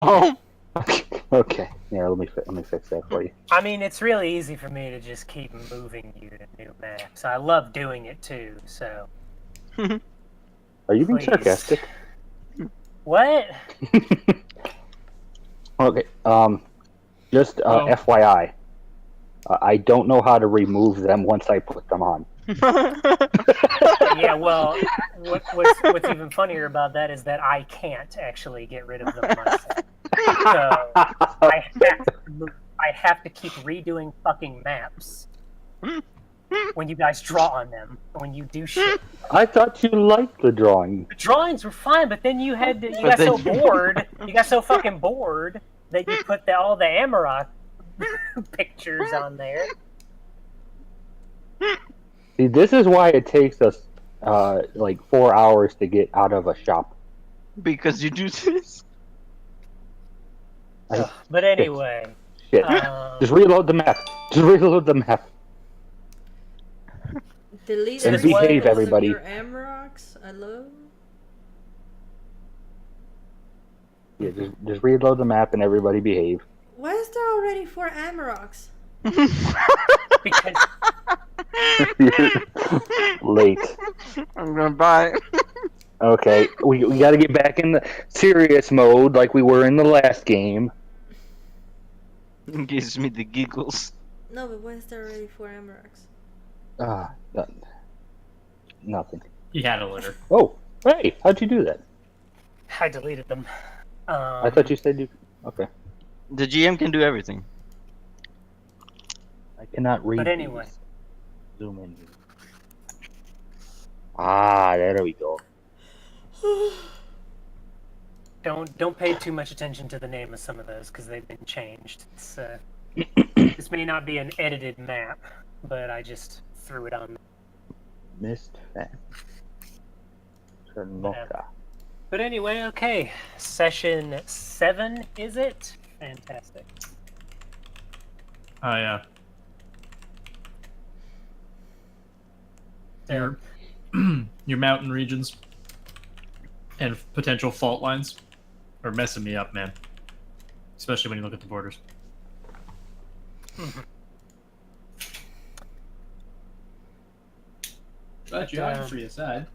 Oh, Okay. Yeah, let me fix that for you. I mean, it's really easy for me to just keep moving you to new maps. I love doing it too. So Are you being please. sarcastic? What? Okay. Just Oh. FYI, I don't know how to remove them once I put them on. Yeah, well, what's even funnier about that is that I can't actually get rid of them myself. So I have to keep redoing fucking maps when you guys draw on them, when you do shit. I thought you liked the drawing. The drawings were fine, but then you But got so then- bored, you got so fucking bored that you put all the Amarok pictures on there. See, this is why it takes us like 4 hours to get out of a shop. Because you do this. Ugh, but anyway, Shit. Just reload the map. Just reload the map. Delete And every behave, single one everybody. of your Amarocks. Hello? Yeah, just reload the map and everybody behave. Why is there already 4 Amarocks? because Late. I'm gonna buy. Okay, we got to get back in the serious mode like we were in the last game. It gives me the giggles. No, but why is there already 4 Amarocks? Ah, nothing. He had a litter. Oh, hey, how'd you do that? I deleted them. I thought you said you. Okay, The GM can do everything. I cannot read. But anyway. these. Zoom in. Ah, there we go. Don't pay too much attention to the name of some of those because they've been changed. This may not be an edited map, but I just threw it on. Missed fan. Chernoka. But anyway, okay. Session 7, is it? Fantastic. Oh yeah. So, Your mountain regions and potential fault lines are messing me up, man. Especially when you look at the borders. But geography aside.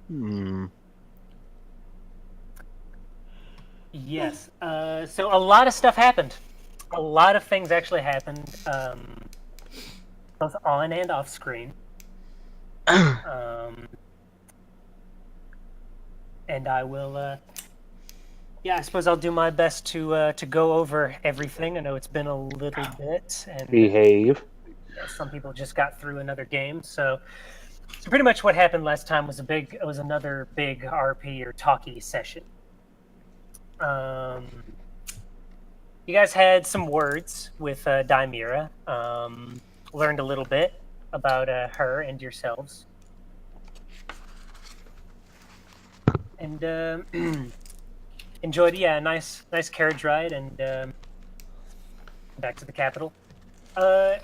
Hmm. yes. So a lot of stuff happened. A lot of things actually happened, both on and off screen. And I will. Yeah, I suppose I'll do my best to go over everything. I know it's been a little bit, and Behave. some people just got through another game. So pretty much what happened last time was another big RP or talkie session. You guys had some words with Dimira. Learned a little bit about her and yourselves, and enjoyed a nice carriage ride and back to the capital. I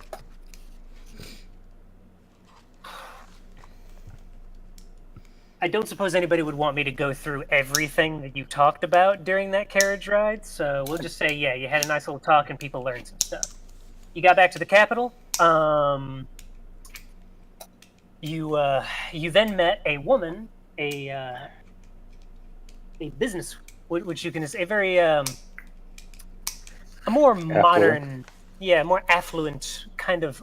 don't suppose anybody would want me to go through everything that you talked about during that carriage ride, so we'll just say, yeah, you had a nice little talk and people learned some stuff. You got back to the capital. You then met a woman, a business, which you can say a more modern, more affluent kind of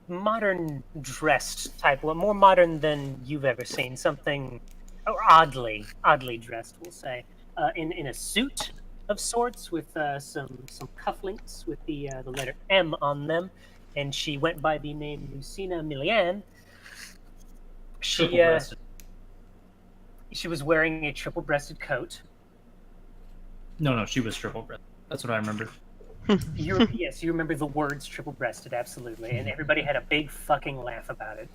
modern dressed type, more modern than you've ever seen. Something oddly dressed, we'll say, in a suit of sorts with some cufflinks with the letter M on them, and she went by the name Lucina Milian. She was wearing a triple-breasted coat. No, she was triple-breasted. That's what I remember. Yes, you remember the words triple-breasted, absolutely, and everybody had a big fucking laugh about it.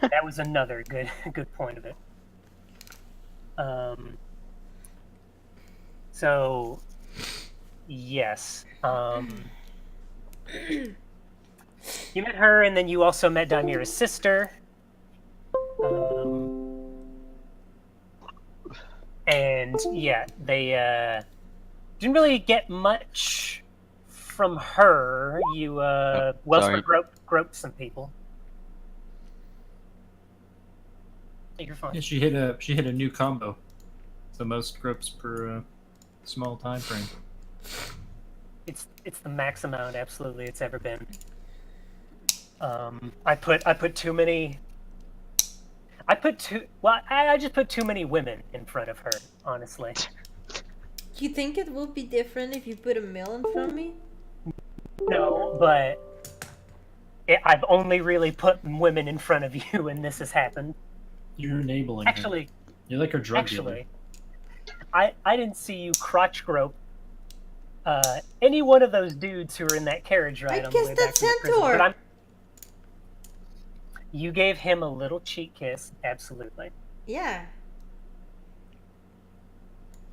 That was another good point of it. So, yes, you met her, and then you also met Dimira's sister. And yeah, they didn't really get much from her. You sorry. groped some people. You're fine. Yeah, she hit a new combo. The most groups per small time frame. It's the max amount, absolutely, it's ever been. I put too many. I just put too many women in front of her, honestly. You think it would be different if you put a male in front of me? No, but I've only really put women in front of you, and this has happened. You're enabling her. Actually, You're like her drug dealer. I didn't see you crotch grope any one of those dudes who were in that carriage ride I on the guess way back that's from the prison. Centaur. But you gave him a little cheek kiss, absolutely. Yeah.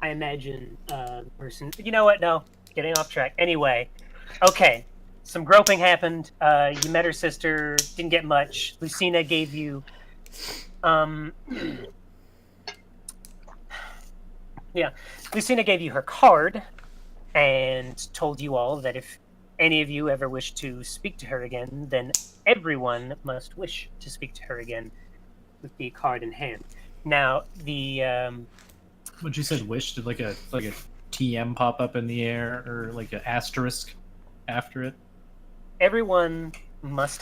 I imagine the person. You know what? No, getting off track. Anyway, okay. Some groping happened. You met her sister. Didn't get much. Lucina gave you. Yeah, Lucina gave you her card, and told you all that if any of you ever wish to speak to her again, then everyone must wish to speak to her again with the card in hand. Now, the When she said wish, did like a TM pop up in the air or like an asterisk after it? everyone must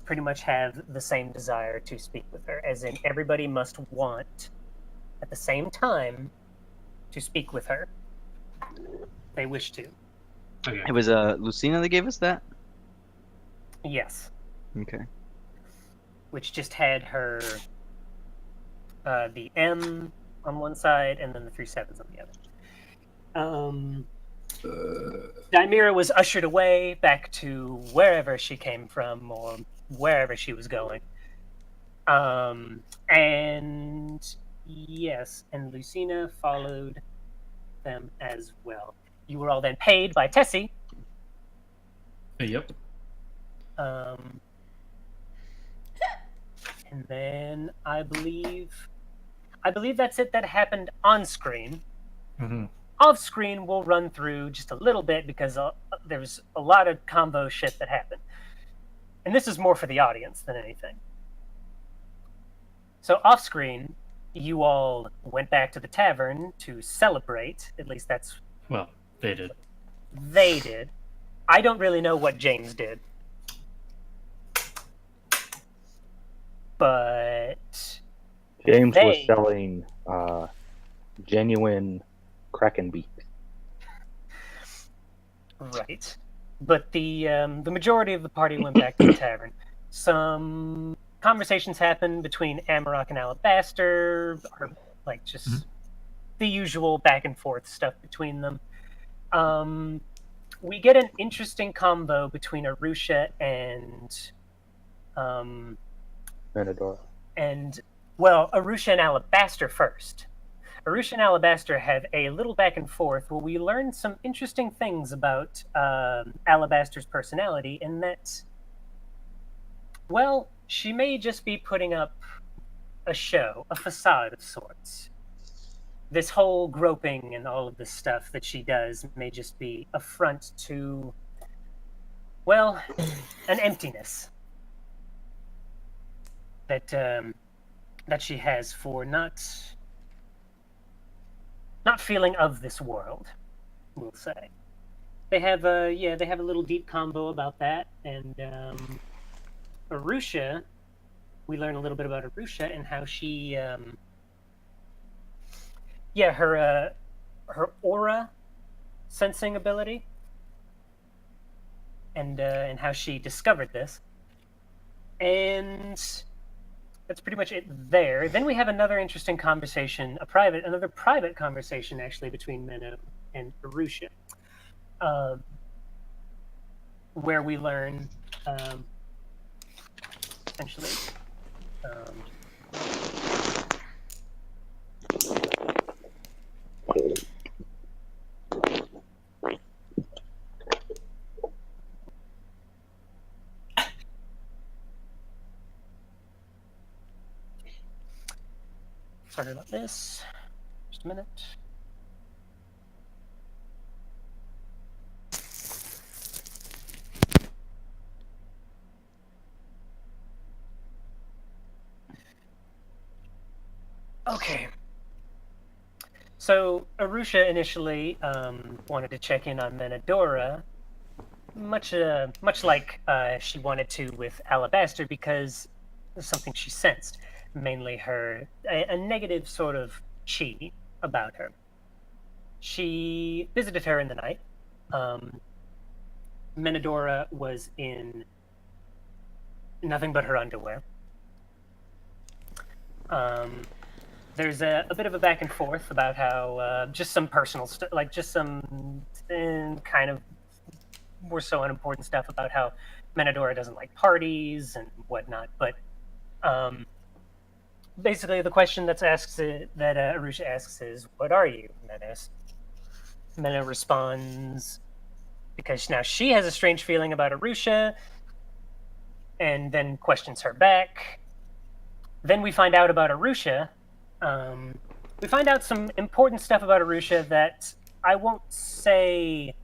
pretty much have the same desire to speak with her, as in everybody must want at the same time to speak with her. They wish to. Okay. It was Lucina that gave us that? Yes. Okay. Which just had her the M on one side and then the 3 sevens on the other. Dimira was ushered away back to wherever she came from or wherever she was going. And yes, and Lucina followed them as well. You were all then paid by Tessie. Yep. And then I believe that's it that happened on screen. Mm-hmm. Off screen, we'll run through just a little bit because there's a lot of combo shit that happened. And this is more for the audience than anything. So off screen, you all went back to the tavern to celebrate. At least that's Well, they did. they did. I don't really know what James did. But James was They- selling genuine Kraken beef. right. But the majority of the party went back to the tavern. Some conversations happened between Amarok and Alabaster, or like just the usual back and forth stuff between them. We get an interesting combo between Arusha and Menador. Arusha and Alabaster first. Arusha and Alabaster have a little back and forth where we learn some interesting things about Alabaster's personality, and that, well, she may just be putting up a show, a facade of sorts. This whole groping and all of this stuff that she does may just be a front to, well, an emptiness that she has for not feeling of this world, we'll say. They have a little deep combo about that, and Arusha, we learn a little bit about Arusha and how she her aura sensing ability, and how she discovered this. And that's pretty much it there. Then we have another interesting conversation, another private conversation actually between Menno and Arusha, where we learn essentially. Sorry about this. Just a minute. Okay. So Arusha initially wanted to check in on Menadora, much like she wanted to with Alabaster, because there's something she sensed, mainly a negative sort of chi about her. She visited her in the night. Menadora was in nothing but her underwear. There's a bit of a back and forth about how just some personal stuff, like just some kind of more so unimportant stuff about how Menadora doesn't like parties and whatnot. But basically, the question that Arusha asks is, "What are you?" Mena responds, because now she has a strange feeling about Arusha, and then questions her back. Then we find out about Arusha. We find out some important stuff about Arusha that I won't say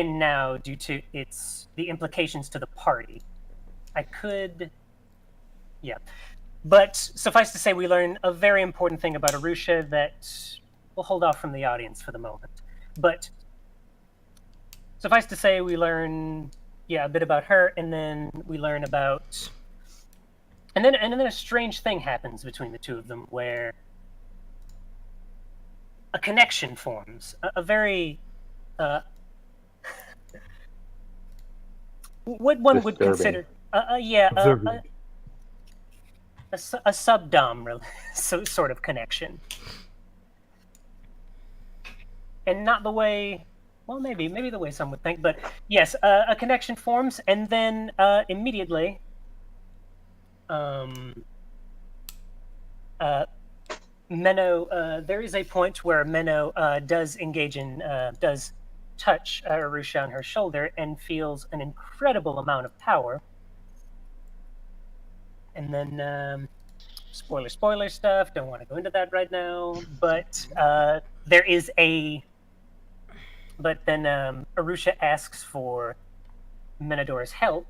now due to the implications to the party. I could, yeah. But suffice to say, we learn a very important thing about Arusha that we'll hold off from the audience for the moment. But suffice to say, we learn, a bit about her, and then we learn about, and then a strange thing happens between the two of them, where a connection forms, a very, what one would consider, a sub-dom sort of connection. And not the way, well, maybe the way some would think, but yes, a connection forms, and then immediately, Menno, there is a point where Menno does touch Arusha on her shoulder and feels an incredible amount of power. And then, spoiler stuff, don't want to go into that right now, but but then Arusha asks for Menadora's help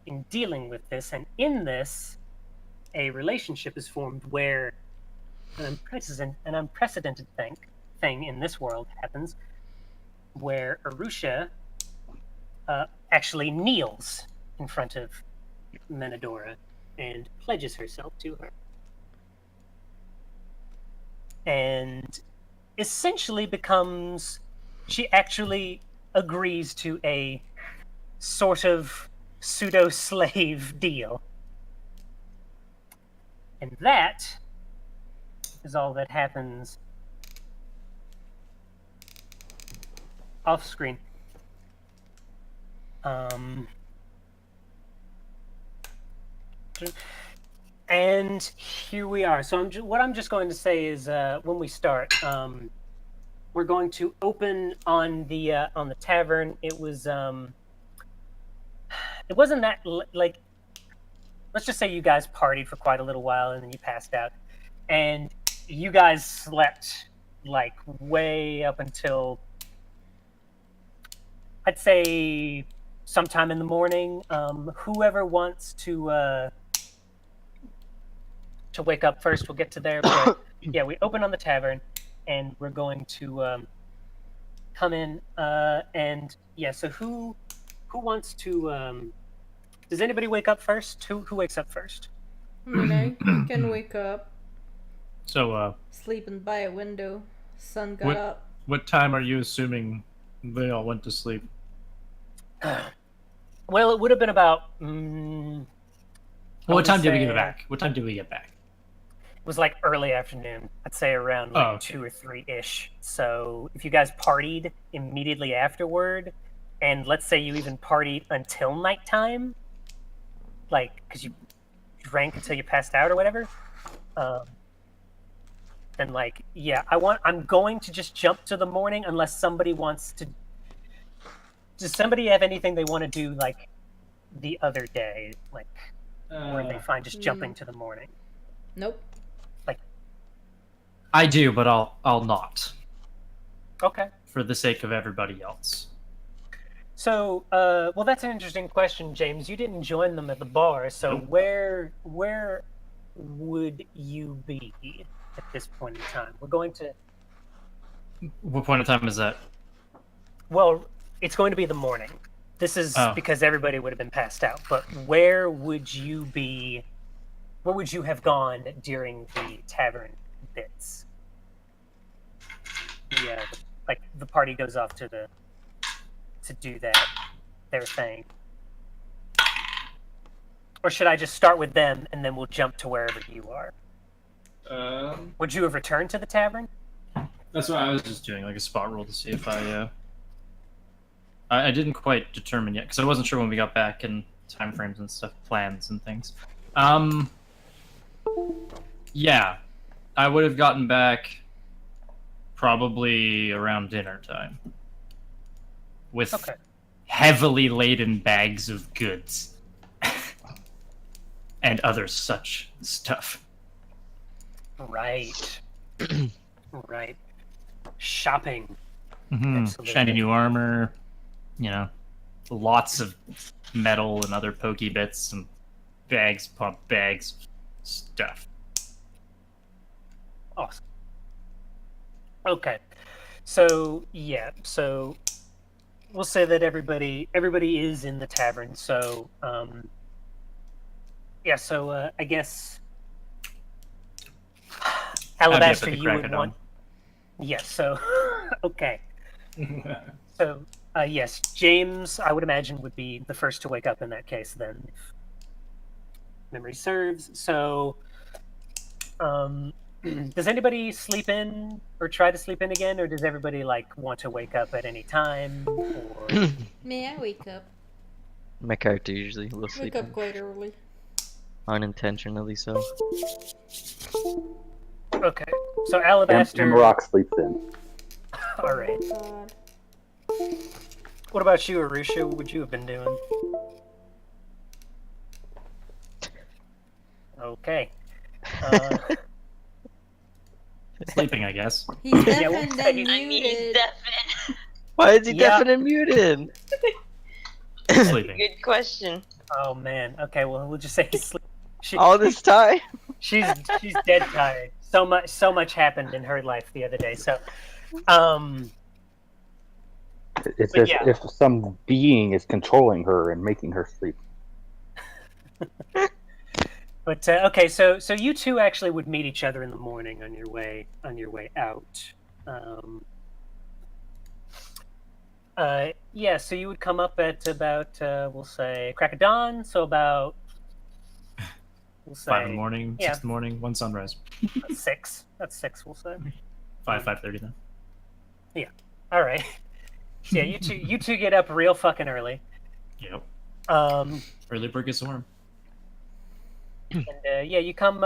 in dealing with this, and in this, a relationship is formed where an unprecedented thing in this world happens, where Arusha actually kneels in front of Menadora and pledges herself to her. And essentially she actually agrees to a sort of pseudo-slave deal. And that is all that happens off screen. And here we are. So what I'm just going to say is, when we start, we're going to open on the tavern. It wasn't that like. Let's just say you guys partied for quite a little while and then you passed out, and you guys slept like way up until, I'd say, sometime in the morning. Whoever wants to wake up first, we'll get to there. But yeah, we open on the tavern, and we're going to come in. And yeah, so who wants to? Does anybody wake up first? Who wakes up first? I mean, I can wake up. So, Sleeping by a window. Sun got up. what time are you assuming they all went to sleep? Well, it would have been about. What time did we get back? What time did we get back? It was like early afternoon. I'd say around like 2 or 3-ish. So if you guys partied immediately afterward, and let's say you even partied until nighttime, like because you drank until you passed out or whatever, then like I'm going to just jump to the morning unless somebody wants to. Does somebody have anything they want to do like the other day, like where they find just jumping to the morning? Nope. I do, but I'll not Okay. for the sake of everybody else. So, well, that's an interesting question, James. You didn't join them at the bar, so Nope. where would you be at this point in time? We're going to. What point of time is that? Well, it's going to be the morning. This is Oh. because everybody would have been passed out. But where would you be? Where would you have gone during the tavern bits? Yeah, like the party goes off to do their thing. Or should I just start with them and then we'll jump to wherever you are? Would you have returned to the tavern? That's what I was just doing, like a spot roll to see if I didn't quite determine yet because I wasn't sure when we got back and time frames and stuff, plans and things. Yeah, I would have gotten back probably around dinner time with Okay. heavily laden bags of goods and other such stuff. Right. Right. Shopping. Absolutely. Shiny new armor, lots of metal and other pokey bits and bags, pump bags, stuff. Awesome. Okay. So yeah, so we'll say that everybody is in the tavern. So yeah, so I guess Alabaster, at the you crack would of want. Yes. So okay. So yes, James, I would imagine would be the first to wake up in that case. Then, if memory serves. So, does anybody sleep in or try to sleep in again, or does everybody want to wake up at any time? Or... May I wake up? My character usually will Wake sleep up in, quite early. unintentionally so. Okay, so Alabaster. Rock sleeps in. All right. Oh, God. What about you, Arusha? What would you have been doing? Okay. Sleeping, I guess. He's Yeah, we'll deaf say- and I mean, he's muted. deaf. Why is he Yeah. deaf and muted? Sleeping. Good question. Oh man. Okay. Well, we'll just say he's sleep. All this time? She's dead tired. So much happened in her life the other day. So, It's But as yeah. if some being is controlling her and making her sleep. but okay. So you two actually would meet each other in the morning on your way out. Yeah. So you would come up at about we'll say crack of dawn. So about we'll say 5 in the morning, yeah. 6 in the morning, one sunrise. 6. That's 6. We'll say. 5:30 then. All right. So yeah, you two get up real fucking early. Yep. Early bird gets the worm. And yeah, you come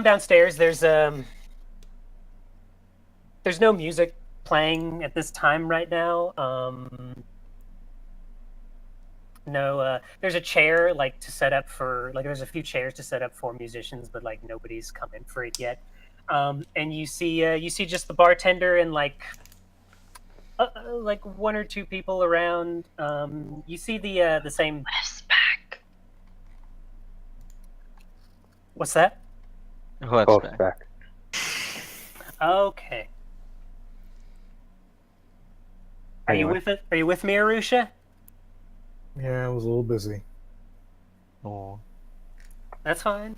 downstairs. There's no music playing at this time right now. No, there's a chair to set up for there's a few chairs to set up for musicians, but nobody's come in for it yet. And you see just the bartender and one or two people around. You see the same. Wes back. What's that? What's Oh, back? back. Okay. Are you Anyway. with it? Are you with me, Arusha? Yeah, I was a little busy. Oh. That's fine.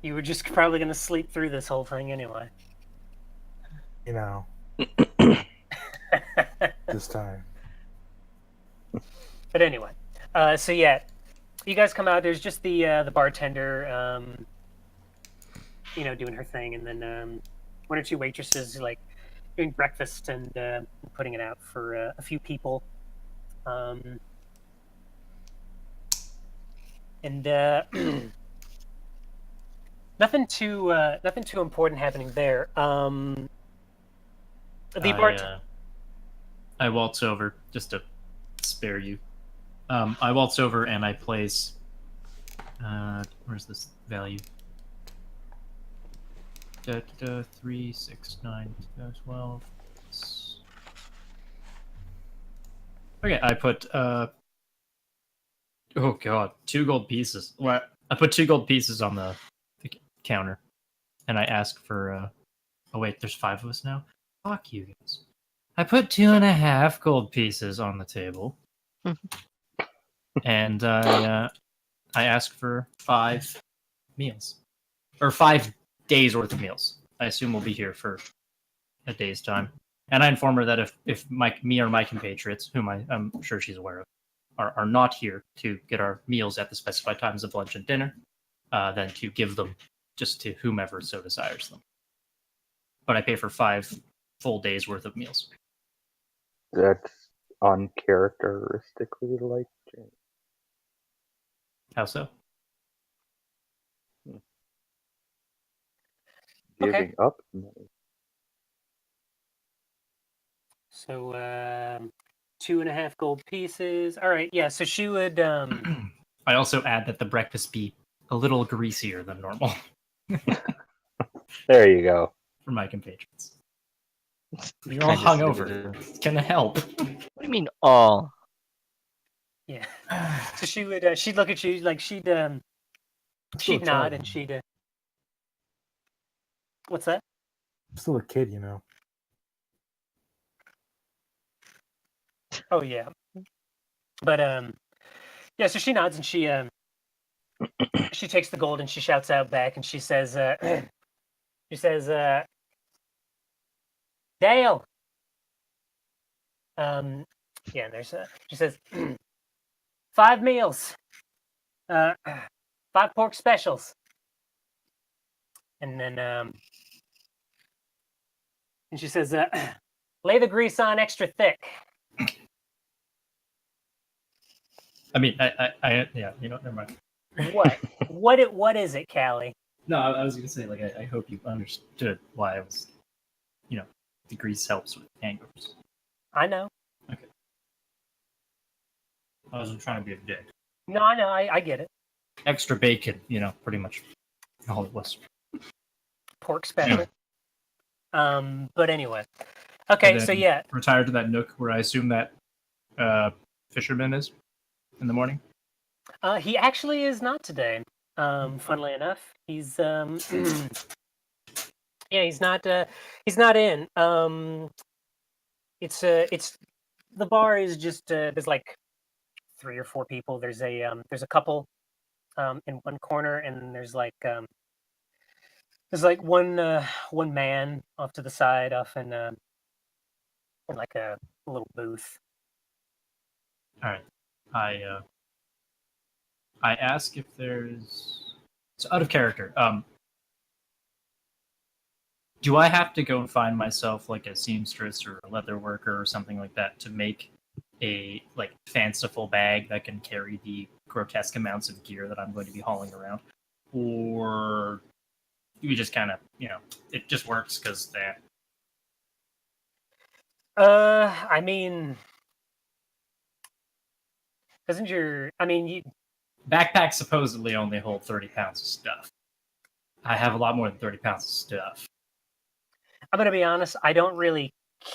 You were just probably going to sleep through this whole thing anyway. You know, this time. But anyway, so yeah, you guys come out. There's just the bartender, doing her thing, and then one or two waitresses doing breakfast and putting it out for a few people. And nothing too important happening there. I waltz over just to spare you. I waltz over and I place. Where's this value. 3, 6, 9, 12. Okay, I put oh god, 2 gold pieces. What? I put 2 gold pieces on the counter, and I ask for oh wait, there's 5 of us now. Fuck you guys. I put 2.5 gold pieces on the table, and I ask for 5 meals, or 5 days worth of meals. I assume we'll be here for a day's time. And I inform her that if me or my compatriots, whom I'm sure she's aware of, are not here to get our meals at the specified times of lunch and dinner, then to give them just to whomever so desires them. But I pay for 5 full days worth of meals. That's uncharacteristically like James. How so? Giving up money. So 2.5 gold pieces. All right, yeah. So she would. I also add that the breakfast be a little greasier than normal There you go. for my compatriots. You're all hungover. It's gonna help. What do you mean all? Yeah. So she would. She'd look at you like she'd nod and she'd. What's that? I'm still a kid, you know. Oh yeah. But yeah. So she nods and she takes the gold and she shouts out back and she says Dale. Yeah. And there's she says 5 meals. 5 pork specials. And then and she says lay the grease on extra thick. I mean, I yeah, you know, never mind. What is it, Callie? No, I was gonna say, like, I hope you understood why I was, you know, the grease helps with hangovers. I know. Okay. I wasn't trying to be a dick. No, I know. I get it. Extra bacon, you know, pretty much all it was. Pork special. But anyway. Okay, so yeah. Retired to that nook where I assume that fisherman is in the morning. He actually is not today. Funnily enough, he's yeah, he's not in. It's the bar is just there's like 3 or 4 people. There's a couple in one corner, and there's like one man off to the side, off in like a little booth. All right, I ask if there's. It's out of character. Do I have to go and find myself like a seamstress or a leather worker or something like that to make a like fanciful bag that can carry the grotesque amounts of gear that I'm going to be hauling around, or do we just kind of, you know, it just works because that? I mean, doesn't your? I mean, you. Backpacks supposedly only hold 30 pounds of stuff. I have a lot more than 30 pounds of stuff. I'm gonna be honest. I don't really.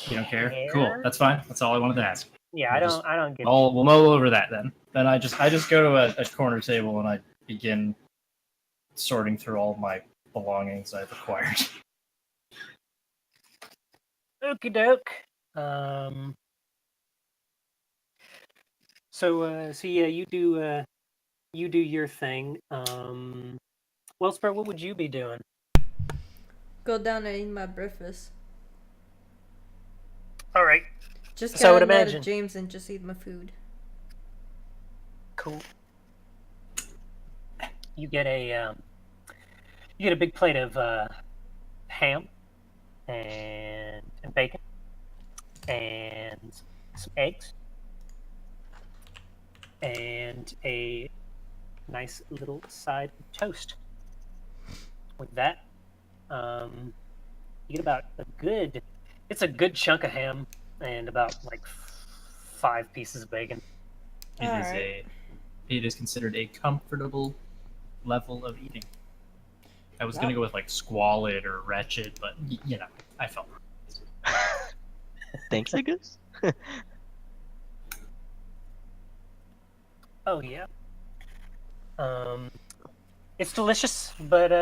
You don't care? Cool. That's fine. That's all I wanted to ask. Yeah, I don't get. We'll mull over that then. Then I just go to a corner table and I begin sorting through all my belongings I've acquired. Okie doke. So yeah, you do your thing. Wellspur, what would you be doing? Go down and eat my breakfast. All right. Just So I would gotta imagine. James and just eat my food. Cool. You get a big plate of ham and bacon and some eggs and a nice little side of toast. With that, you get about it's a good chunk of ham and about like 5 pieces of bacon. It is considered a comfortable level of eating. I was gonna go with like squalid or wretched, but I felt. Thanks, I guess. Oh yeah. It's delicious, but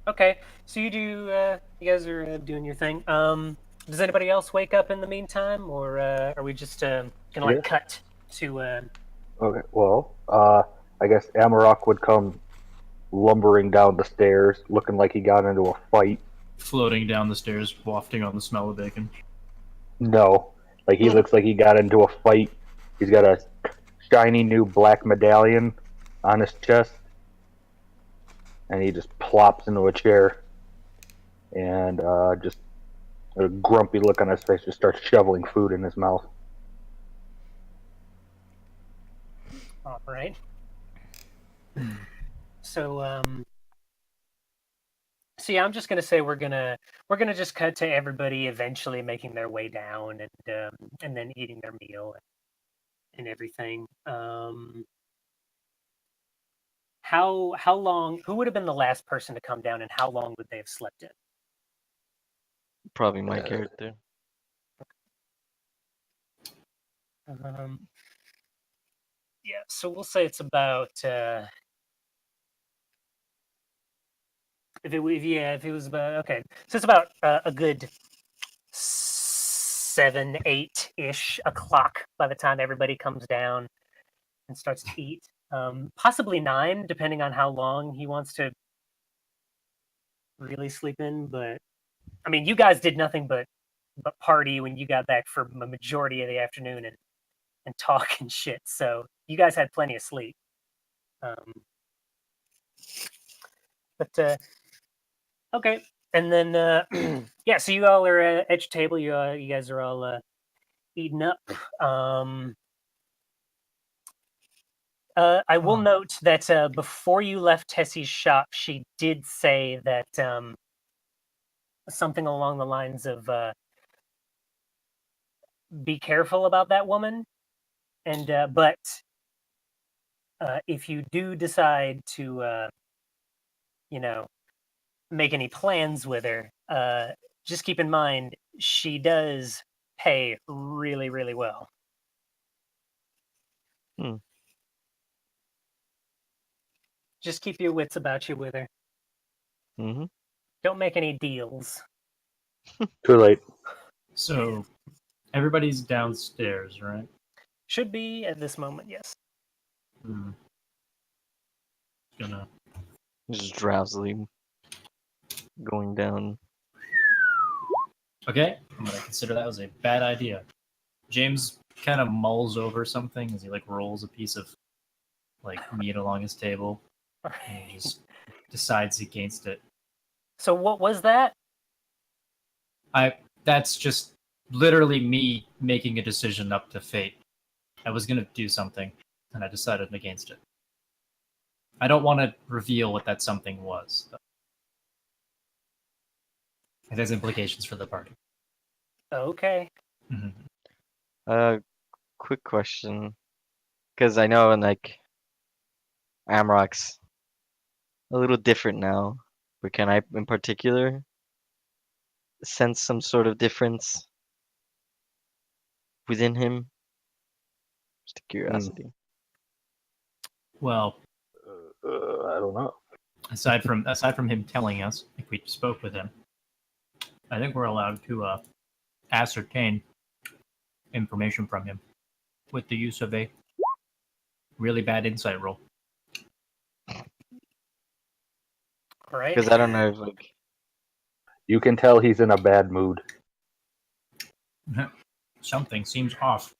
okay. So you guys are doing your thing. Does anybody else wake up in the meantime, or are we just gonna Yeah. cut to? Okay, well, I guess Amarok would come lumbering down the stairs, looking like he got into a fight. Floating down the stairs, wafting on the smell of bacon. No, like he looks like he got into a fight. He's got a shiny new black medallion on his chest, and he just plops into a chair, and just a grumpy look on his face, just starts shoveling food in his mouth. All right. So so yeah, I'm just gonna say we're gonna just cut to everybody eventually making their way down and then eating their meal and everything. How long? Who would have been the last person to come down, and how long would they have slept in? Probably my character. Yeah, so we'll say it's about if it was about okay, so it's about a good 7, 8-ish o'clock by the time everybody comes down and starts to eat. Possibly 9, depending on how long he wants to really sleep in. But I mean, you guys did nothing but party when you got back for a majority of the afternoon and talk and shit. So you guys had plenty of sleep. But okay, and then yeah, so you all are at your table. You guys are all eating up. I will note that before you left Tessie's shop, she did say that something along the lines of "Be careful about that woman," and but if you do decide to, make any plans with her, just keep in mind she does pay really, really well. Just keep your wits about you with her. Mm-hmm. Don't make any deals. Too late. So everybody's downstairs, right? Should be at this moment, yes. Gonna Just drowsily going down. Okay, I'm gonna consider that was a bad idea. James kind of mulls over something as he like rolls a piece of like meat along his table and he just decides against it. So what was that? That's just literally me making a decision up to fate. I was gonna do something and I decided against it. I don't want to reveal what that something was, though. It has implications for the party. Okay. Quick question, because I know like Amrock's a little different now, but can I, in particular, sense some sort of difference within him? Just a curiosity. Well, I don't know. aside from him telling us, if we spoke with him, I think we're allowed to ascertain information from him with the use of a really bad insight roll. All right. Because I don't know if like You can tell he's in a bad mood. Something seems off.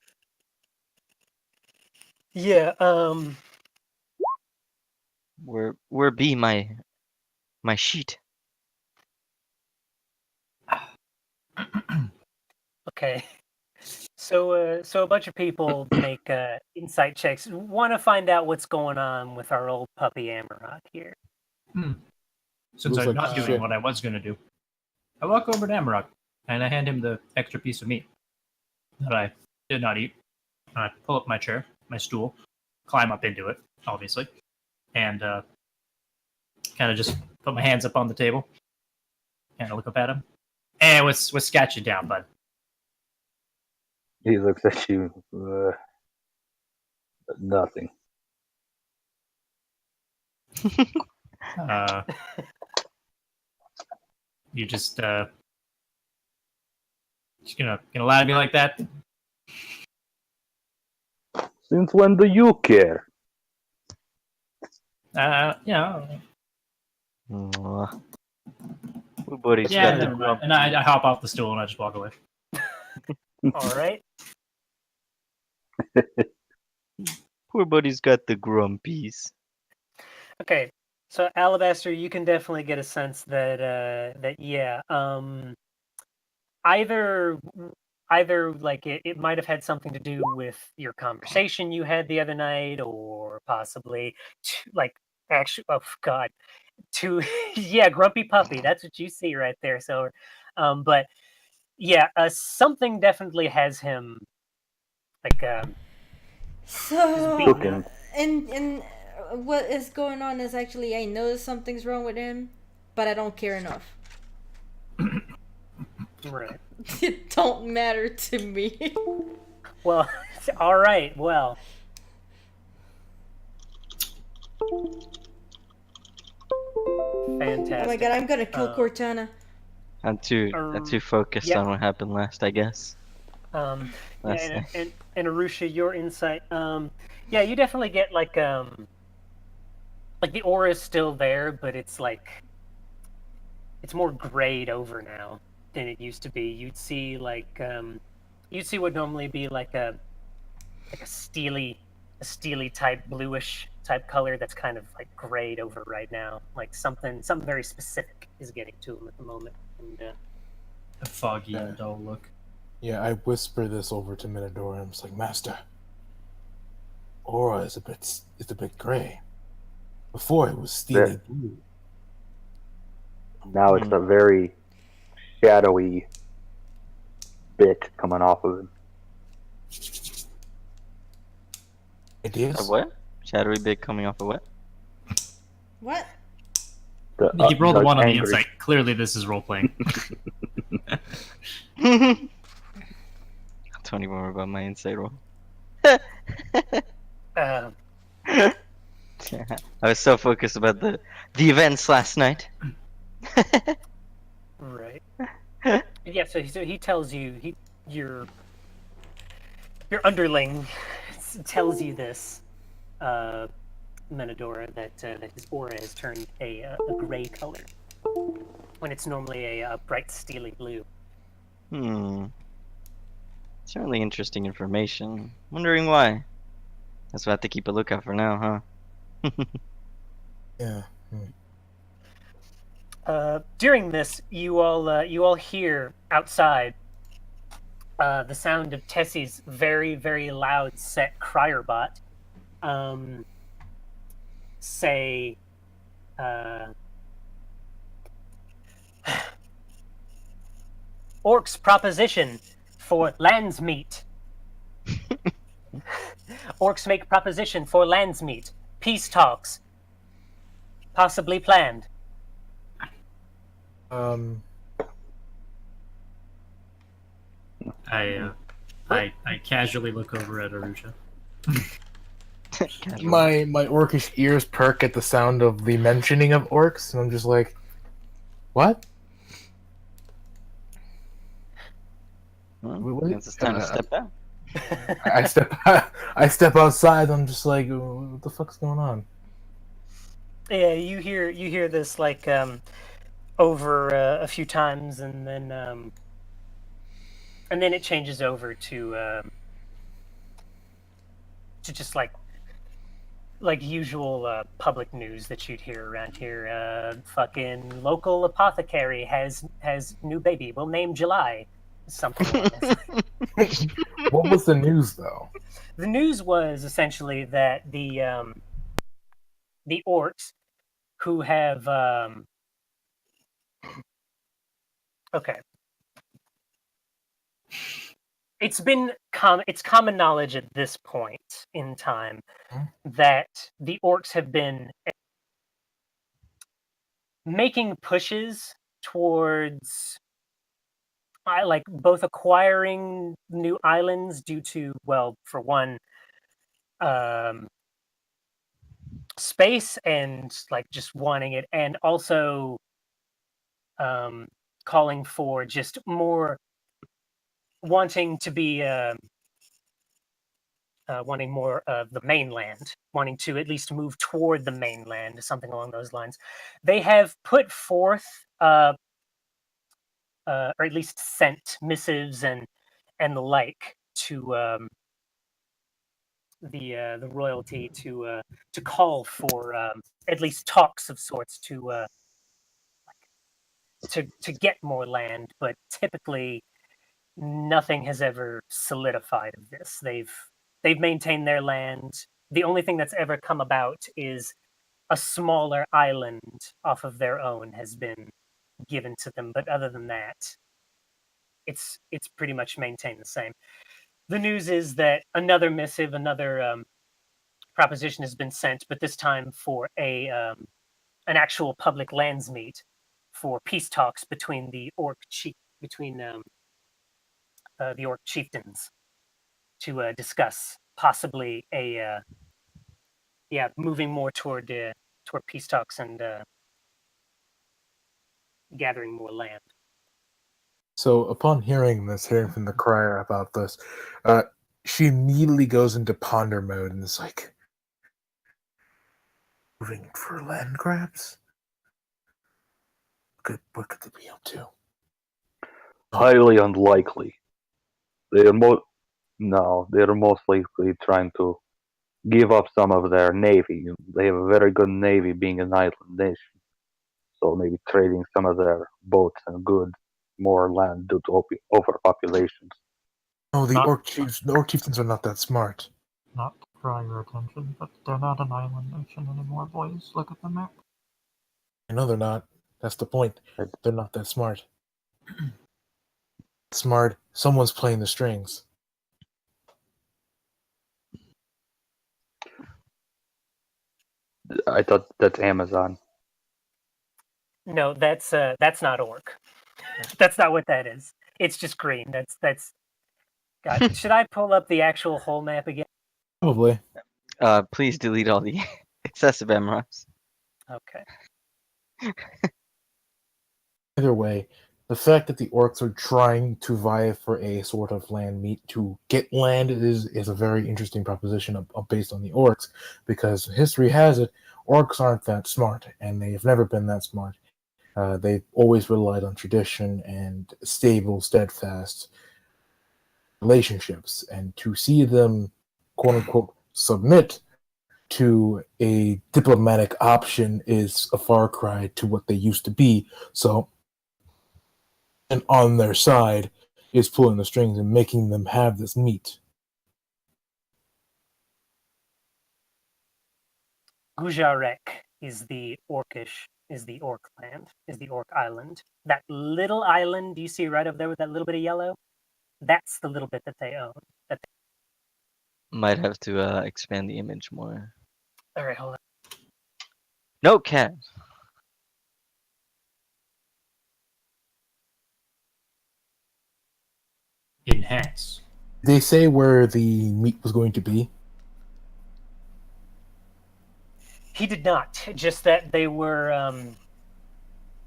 Yeah. where be my sheet? Okay. So a bunch of people make insight checks. Want to find out what's going on with our old puppy Amarok here. Since Looks I'm like not doing shit. what I was going to do, I walk over to Amarok and I hand him the extra piece of meat that I did not eat. And I pull up my chair, my stool, climb up into it, obviously, and kind of just put my hands up on the table, and I look up at him. And what's got you down, bud? He looks at you. Nothing. You just gonna lie to me like that? Since when do you care? Mwah. Poor buddy's Yeah, got the never mind. And I hop off the stool and I just walk away. All right. Poor buddy's got the grumpies. Okay. So Alabaster, you can definitely get a sense that either like it might have had something to do with your conversation you had the other night, or possibly actually, oh god, yeah, grumpy puppy. That's what you see right there. So, but yeah, something definitely has him like So, Cooking. and what is going on is actually I know something's wrong with him, but I don't care enough. right. It don't matter to me. Well, all right. Well, fantastic. Oh my god, I'm gonna kill Cortana. I'm too focused yeah. on what happened last, I guess. Yeah, Last and Arusha, your insight. Yeah, you definitely get like the aura is still there, but it's like it's more grayed over now than it used to be. You'd see what normally be like a steely type bluish type color that's kind of like grayed over right now. Like something very specific is getting to him at the moment. And, A foggy and dull look. Yeah, I whisper this over to Minadora. I'm just like, Master, aura is a bit gray. Before it was steely blue. Now it's a very shadowy bit coming off of him. Ideas? A what? Shadowy bit coming off of what? What? He rolled a 1 on the angry. insight. Clearly, this is role playing. Don't even worry about my insight roll. uh, I was so focused about the events last night. right. Yeah. So he tells you your underling tells you this, Menadora, that his aura has turned a gray color when it's normally a bright steely blue. Certainly interesting information. Wondering why. Guess we'll have to keep a lookout for now, huh? Yeah. During this, you all hear outside the sound of Tessie's very, very loud set crier bot say, Orcs proposition for lands meat. Orcs make proposition for lands meat. Peace talks. Possibly planned. I casually look over at Arusha. Casual. My orcish ears perk at the sound of the mentioning of orcs, and I'm just like, what? Well, What? guess it's time to step out. I step outside. I'm just like, what the fuck's going on? Yeah, you hear this like over a few times, and then it changes over to just like usual public news that you'd hear around here. Fucking local apothecary has new baby. We'll name July. Something like this. What was the news, though? The news was essentially that the orcs who have okay. It's common knowledge at this point in time that the orcs have been making pushes towards like both acquiring new islands due to, well, for one, space and like just wanting it, and also calling for just more, wanting to be wanting more of the mainland, wanting to at least move toward the mainland, something along those lines. They have put forth, or at least sent missives and the like to the royalty to call for at least talks of sorts to get more land, but typically nothing has ever solidified of this. They've maintained their land. The only thing that's ever come about is a smaller island off of their own has been given to them, but other than that, it's pretty much maintained the same. The news is that another missive, another proposition has been sent, but this time for an actual public lands meet for peace talks between the the orc chieftains to discuss possibly moving more toward peace talks and gathering more land. So upon hearing from the crier about this, she immediately goes into ponder mode and is like, moving for land grabs? What could they be up to? Highly unlikely. They're most likely trying to give up some of their navy. They have a very good navy, being an island nation. So maybe trading some of their boats and goods, more land due to overpopulations. No, the Not- orc chieftains are not that smart. Not to draw your attention, but they're not an island nation anymore, boys. Look at the map. I know they're not. That's the point. They're not that smart. Smart. Someone's playing the strings. I thought that's Amazon. No, that's not orc. That's not what that is. It's just green. That's. God, should I pull up the actual whole map again? Probably. Please delete all the excessive MRFs. Okay. Either way, the fact that the orcs are trying to vie for a sort of land meet to get land is a very interesting proposition based on the orcs, because history has it, orcs aren't that smart, and they've never been that smart. They've always relied on tradition and stable, steadfast relationships, and to see them, quote-unquote, submit to a diplomatic option is a far cry to what they used to be. So, and on their side is pulling the strings and making them have this meet. Gujarek is the orc land, is the orc island. That little island you see right over there with that little bit of yellow, that's the little bit that they own. Might have to expand the image more. All right, hold on. No, cat. Enhance. They say where the meet was going to be. He did not. Just that they were.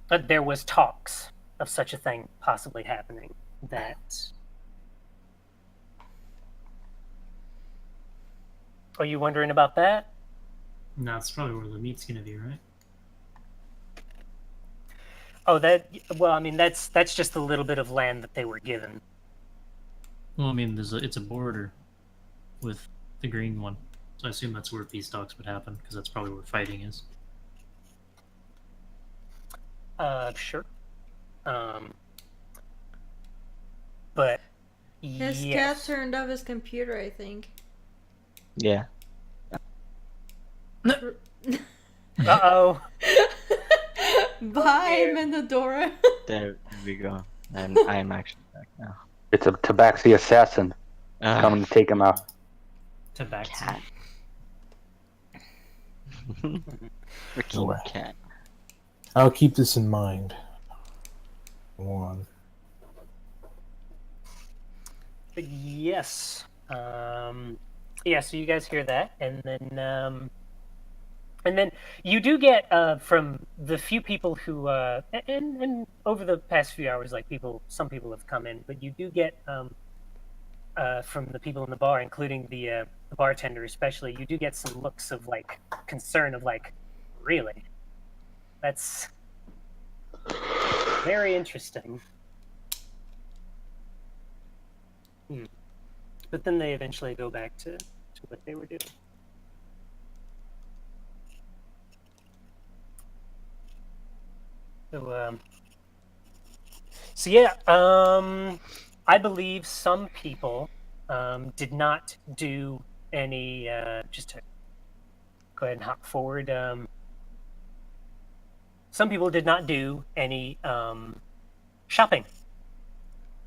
But there was talks of such a thing possibly happening. That. Are you wondering about that? No, that's probably where the meat's gonna be, right? Oh, that. Well, I mean, that's just a little bit of land that they were given. Well, I mean, it's a border with the green one, so I assume that's where peace talks would happen, because that's probably where fighting is. Sure. But His cat yes. turned off his computer, I think. Yeah. Uh-oh. Bye, Menadora. There we go. I am actually back now. It's a tabaxi assassin coming to take him out. Tobacco. Cat. Freaking cat. I'll keep this in mind. Go on. But yes. Yeah, so you guys hear that, and then you do get from the few people who and over the past few hours, like some people have come in, but you do get from the people in the bar, including the bartender especially, you do get some looks of like concern of like, really? That's very interesting. But then they eventually go back to what they were doing. So yeah, I believe some people did not do any. Just to go ahead and hop forward. Some people did not do any shopping.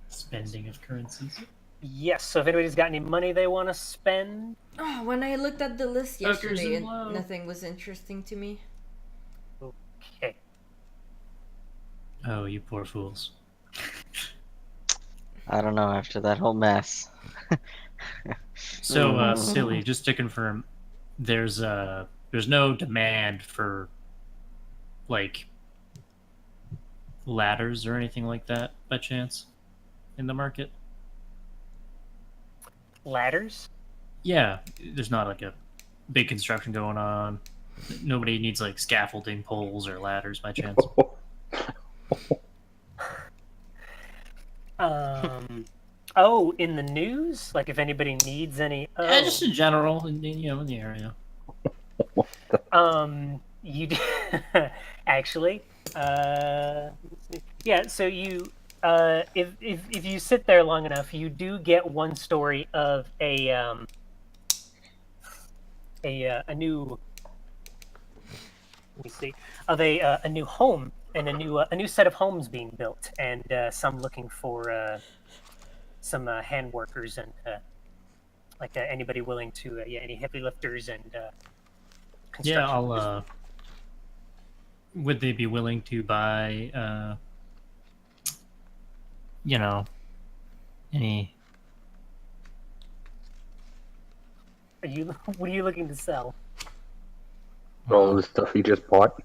Spending of currencies. Yes. So if anybody's got any money they want to spend, Oh, when I looked at the list yesterday, and blow. nothing was interesting to me. okay. Oh, you poor fools. I don't know after that whole mess. So, silly. Just to confirm, there's no demand for like ladders or anything like that by chance in the market. Ladders. Yeah, there's not like a big construction going on. Nobody needs like scaffolding poles or ladders by chance. Oh, in the news, like if anybody needs any. Oh. Yeah, just in general, in the area. You actually, let's see. Yeah. So you, if you sit there long enough, you do get one story of a new. Let me see, of a new home and a new set of homes being built, and some looking for some hand workers and like anybody willing to any heavy lifters and construction. Yeah, I'll. Would they be willing to buy? Any? What are you looking to sell? All the stuff he just bought.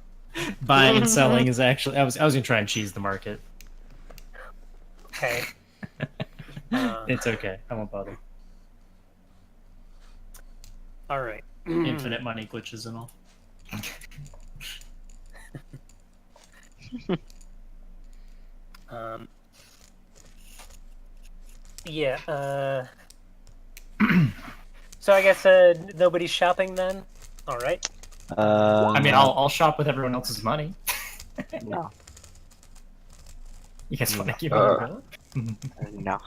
Buying and selling is actually. I was gonna try and cheese the market. Okay. It's okay. I won't bother. All right. Infinite money glitches and all. Yeah. So I guess nobody's shopping then. All right. I mean, I'll shop with everyone else's money. No. You guys want to give me a bill? No,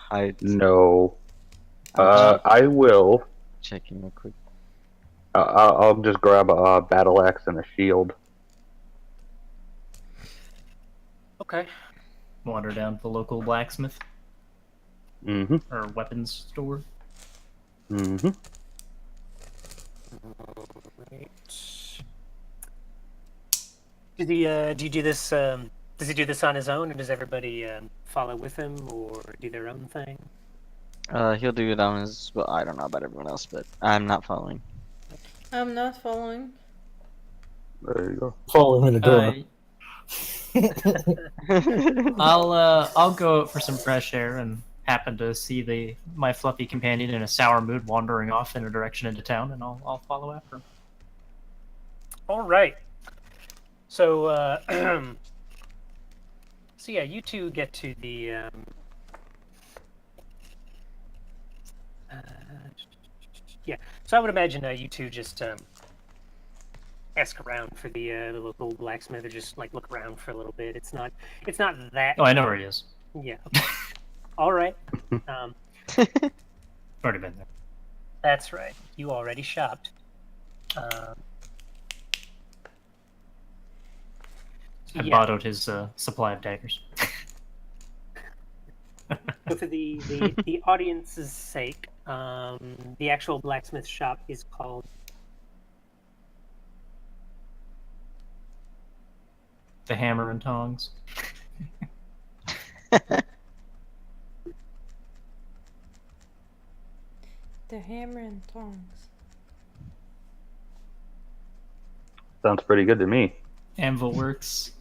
No. I will. checking real quick. I'll just grab a battle axe and a shield. Okay. Wander down to the local blacksmith Mm-hmm. or weapons store. Mm-hmm. Right. Do you do this? Does he do this on his own, or does everybody follow with him, or do their own thing? He'll do it on his. Well, I don't know about everyone else, but I'm not following. I'm not following. There you go. Follow him in the door. I'll go out for some fresh air and happen to see my fluffy companion in a sour mood wandering off in a direction into town, and I'll follow after him. All right. So, so yeah, you two get to the. Yeah, so I would imagine you two just ask around for the local blacksmith, or just like look around for a little bit. It's not that. Oh, I know where he is. Yeah. Okay. All right. Already been there. That's right. You already shopped. I bought out his supply of daggers. So for the audience's sake, the actual blacksmith shop is called The hammer and tongs. The hammer and tongs. Sounds pretty good to me. Anvil works.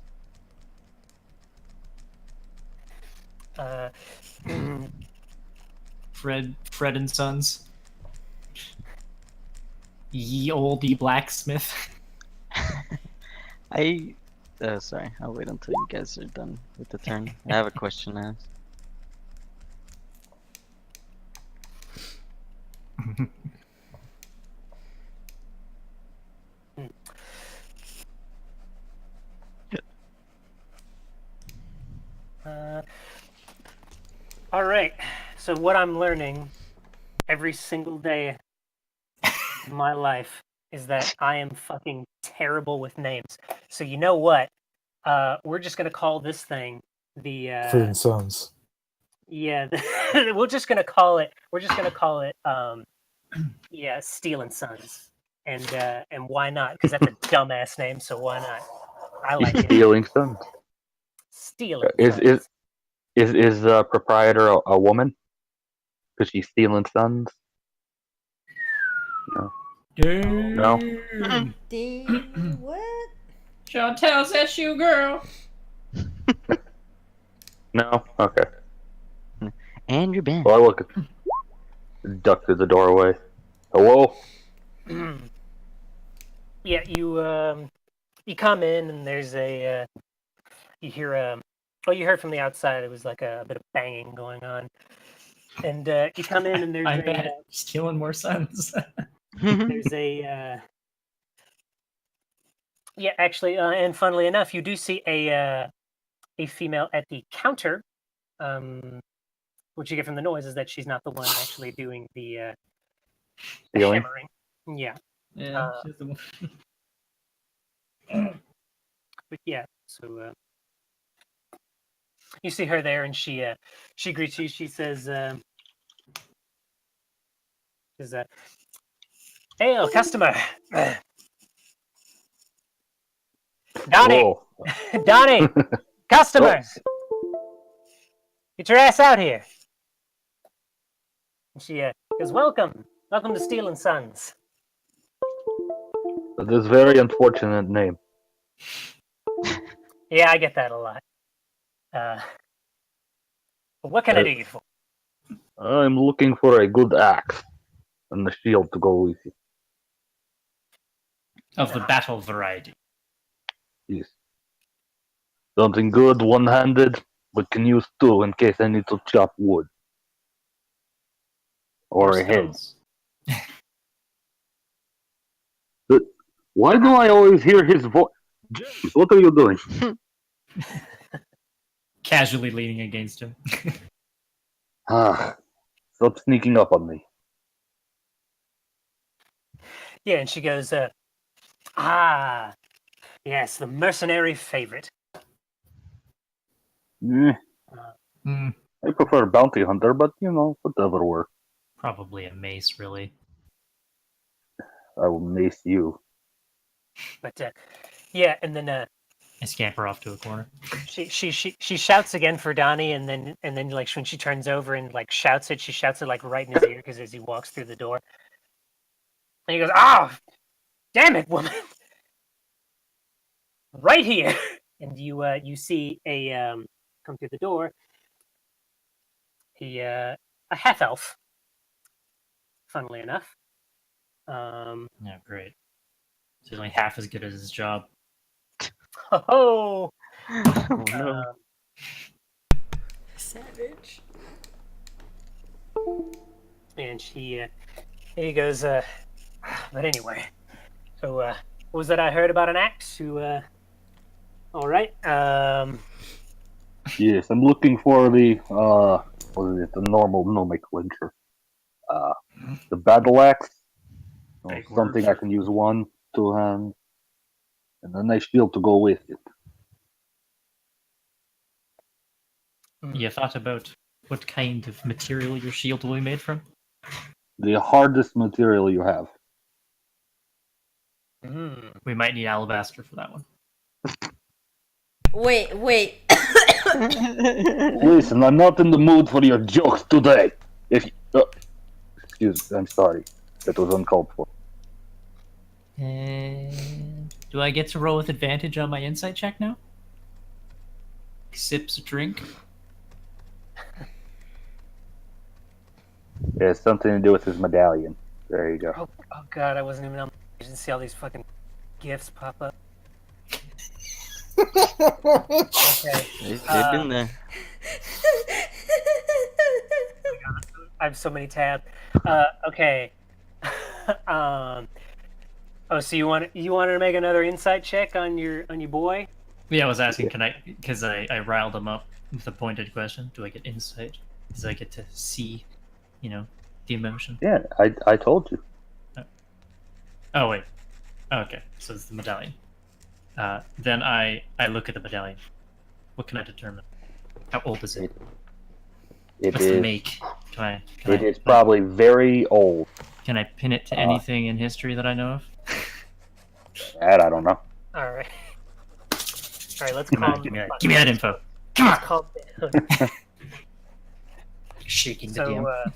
Fred and Sons. Ye olde blacksmith. Sorry, I'll wait until you guys are done with the turn. I have a question to ask. All right. So what I'm learning every single day of my life is that I am fucking terrible with names. So you know what? We're just gonna call this thing the Fred and Sons. yeah. We're just gonna call it. Yeah, Steel and Sons. And why not? Because that's a dumbass name. So why not? I like it. Stealing Sons. Steel and Is Sons. is the proprietor a woman? Because she's stealing sons. No. What? Chantel's that you, girl. No. Okay. And you're banned. Well, I look. Duck through the doorway. Hello. Yeah, you come in and there's a you hear you heard from the outside it was like a bit of banging going on, and you come in and there's I bet stealing more sons. there's a yeah, actually, and funnily enough, you do see a female at the counter. What you get from the noise is that she's not the one actually doing the Stealing. hammering. Yeah, Yeah, she's the one. but yeah, so you see her there, and she greets you. She says, "Hail, customer, Donnie, Whoa. Donnie, customers, get your ass out here." And she goes, "Welcome to Steel and Sons." This very unfortunate name. Yeah, I get that a lot. But what can I do you for? I'm looking for a good axe and a shield to go with it. Of the battle variety. Yes. Something good, one-handed, but can use two in case I need to chop wood. Or a head. Stones. Why do I always hear his voice? James, what are you doing? Casually leaning against him. Stop sneaking up on me. Yeah, and she goes, yes, the mercenary favorite. Eh, I prefer bounty hunter, but whatever works. Probably a mace, really. I will mace you. But yeah, and then I scamper off to a corner. she shouts again for Donnie, and then like when she turns over and like shouts it, she shouts it like right in his ear because as he walks through the door, and he goes, "Oh, damn it, woman! Right here!" And you see a come through the door. He a half elf, funnily enough. Yeah, great. He's only half as good as his job. Oh, Oh, no. Savage. and he goes, but anyway, so what was that I heard about an axe? All right, Yes, I'm looking for the what is it? The normal nomenclature. The battle axe. Big Something word. I can use one, two hands, and a nice shield to go with it. You thought about what kind of material your shield will be made from? The hardest material you have. We might need alabaster for that one. Wait. Listen, I'm not in the mood for your jokes today. If excuse me, I'm sorry. That was uncalled for. And do I get to roll with advantage on my insight check now? Sips a drink. It has something to do with his medallion. There you go. Oh god, I wasn't even on. I didn't see all these fucking gifts pop up. Okay. They've been there. I have so many tabs. Okay. Oh, so you wanted to make another insight check on your boy? Yeah, I was asking, can I? Because I riled him up with a pointed question. Do I get insight? Does I get to see, the emotion? Yeah, I told you. Oh wait. Okay, so it's the medallion. Then I look at the medallion. What can I determine? How old is it? It What's is. the make? It is probably very old. Can I pin it to anything in history that I know of? That I don't know. All right. All right, let's Come call on, him. give me that info. Come on. Let's call him. Shaking the So, DM.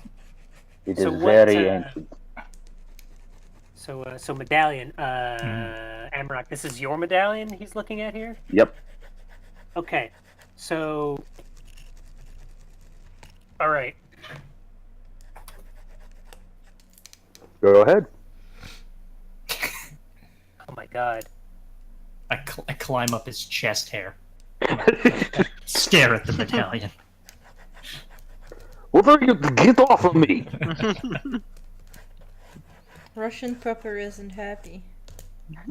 It So is what, very ancient. so medallion. Amrock, this is your medallion he's looking at here? Yep. Okay. So all right. Go ahead. Oh my god. I climb up his chest hair. Stare at the medallion. What are you? Get off of me! Russian pepper isn't happy.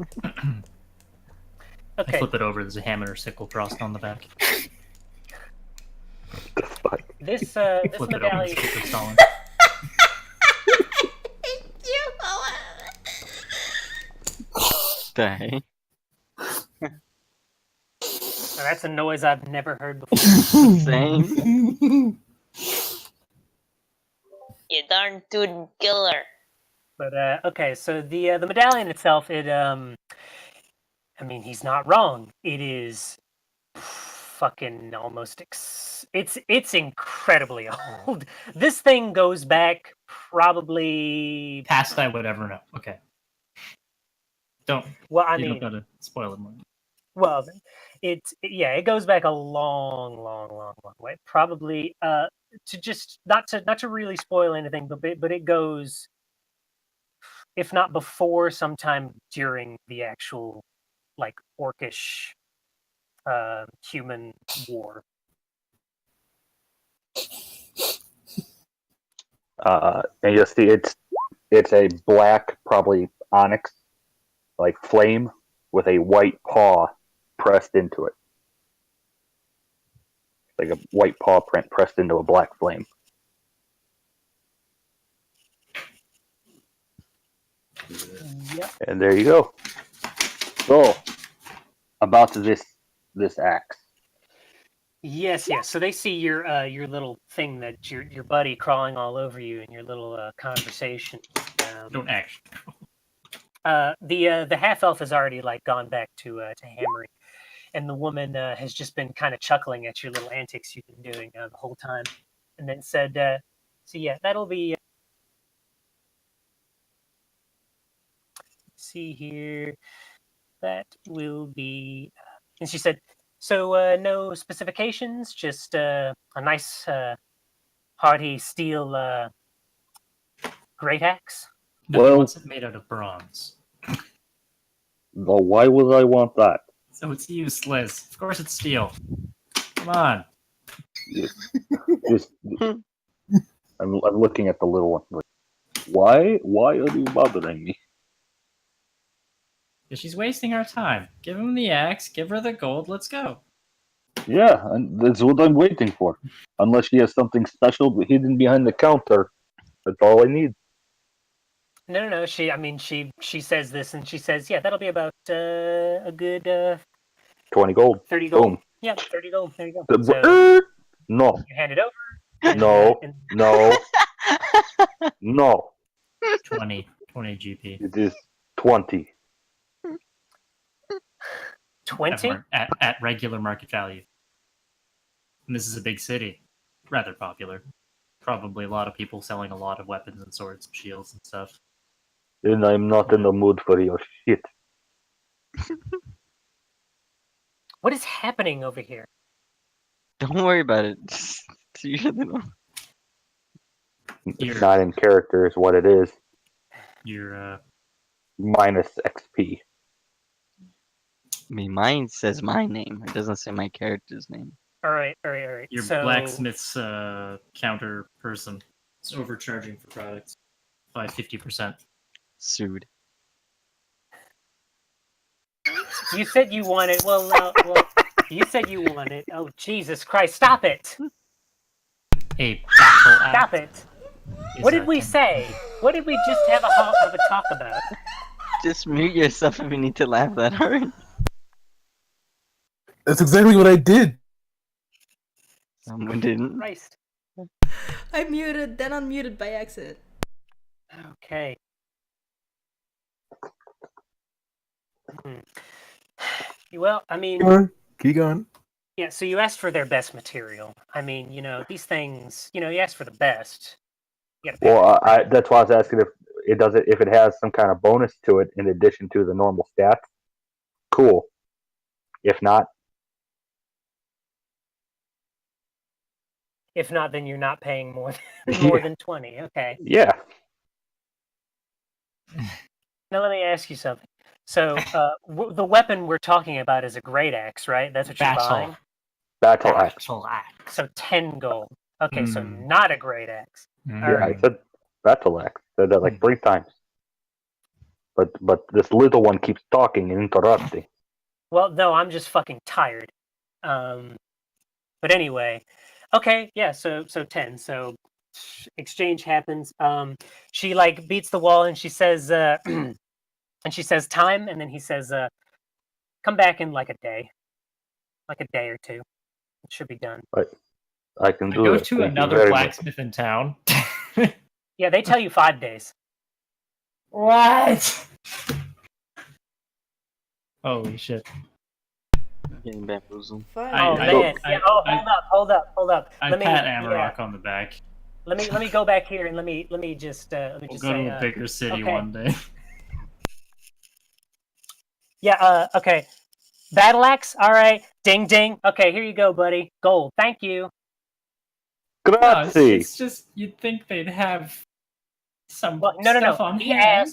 I Okay. flip it over. There's a hammer or sickle crossed on the back. This Flip it over. medallion. Keep it solid. Dang. Now, that's a noise I've never heard before. Same. You darn tootin' killer. But okay, so the medallion itself, I mean, he's not wrong. It is fucking almost it's incredibly old. This thing goes back probably Past I would ever know. Okay. well, I You mean, don't gotta spoil it more. well, it goes back a long way. Probably to just not to really spoil anything, but it goes, if not before, sometime during the actual like orcish human war. And you'll see it's a black, probably onyx, like flame with a white paw pressed into it. Like a white paw print pressed into a black flame. Yep. And there you go. So, about this axe. Yes. So they see your little thing that your buddy crawling all over you in your little conversation. Don't actually. The half elf has already like gone back to hammering, and the woman has just been kind of chuckling at your little antics you've been doing the whole time, and then said, "So yeah, that'll be." See here, that will be. And she said, "So no specifications, just a nice hearty steel great axe." No, he Well- wants it made out of bronze. Well, why would I want that? So it's useless. Of course it's steel. Come on. Just, I'm looking at the little one. Like, why are you bothering me? Because she's wasting our time. Give him the axe, give her the gold, let's go. Yeah, and that's what I'm waiting for. Unless she has something special hidden behind the counter, that's all I need. No. She says this, and she says, "Yeah, that'll be about a good 20 gold. 30 gold." Boom. Yeah, 30 gold. There you go. So No, you hand it over. no, And no, no. 20 GP. It is 20. 20? At regular market value. And this is a big city. Rather popular. Probably a lot of people selling a lot of weapons and swords and shields and stuff. And I'm not in the mood for your shit. What is happening over here? Don't worry about it. Just you should know. It's not in character is what it is. You're Minus XP. I mean, mine says my name. It doesn't say my character's name. All right. your So, blacksmith's counter person is overcharging for products by 50%. Sued. you said you wanted. Well, you said you wanted. Oh, Jesus Christ! Stop it! A battle act Stop it! is What did a we say? What did we just have a talk about? Just mute yourself if you need to laugh that hard. That's exactly what I did. Someone didn't. Christ. I muted, then unmuted by accident. Okay. Well, I mean, Keep going. yeah. So you asked for their best material. I mean, these things. You asked for the best. You gotta pay Well, for it. that's why I was asking if it has some kind of bonus to it in addition to the normal stats. Cool. If not, If not, then you're not paying more than 20. Okay. yeah. Now let me ask you something. So the weapon we're talking about is a great axe, right? That's what you're buying. Battle axe. Battle act. So 10 gold. Okay, so Hmm. not a great axe. Yeah, I said battle axe. Said that like 3 times. But this little one keeps talking and interrupting. Well, no, I'm just fucking tired. But anyway, okay, yeah. So 10. So exchange happens. She like beats the wall and she says, and she says time, and then he says, come back in like a day or two. It should be done. I can do Go it. to Thank you another very much. blacksmith in town. Yeah, they tell you 5 days. What? Holy shit. Getting bamboozled. Fine. Oh I- man! I- yeah. Hold up. I Let me pat Amarok on the back. let me go back here and let me just We'll just go say to a bigger city okay. one day. yeah. Okay. Battle axe. All right. Ding ding. Okay, here you go, buddy. Gold. Thank you. No, Grazie. it's just you'd think they'd have some Well, no. stuff on He hand.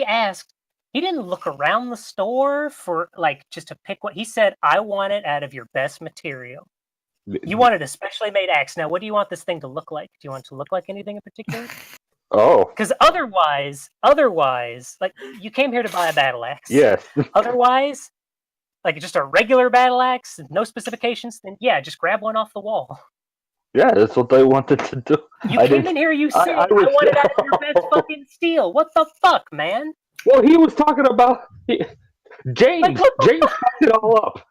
asked. He didn't look around the store for like just to pick what he said. I want it out of your best material. You wanted a specially made axe. Now, what do you want this thing to look like? Do you want it to look like anything in particular? Oh, Because otherwise, like you came here to buy a battle axe. yes. Otherwise, like just a regular battle axe, no specifications, then yeah, just grab one off the wall. Yeah, that's what I wanted to do. You I came didn't- in here, you said, I I was- want it out of your best fucking steel. What the fuck, man? Well, he was talking about James. Like, what the James fucked it all up.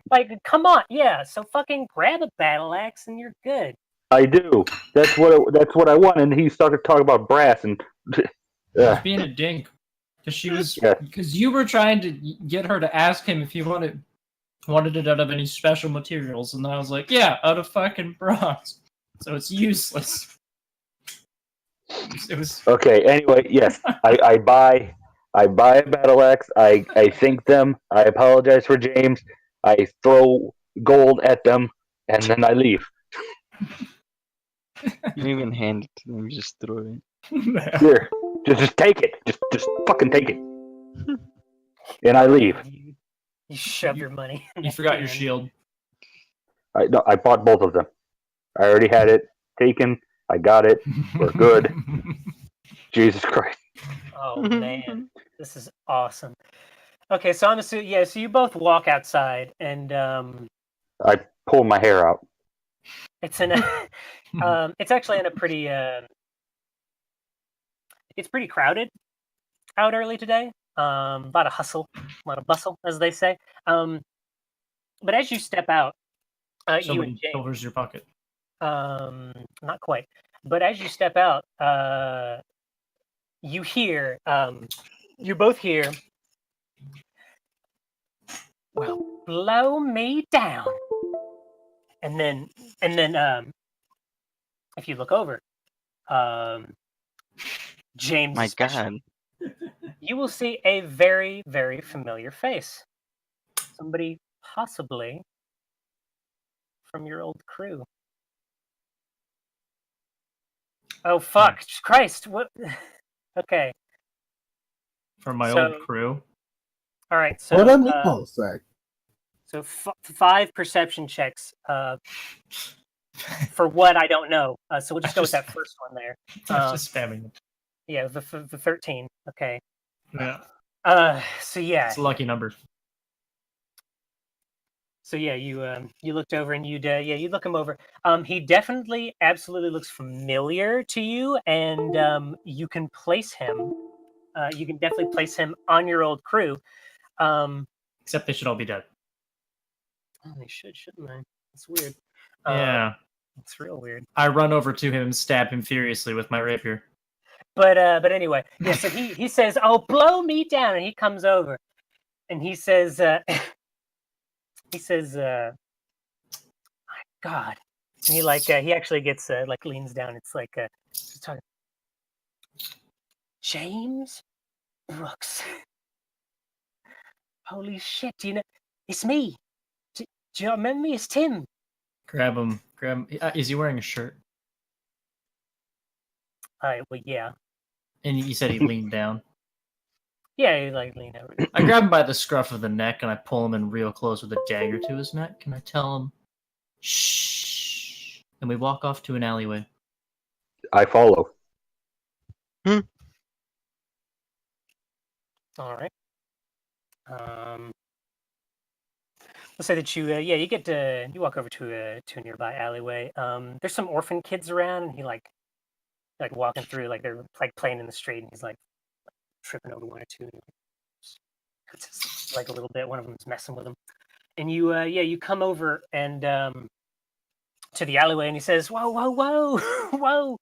Like, come on, yeah. So fucking grab a battle axe and you're good. I do. That's what I want. And he started talking about brass and. Being a dink. Because she was Yeah. because you were trying to get her to ask him if he wanted it out of any special materials, and I was like, yeah, out of fucking bronze. So it's useless. It was Okay. Anyway, yes, I buy a battle axe. I thank them. I apologize for James. I throw gold at them, and then I leave. You don't even hand it to them, you just throw it. Here, just take it. Just fucking take it. And I leave. You shove your money. you forgot your shield. I bought both of them. I already had it taken. I got it. We're good. Jesus Christ. Oh man, this is awesome. Okay, so I'm assuming, yeah. So you both walk outside, and I pulled my hair out. it's in a, it's actually in a pretty, it's pretty crowded out early today. A lot of hustle, a lot of bustle, as they say. But as you step out, you Somebody and Jay, covers your pocket. not quite, but as you step out, you hear, you both hear Well, blow me down. And then, if you look over, James, My especially, God. you will see a very, very familiar face. Somebody possibly from your old crew. Oh, fuck. Christ. What? Okay. From my So, old crew. all right. What a So, meatball sack. so 5 perception checks for what I don't know. So we'll just go with that first one there. I'm just spamming them. Yeah, the 13. Okay. Yeah. So yeah. It's a lucky number. So yeah, you looked over and you look him over. He definitely, absolutely looks familiar to you, and you can place him. You can definitely place him on your old crew. Except they should all be dead. Oh, they should, shouldn't they? It's weird. Yeah. It's real weird. I run over to him and stab him furiously with my rapier. But anyway, yeah. So he says, "Oh, blow me down," and he comes over, and he says, "My God," and he actually gets leans down. It's like he's talking. James Brooks. Holy shit! Do you know? It's me. Do you remember me? It's Tim. Grab him. Is he wearing a shirt? Well, yeah. And you said he leaned down. Yeah, he leaned over. I grab him by the scruff of the neck and I pull him in real close with a dagger to his neck. And I tell him, shh. And we walk off to an alleyway. I follow. All right. Let's say that you get to you walk over to a nearby alleyway. There's some orphan kids around, and he like walking through, like they're like playing in the street, and he's like tripping over one or two, and it's like a little bit. One of them's messing with him, and you come over and to the alleyway, and he says, "Whoa, whoa, whoa, whoa,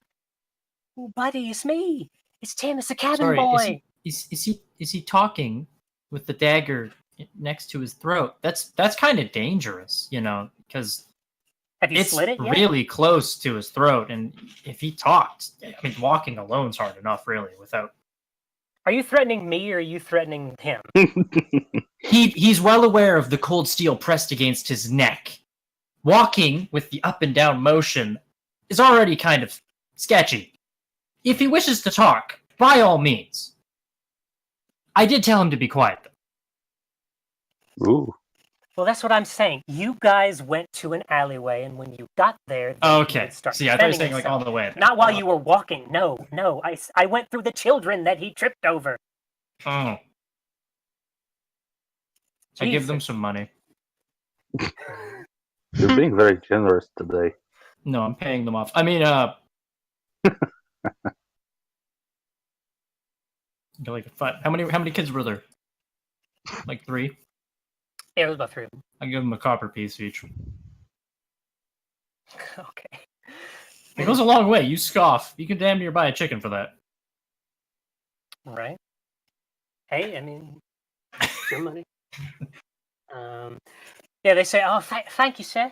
oh, buddy, it's me. It's Tim. It's the cabin boy." Is he talking with the dagger next to his throat? That's kind of dangerous, because Have you it's slit it yet? really close to his throat, and if he talked, I mean, walking alone's hard enough, really, without. Are you threatening me, or are you threatening him? He's well aware of the cold steel pressed against his neck. Walking with the up and down motion is already kind of sketchy. If he wishes to talk, by all means. I did tell him to be quiet, though. Ooh. Well, that's what I'm saying. You guys went to an alleyway, and when you got there, Okay. See, I thought you were saying all the way there. Not while you were walking. No. I went through the children that he tripped over. Oh. I give them some money. You're being very generous today. No, I'm paying them off. I mean, like 5. How many kids were there? Like 3? Yeah, it was about 3 of them. I give them a copper piece each. Okay. It goes a long way. You scoff. You can damn near buy a chicken for that. Right. Hey, I mean, your money. Yeah, they say, "Oh, thank you, sir,"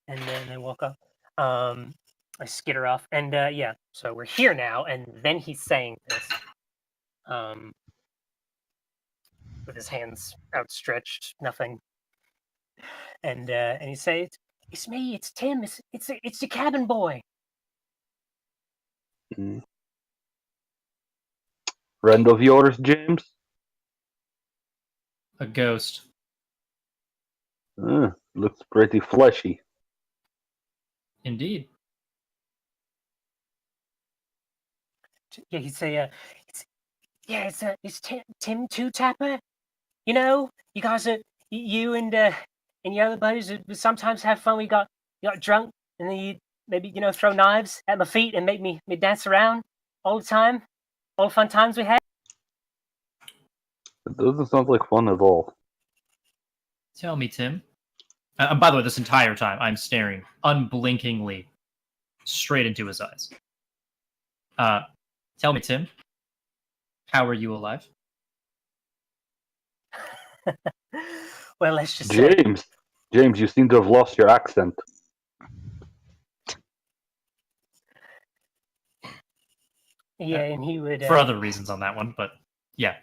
and then they walk off. I skitter off, and yeah. So we're here now, and then he's saying this, with his hands outstretched, nothing, and he says, "It's me. It's Tim. It's the cabin boy." Mm. Friend of yours, James? A ghost. Looks pretty fleshy. Indeed. Yeah, he'd say, it's Tim Two Tapper. You know, you guys are you and your other buddies would sometimes have fun. We got drunk, and then you maybe throw knives at my feet and make me dance around all the time. All the fun times we had. It doesn't sound like fun at all. Tell me, Tim. By the way, this entire time, I'm staring unblinkingly straight into his eyes. Tell me, Tim. How are you alive? well, let's just say, James, you seem to have lost your accent. yeah, and he would for other reasons on that one, but yeah.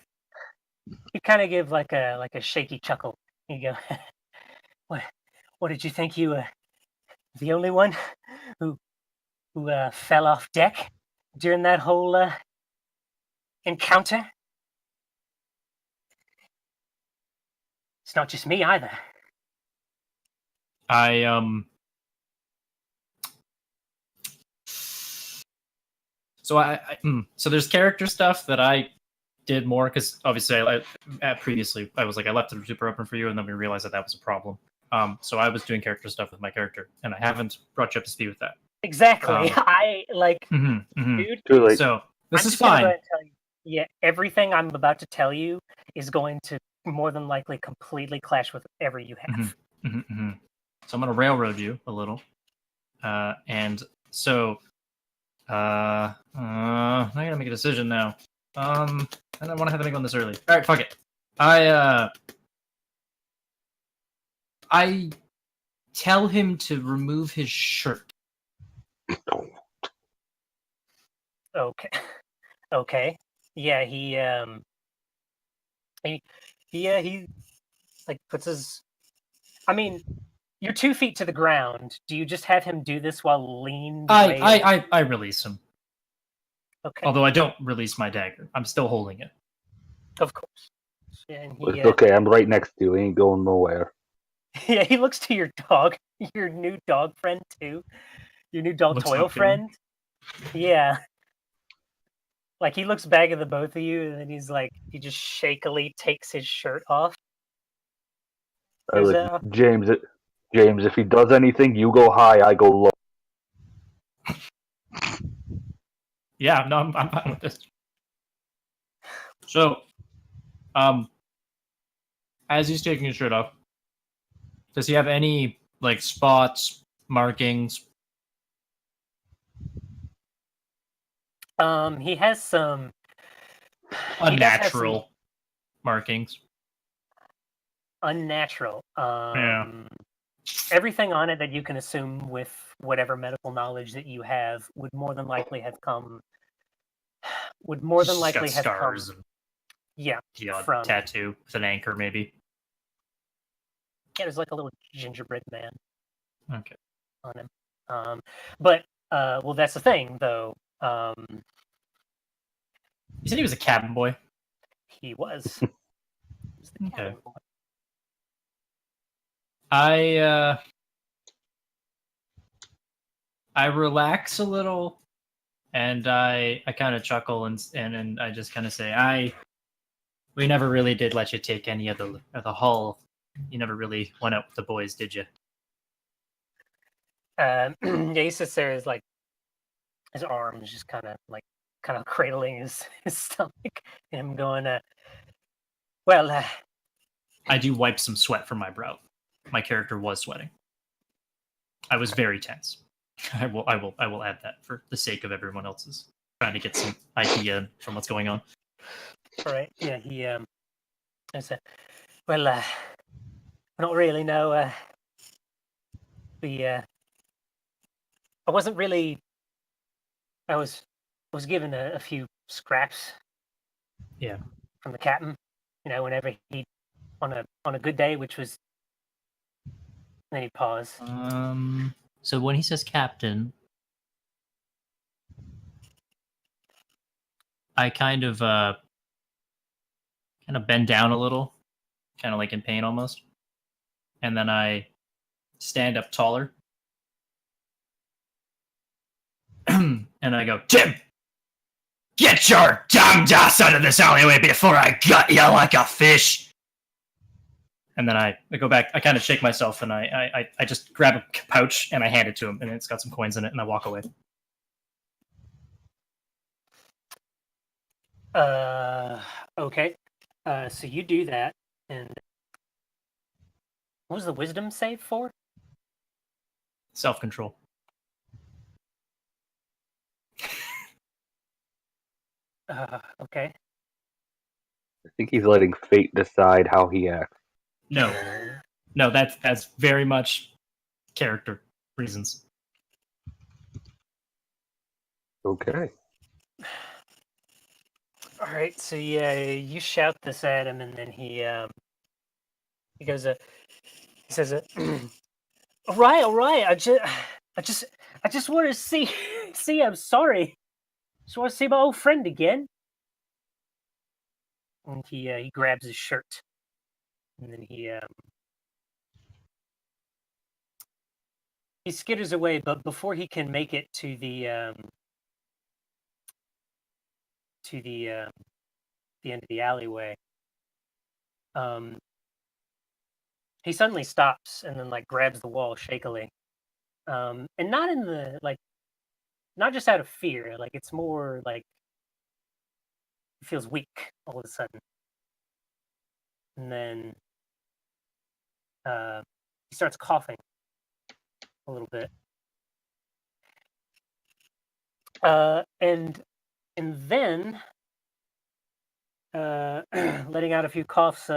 he kind of give like a shaky chuckle. You go, what did you think you were the only one who fell off deck during that whole encounter? It's not just me either. So there's character stuff that I did more because obviously previously I was like I left it super open for you, and then we realized that was a problem. So I was doing character stuff with my character, and I haven't brought you up to speed with that. Exactly. I like, dude. Too late. So this I'm is just gonna go fine. ahead and tell you. Yeah, everything I'm about to tell you is going to more than likely completely clash with whatever you have. So I'm gonna railroad you a little, and so I gotta make a decision now. I don't want to have to make one this early. All right, fuck it. I tell him to remove his shirt. Okay. Okay. Yeah, he like puts his. I mean, you're 2 feet to the ground. Do you just have him do this while leaned? I release him. Okay. Although I don't release my dagger, I'm still holding it. Of course. Yeah, and It's okay, I'm right next to you. He ain't going nowhere. yeah, he looks to your dog, your new dog friend too, your new dog Looks toil up to friend. Yeah. Like he looks back at the both of you, and then he's like, he just shakily takes his shirt off. James, if he does anything, you go high, I go low. Yeah, no, I'm fine with this. So, as he's taking his shirt off, does he have any like spots, markings? He has some unnatural markings. Unnatural. Yeah. Everything on it that you can assume with whatever medical knowledge that you have would more than likely have come. Would more than likely have scars come. Yeah, from tattoo with an anchor, maybe. Yeah, there's like a little gingerbread man. Okay. On him, but well, that's the thing, though. You said he was a cabin boy. He was. Okay. I relax a little, and I kind of chuckle and I just kind of say, we never really did let you take any of the hull. You never really went out with the boys, did you? Yeah, he sits there, is like his arms just kind of cradling his stomach, and I'm going, well, I do wipe some sweat from my brow. My character was sweating. I was very tense. I will add that for the sake of everyone else's trying to get some idea from what's going on. All right. Yeah, I said, well, I don't really know. I wasn't really. I was given a few scraps. Yeah. From the captain, whenever he on a good day, which was. Then he paused. So when he says captain, I kind of bend down a little, kind of like in pain almost, and then I stand up taller, and I go, Jim, get your dumb ass out of this alleyway before I gut you like a fish. And then I go back, I kind of shake myself, and I just grab a pouch and I hand it to him, and it's got some coins in it, and I walk away. Okay. So you do that, and what was the wisdom save for? Self-control. Okay. I think he's letting fate decide how he acts. No, that's very much character reasons. Okay. All right, so yeah, you shout this at him, and then he goes, he says, all right, I just want to see, see. I'm sorry. Just want to see my old friend again. And he grabs his shirt, and then he skitters away. But before he can make it to the end of the alleyway, he suddenly stops and then like grabs the wall shakily, and not in the like, not just out of fear. Like it's more like he feels weak all of a sudden, and then he starts coughing a little bit, and then letting out a few coughs.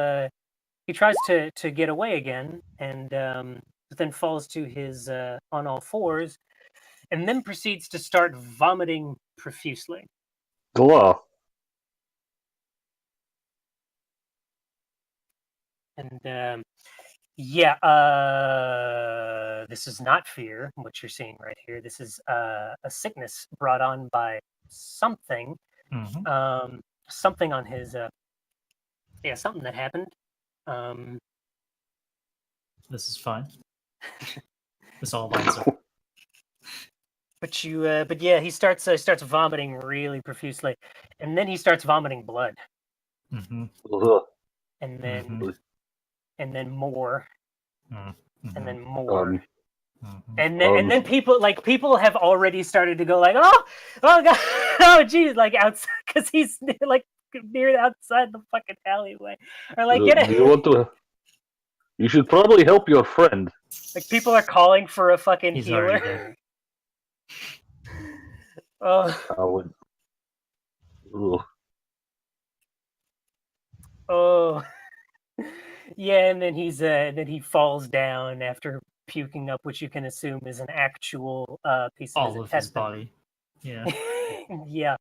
He tries to get away again, and then falls to his on all fours, and then proceeds to start vomiting profusely. Glow. And yeah, this is not fear, what you're seeing right here. This is a sickness brought on by something, something on his, something that happened. This is fine. This all lines up. But yeah, he starts vomiting really profusely, and then he starts vomiting blood, Ugh. and then more, and then more. And then people have already started to go like, oh god, oh geez, like outside, because he's like near outside the fucking alleyway, or like get it. Do you want to? You should probably help your friend. Like people are calling for a fucking He's already healer. dead. Oh, I would. Ugh. oh, yeah, and then he falls down after puking up, which you can assume is an actual piece of All of his body. Yeah. Yeah,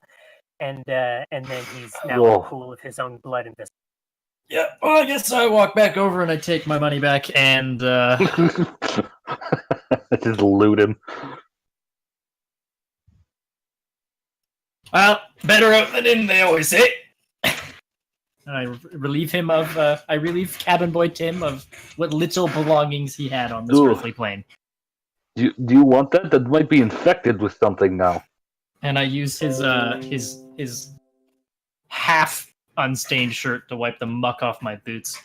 and then he's now in a pool of his own blood and viscera. Yeah. Well, I guess I walk back over and I take my money back and Just loot him. well, better out than in, they always say. And I relieve him of I relieve Cabin Boy Tim of what little belongings he had on this earthly plane. Do you want that? That might be infected with something now. And I use his half unstained shirt to wipe the muck off my boots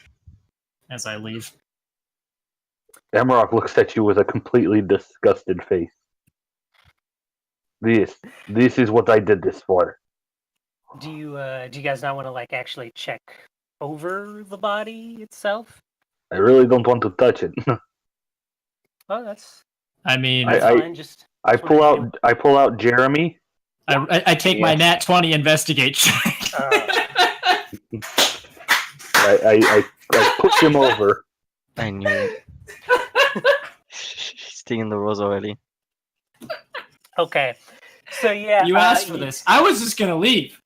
as I leave. Emrock looks at you with a completely disgusted face. This is what I did this for. Do you guys not want to like actually check over the body itself? I really don't want to touch it. Oh, that's. I mean, fine. I pull out Jeremy. I take my nat 20 investigate check. I push him over. I knew it. She's singing the rose already. Okay, so yeah. You asked for this. I was just gonna leave.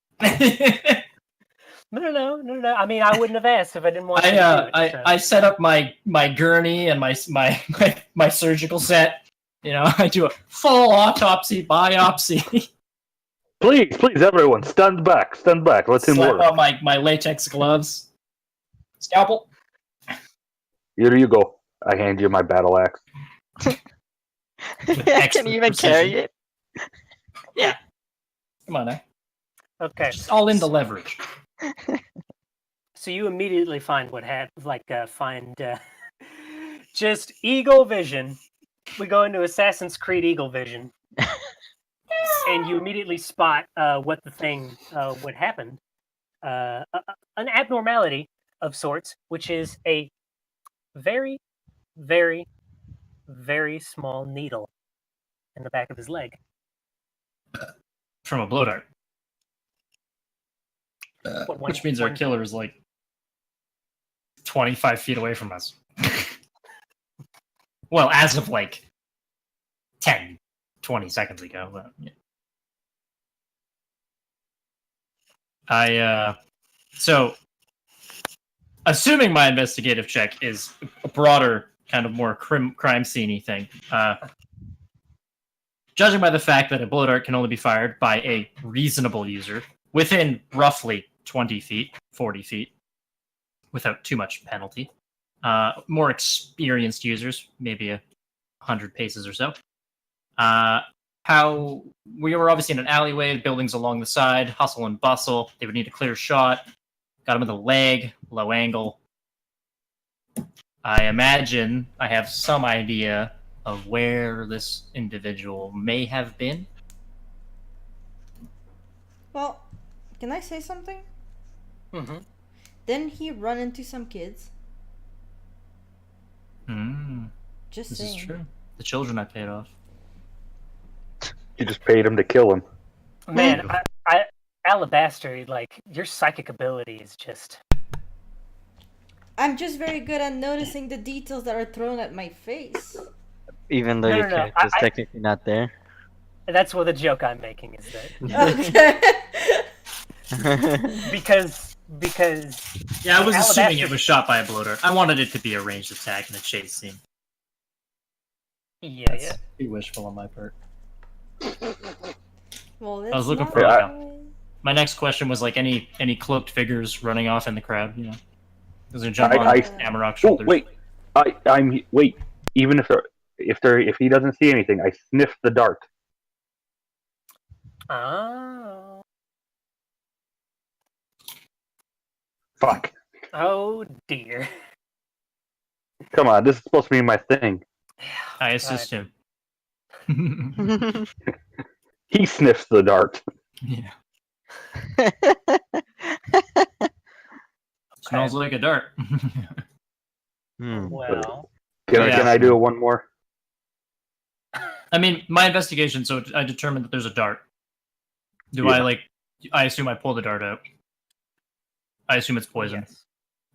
No. I mean, I wouldn't have asked if I didn't want to do it. So. I set up my gurney and my surgical set. You know, I do a full autopsy, biopsy. Please, everyone, stand back. Let him Slap work. on my latex gloves. Scalpel. Here you go. I hand you my battle axe. I can even carry it. Yeah. Come on, Okay. Just all in the leverage. So you immediately find just eagle vision. We go into Assassin's Creed Eagle Vision, and you immediately spot what happened. An abnormality of sorts, which is a very, very, very small needle in the back of his leg. From a blow dart. What, Which means our killer is like 25 feet away from us. Well, as of like 10, 20 seconds ago. But, yeah. So, assuming my investigative check is a broader, kind of more crime scene-y thing, judging by the fact that a blow dart can only be fired by a reasonable user within roughly 20 feet, 40 feet, without too much penalty. More experienced users, maybe 100 paces or so. How we were obviously in an alleyway, buildings along the side, hustle and bustle. They would need a clear shot. Got him in the leg, low angle. I imagine I have some idea of where this individual may have been. Well, can I say something? Mm-hmm. Didn't he run into some kids? Just This saying. is true. The children I paid off. You just paid him to kill him. Man, I Alabaster, like, your psychic ability is just... I'm just very good at noticing the details that are thrown at my face. Even though No, your no, no, character's technically not there. That's what the joke I'm making is that... Okay. because Yeah, I was assuming Alabaster- it was shot by a blow dart. I wanted it to be a ranged attack in a chase scene. Yeah, That's yeah. too wishful on my part. Well, I was looking that's for not- my next question was like any cloaked figures running off in the crowd. You know, is there jump on I- Amarok's Oh shoulders? wait, wait. Even if he doesn't see anything, I sniff the dart. Oh. Fuck. Oh, dear. Come on, this is supposed to be my thing. I assist him. He sniffs the dart. Yeah. Smells like a dart. Well, Can I do one more? I mean, my investigation. So I determined that there's a dart. Do I like? I assume I pull the dart out. I assume it's poison. yes.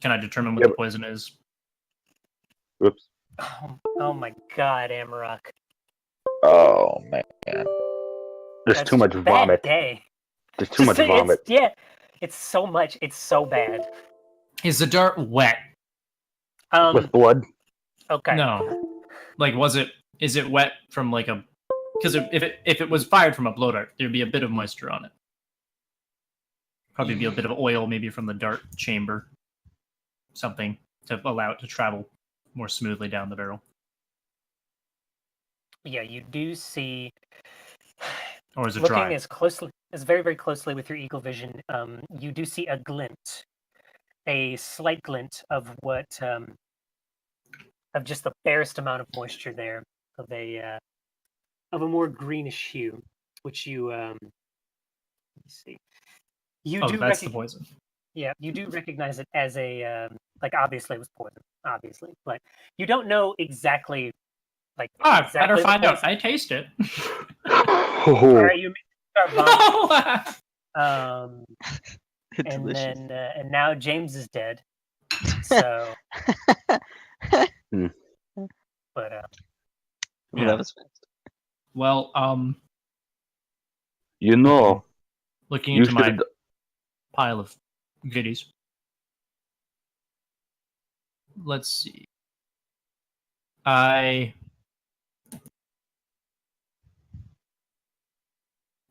Can I determine what the poison is? Whoops. Oh my God, Amarok. Oh man. There's That's too much a bad vomit. day. There's too much vomit. Yeah, it's so much. It's so bad. Is the dart wet? With blood? Okay. No. Like, is it wet from like a? Because if it was fired from a blow dart, there'd be a bit of moisture on it. Probably be a bit of oil, maybe from the dart chamber. Something to allow it to travel more smoothly down the barrel. Yeah, you do see. Or is it looking dry? as very, very closely with your eagle vision, you do see a glint, a slight glint of what, of just the barest amount of moisture there, of a more greenish hue, which you, let me see. You do that's the poison. Yeah, you do recognize it as a, like, obviously it was poison, obviously, but you don't know exactly, like, exactly better the find out. poison. I taste it. Or you start vomiting. And Delicious. then and now James is dead. So but Well, that was fast. Well, You know, looking you into my should. pile of goodies. Let's see.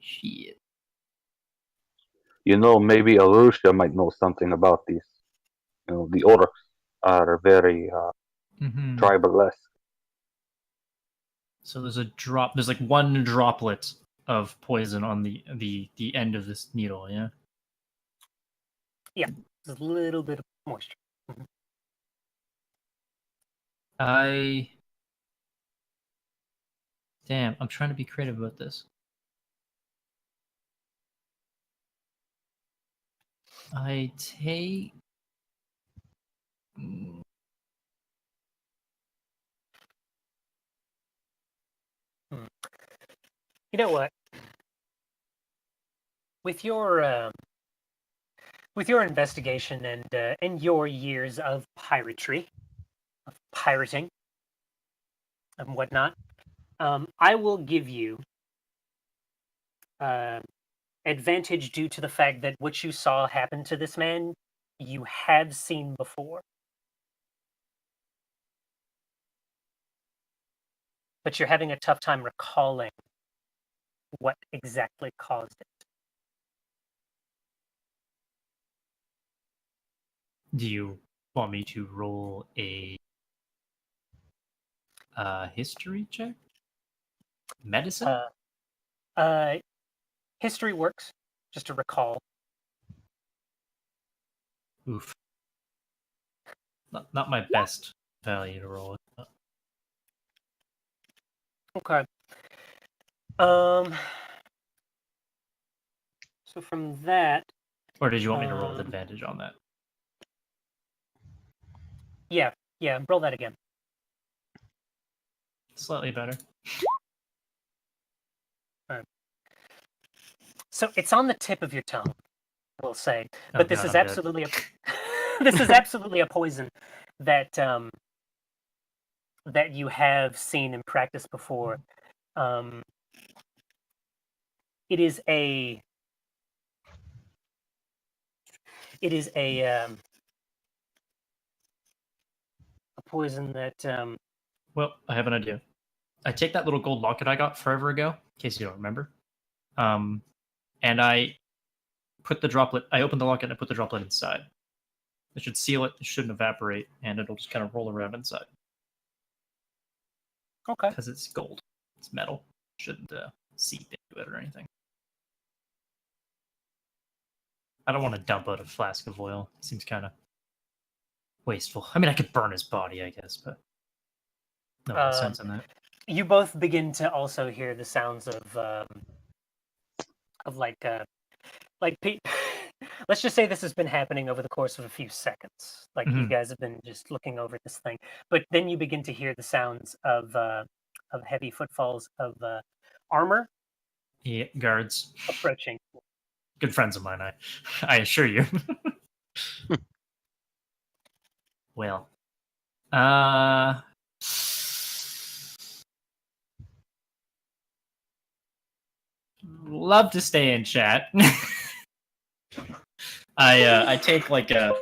Shit. You know, maybe Arusha might know something about these. You know, the orcs are very tribal-esque. So there's a drop. There's like one droplet of poison on the end of this needle. Yeah. yeah, there's a little bit of moisture. Damn, I'm trying to be creative about this. I take. You know what? With your with your investigation and your years of piratry, of pirating, and whatnot, I will give you advantage due to the fact that what you saw happen to this man, you have seen before. But you're having a tough time recalling what exactly caused it. Do you want me to roll a history check? Medicine? History works, just to recall. Oof. Not my best value to roll it. Okay. So from that, Or did you want me to roll with advantage on that? yeah, roll that again. Slightly better. So it's on the tip of your tongue, we'll say, Oh, but this God, is I'm dead. absolutely a this is absolutely a poison that that you have seen and practiced before. It is a a poison that Well, I have an idea. I take that little gold locket I got forever ago, in case you don't remember. And I put the droplet. I open the locket and I put the droplet inside. It should seal it. It shouldn't evaporate, and it'll just kind of roll around inside. okay. Because it's gold. It's metal. Shouldn't seep into it or anything. I don't want to dump out a flask of oil. It seems kind of wasteful. I mean, I could burn his body, I guess, but no real sense in that. You both begin to also hear the sounds of let's just say this has been happening over the course of a few seconds. Like you Mhm. guys have been just looking over this thing, but then you begin to hear the sounds of heavy footfalls of armor Yeah, guards. approaching. Good friends of mine, I assure you. Well, love to stay in chat. I take like a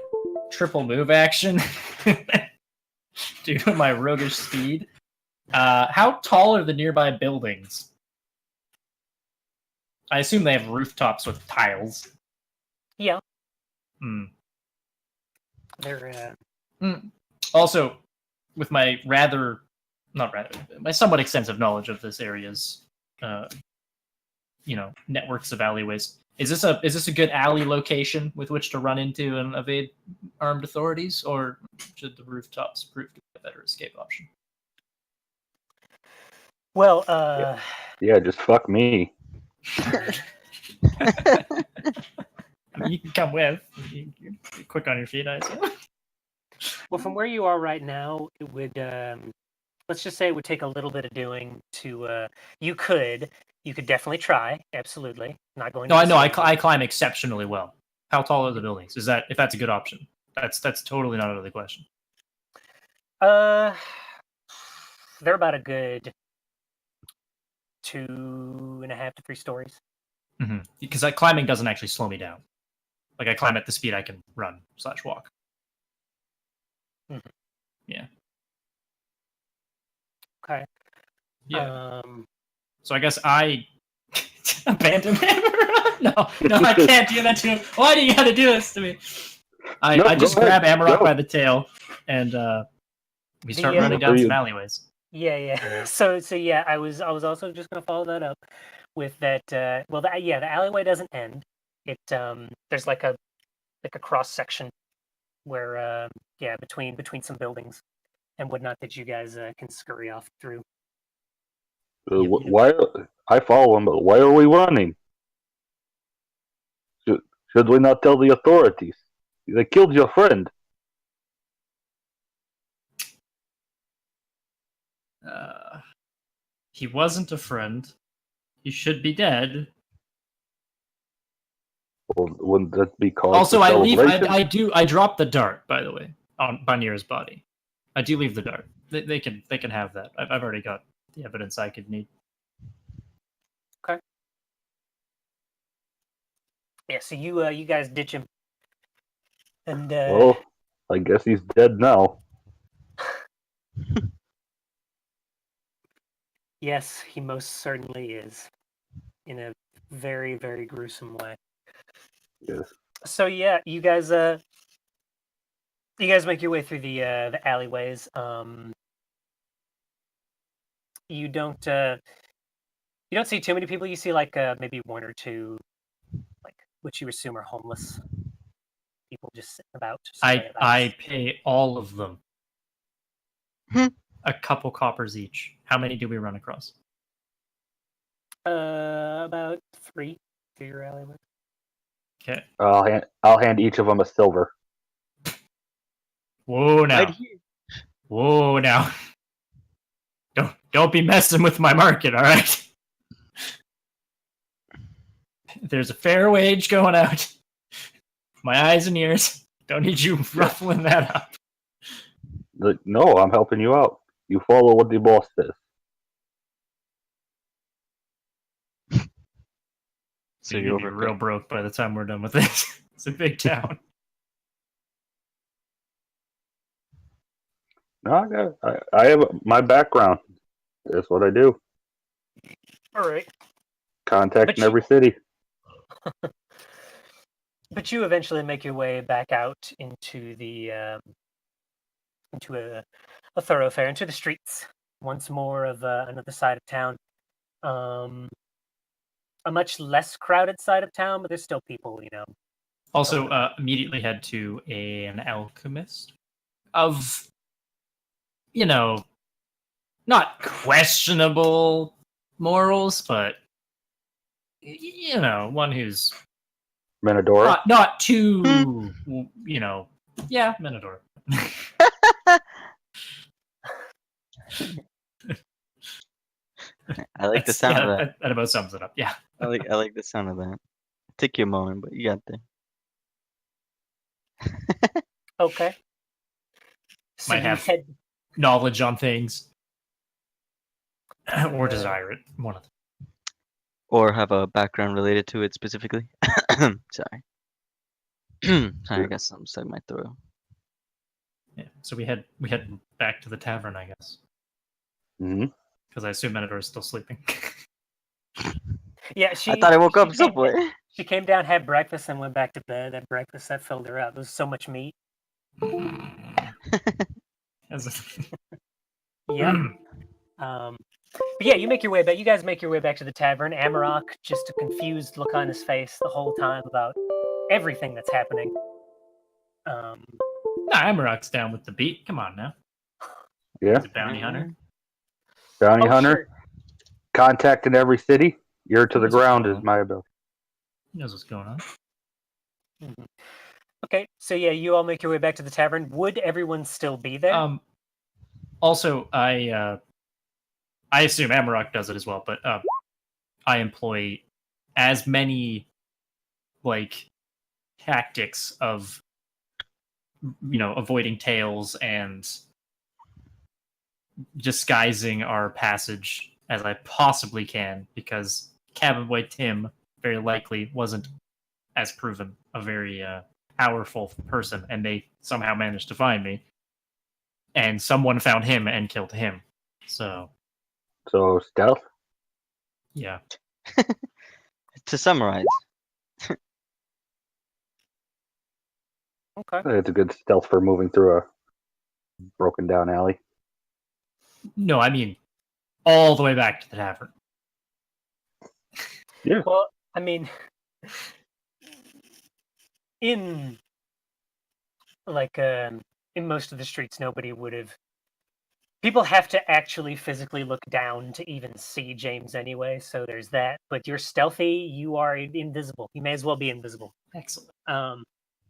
triple move action due to my roguish speed. How tall are the nearby buildings? I assume they have rooftops with tiles. Yeah, Hmm. they're Also, with my my somewhat extensive knowledge of this area's, networks of alleyways. Is this a good alley location with which to run into and evade armed authorities, or should the rooftops prove to be a better escape option? well. Yeah, just fuck me. I mean, you can come with. You're quick on your feet, I assume. Well, from where you are right now, it would let's just say it would take a little bit of doing to. You could definitely try. Absolutely, not going. No, to I know. dissuade you. I climb exceptionally well. How tall are the buildings? If that's a good option? That's totally not out of the question. They're about a good 2.5 to 3 stories. Mm-hmm. Because climbing doesn't actually slow me down. Like I climb at the speed I can run / walk. Mhm. Yeah. Okay. Yeah. So I guess I abandon him. No, I can't do that to him. Why do you got to do this to me? I just grab Amarok by the tail and we start running down some alleyways. Yeah. So yeah, I was also just gonna follow that up with that. The alleyway doesn't end. It there's like a cross section where between some buildings and whatnot that you guys can scurry off through. Why? I follow him, but why are we running? Should we not tell the authorities? They killed your friend. He wasn't a friend. He should be dead. Well, wouldn't that be called Also, for I leave. celebration? I drop the dart, by the way, on Banier's body. I do leave the dart. They can have that. I've already got the evidence I could need. Yeah, so you guys ditch him, and Well, I guess he's dead now. yes, he most certainly is, in a very, very gruesome way. Yes. So yeah, you guys make your way through the alleyways. You don't see too many people. You see like maybe one or two, like which you assume are homeless people just sitting about. I pay all of them Hmm. a couple coppers each. How many do we run across? About 3 through your alleyway. Okay. I'll hand each of them a silver. Whoa now. Right here. Whoa now. Don't be messing with my market, all right? There's a fair wage going out. My eyes and ears. Don't need you ruffling that up. No, I'm helping you out. You follow what the boss says. So you're you're gonna be real broke by the time we're done with this. It's a big town. No, I have my background. That's what I do. All right. Contacting every city. But you eventually make your way back out into the into a thoroughfare, into the streets, once more of another side of town. A much less crowded side of town, but there's still people, Also, immediately head to an alchemist of, not questionable morals, but one who's Menadora. not too, yeah, Menador. I like the sound of that. That about sums it up. Yeah. I like the sound of that. Take your moment, but you got there. Okay. So Might you have head knowledge on things, or desire it. One of them. Or have a background related to it specifically. Sorry. Sorry, I got something stuck in my throat. Yeah. So we head back to the tavern, I guess. Mm-hmm. Because I assume Menador is still sleeping. Yeah, I thought I woke up somewhere. She came down, had breakfast, and went back to bed. That breakfast that filled her up. There was so much meat. Yep. But yeah, you make your way back. You guys make your way back to the tavern. Amarok, just a confused look on his face the whole time about everything that's happening. Nah, Amarok's down with the beat. Come on now. Yeah. He's a bounty hunter. Bounty hunter. Sure. Contacting every city. Ear to the What's ground going is on? my ability. He knows what's going on. Mm-hmm. Okay, so yeah, you all make your way back to the tavern. Would everyone still be there? Also, I assume Amarok does it as well, but I employ as many tactics of avoiding tails and disguising our passage as I possibly can, because Cabin Boy Tim very likely wasn't, as proven, a very powerful person, and they somehow managed to find me. And someone found him and killed him. So stealth? Yeah. To summarize. Okay. It's a good stealth for moving through a broken down alley. No, I mean all the way back to the tavern. Yeah. Well, I mean, in most of the streets, nobody would have. People have to actually physically look down to even see James anyway, so there's that. But you're stealthy, you are invisible. You may as well be invisible. Excellent.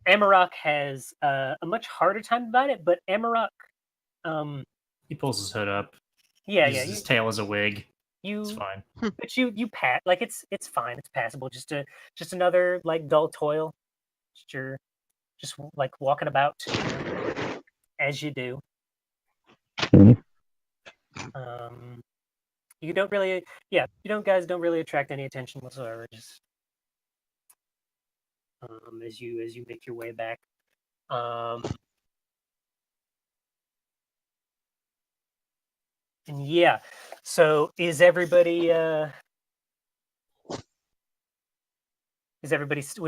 Amarok has a much harder time about it, but Amarok, he pulls his hood up. Yeah, uses his tail as a wig. It's fine. But you pat like it's fine. It's passable. Just another like dull toil. Just like walking about as you do. Mhm. You don't really, yeah, you don't really attract any attention whatsoever. Just as you make your way back. And yeah, so would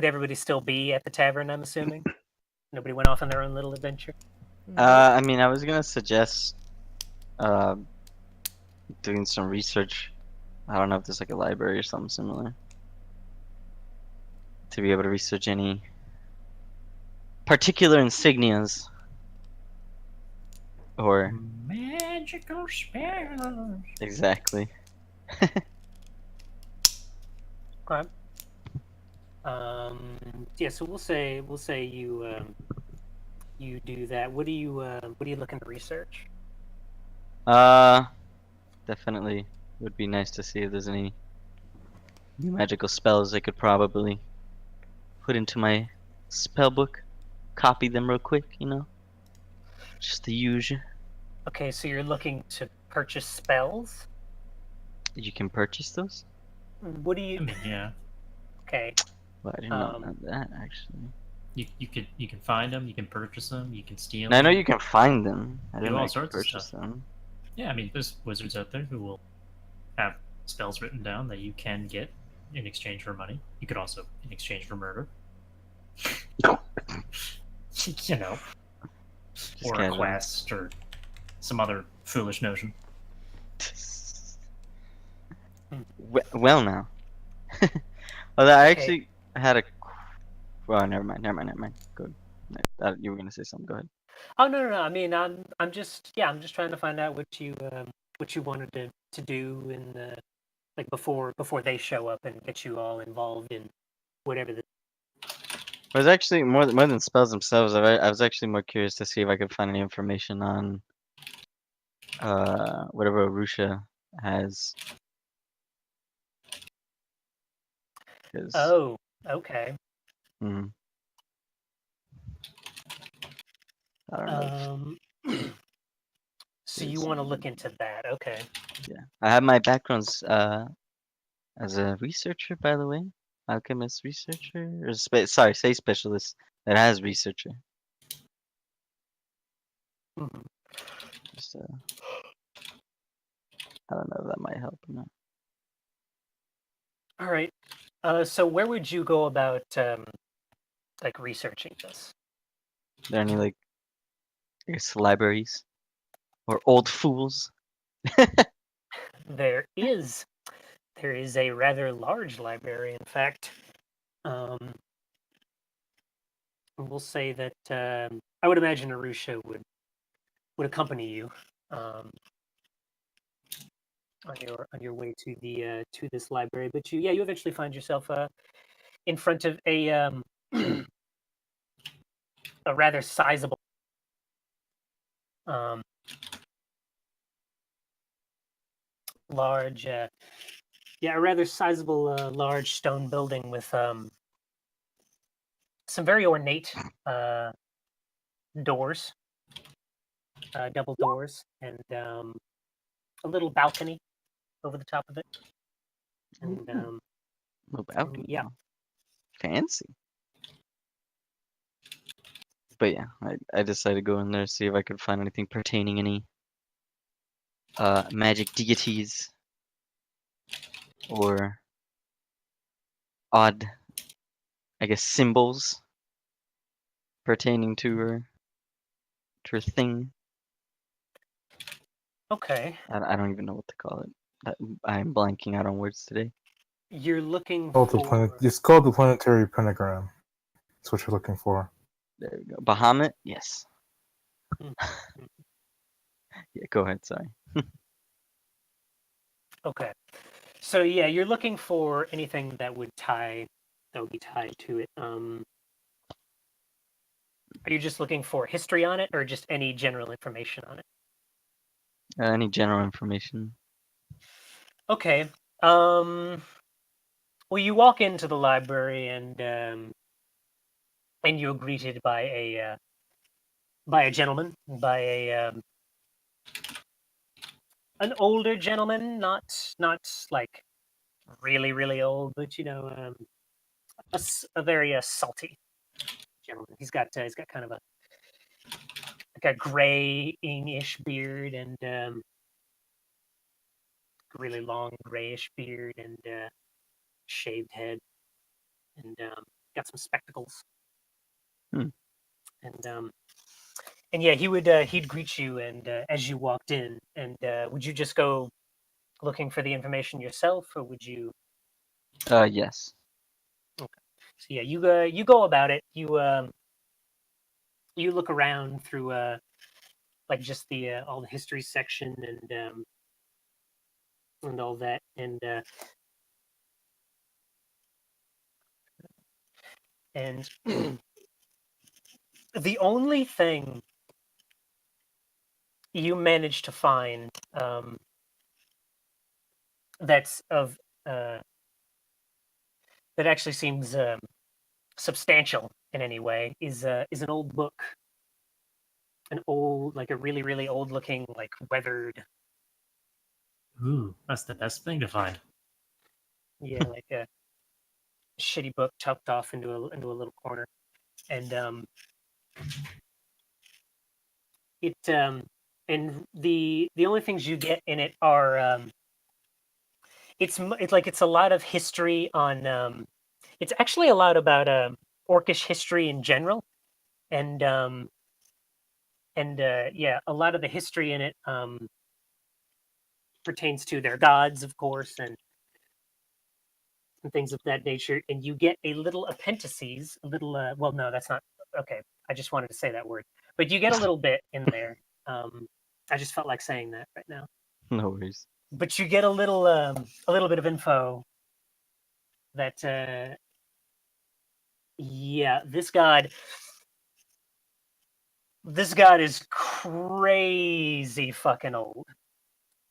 everybody still be at the tavern? I'm assuming nobody went off on their own little adventure. I mean, I was gonna suggest uh, doing some research. I don't know if there's like a library or something similar to be able to research any particular insignias or Magical spells. exactly. Okay. Yeah. So we'll say you do that. What are you looking to research? Definitely would be nice to see if there's any new magical spells I could probably put into my spell book. Copy them real quick, you know? Just the usual. Okay, so you're looking to purchase spells. You can purchase those? What do I you? mean, yeah. Okay. Well, I didn't know that actually. You can find them. You can purchase them. You can steal Now, I them. know you can find them. I Do didn't know all you could sorts of purchase stuff. them. Yeah, I mean, there's wizards out there who will have spells written down that you can get in exchange for money. You could also in exchange for murder. You know, Just or a casual. quest or some other foolish notion. Well, now. Although I Okay. actually had a. Well, never mind. Go. You were gonna say something. Go ahead. Oh no. I mean, I'm just trying to find out what you wanted to do in the like before they show up and get you all involved in whatever the. I was actually more than spells themselves. I was actually more curious to see if I could find any information on whatever Arusha has. 'Cause, Oh, okay. I don't know. So you want to look into that? Okay. Yeah, I have my backgrounds as a researcher, by the way, alchemist researcher, or sorry, say specialist that has researcher. Mhm. Just I don't know if that might help or not. All right. So where would you go about like researching this? Are there any like I guess libraries or old fools? There is a rather large library, in fact. Um, we'll say that I would imagine Arusha would accompany you um, on your way to this library. But you eventually find yourself in front of a rather sizable um, large a rather sizable large stone building with some very ornate doors, double doors, and a little balcony over the top of it. And No balcony. yeah. Huh? Fancy. But yeah, I decided to go in there see if I could find anything pertaining any magic deities or odd, I guess, symbols pertaining to her thing. Okay. I don't even know what to call it. I'm blanking out on words today. You're looking It's called the planetary pentagram. That's what you're looking for. There we go. Bahamut? Yes. Mhm. Yeah, go ahead, sorry. Okay. So yeah, you're looking for anything that would be tied to it. Are you just looking for history on it, or just any general information on it? Any general information? Okay. Well, you walk into the library and you're greeted by a gentleman, by an older gentleman, not like really old, but a very salty gentleman. He's got kind of a like a graying-ish beard and really long grayish beard and shaved head and got some spectacles. Hmm. And yeah, he'd greet you and as you walked in. And would you just go looking for the information yourself, or would you? Yes. Okay. So yeah, you go about it. You look around through like just the all the history section and all that and the only thing you manage to find that's of uh, that actually seems substantial in any way is an old book, an old like a really old looking like weathered Ooh, that's the best thing to find. like a shitty book tucked off into a little corner, and it and the only things you get in it are it's a lot of history on it's actually a lot about orcish history in general and yeah, a lot of the history in it pertains to their gods, of course, and things of that nature. And you get a little appendices, a little well, no, that's not okay. I just wanted to say that word, but you get a little bit in there. I just felt like saying that right now. No worries. But you get a little bit of info that yeah, this god is crazy fucking old.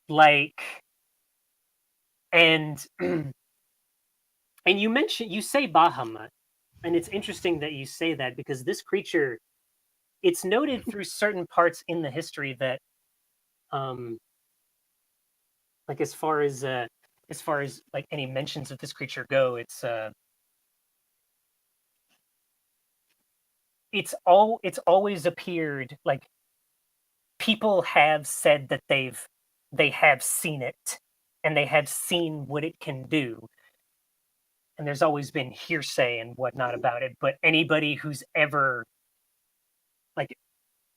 Like and and you say Bahamut, and it's interesting that you say that because this creature, it's noted through certain parts in the history that um like as far as like any mentions of this creature go, it's always appeared like people have said that they have seen it and they have seen what it can do, and there's always been hearsay and whatnot about it, but like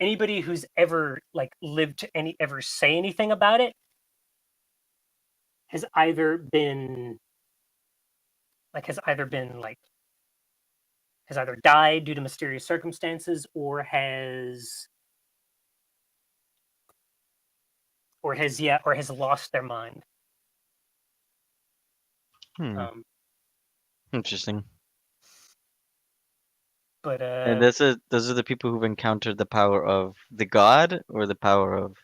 anybody who's ever like lived to ever say anything about it has either been like has either died due to mysterious circumstances or has lost their mind. Um, Interesting. but And those are the people who've encountered the power of the god or the power of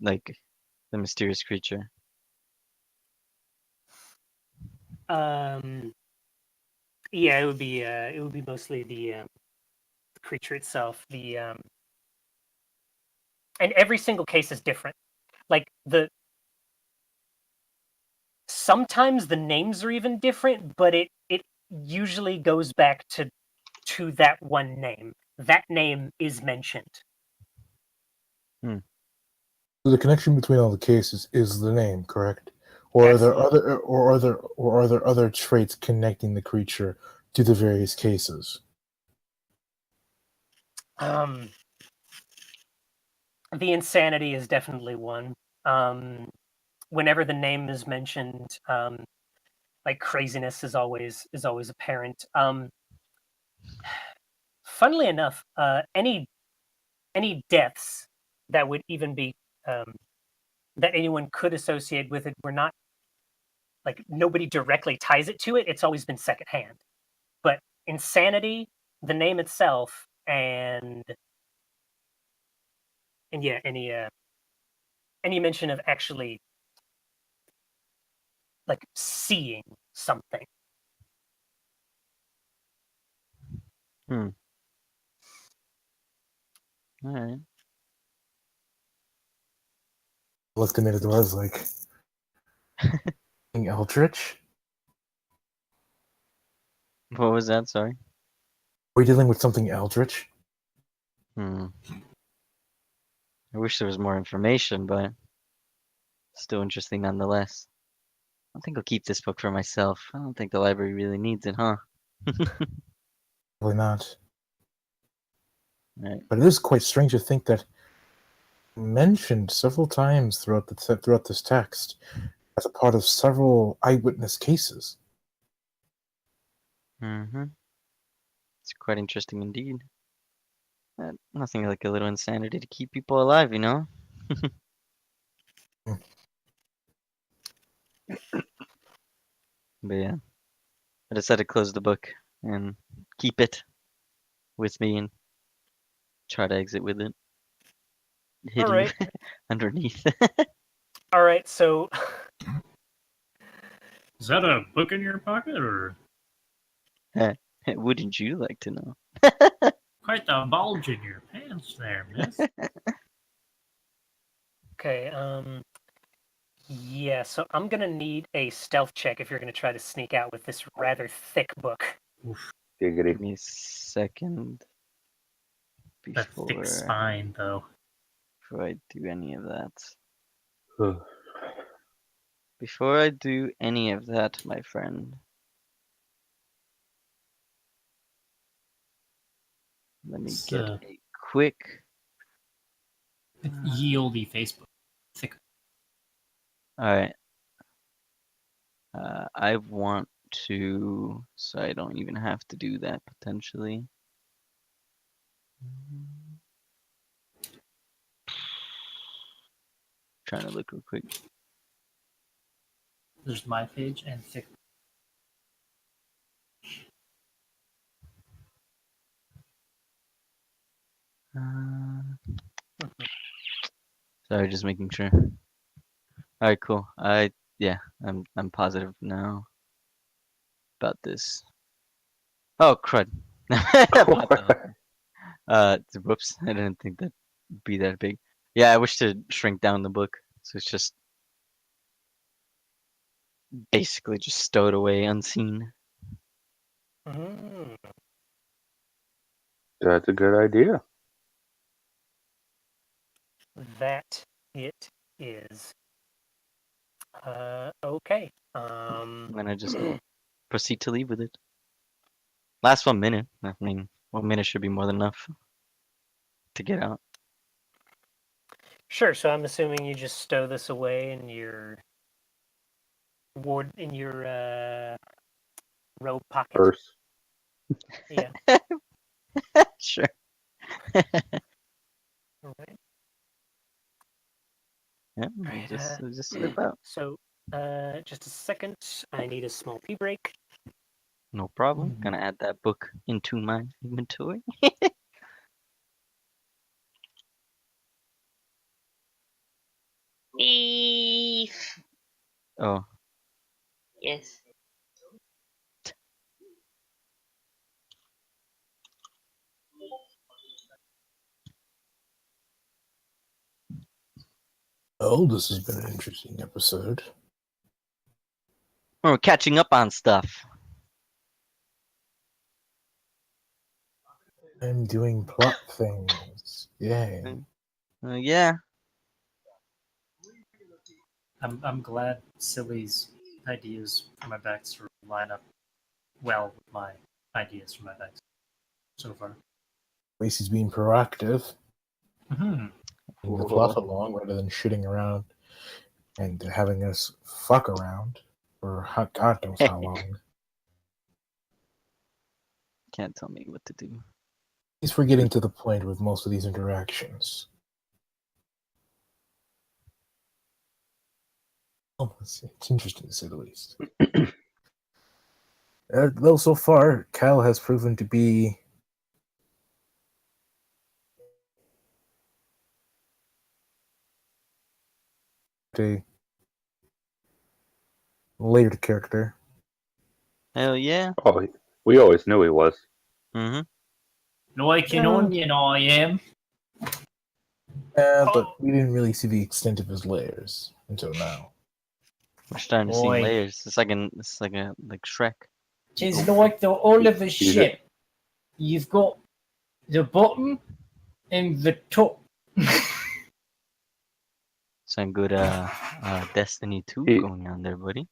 like the mysterious creature. um, yeah, it would be mostly the creature itself. And every single case is different. Like sometimes the names are even different, but it usually goes back to that one name. That name is mentioned. So the connection between all the cases is the name, correct? Or are there Absolutely. are there other traits connecting the creature to the various cases? The insanity is definitely one. Whenever the name is mentioned, like craziness is always apparent. Funnily enough, any deaths that would even be that anyone could associate with it were not like nobody directly ties it to it. It's always been secondhand. But insanity, the name itself, and yeah, any mention of actually like seeing something. All right. Looked at me at the door. I was like, Eldritch? What was that? Sorry. Are we dealing with something Eldritch? I wish there was more information, but still interesting nonetheless. I think I'll keep this book for myself. I don't think the library really needs it, huh? Probably not. Right. But it is quite strange to think that mentioned several times throughout this text as a part of several eyewitness cases. It's quite interesting indeed. Nothing like a little insanity to keep people alive, you know? But yeah, I decided to close the book and keep it with me and try to exit with it All hidden right. underneath. All right. So, Is that a book in your pocket or Wouldn't you like to know? quite the bulge in your pants there, miss? okay. Yeah. So I'm gonna need a stealth check if you're gonna try to sneak out with this rather thick book. Giggity. Give me a second That thick before spine, though. I do any of that. Ugh. Before I do any of that, my friend, let me It's get a quick. yieldy Facebook. Thick. All right. I want to, so I don't even have to do that potentially. Trying to look real quick. There's my page and thick. Sorry, just making sure. All right, cool. Yeah, I'm positive now about this. Oh crud! What whoops! I didn't think that'd be that big. Yeah, I wish to shrink down the book, so it's just basically just stowed away unseen. Mm, That's a good idea. that it is. Okay. I'm gonna just proceed to leave with it. Last 1 minute. I mean, 1 minute should be more than enough to get out. Sure. So I'm assuming you just stow this away in your robe pocket. Purse. Yeah. Sure. All right. Yeah, Right, just slip out. So, just a second. I need a small pee break. No problem. Gonna add that book into my inventory. Beef. Oh, Yes. Oh, this has been an interesting episode. we're catching up on stuff. I'm doing plot things. Yay. Yeah. I'm glad Silly's ideas for my backstory line up well with my ideas for my backstory so far. At least he's being proactive, Mm-hmm. moving the plot along rather than shitting around and having us fuck around for God knows how long. Can't tell me what to do. At least we're getting to the point with most of these interactions. Oh, it's interesting to say the least. Though so far, Cal has proven to be a layered character. Hell yeah. Oh, we always knew he was. Mm-hmm. Like an No. onion, I am. Yeah, Oh. but we didn't really see the extent of his layers until now. We're starting to see Boy. layers. It's like Shrek. It's Oh. like the Oliver He's ship. You've got the bottom and the top. Some good Destiny 2 He- going on there, buddy.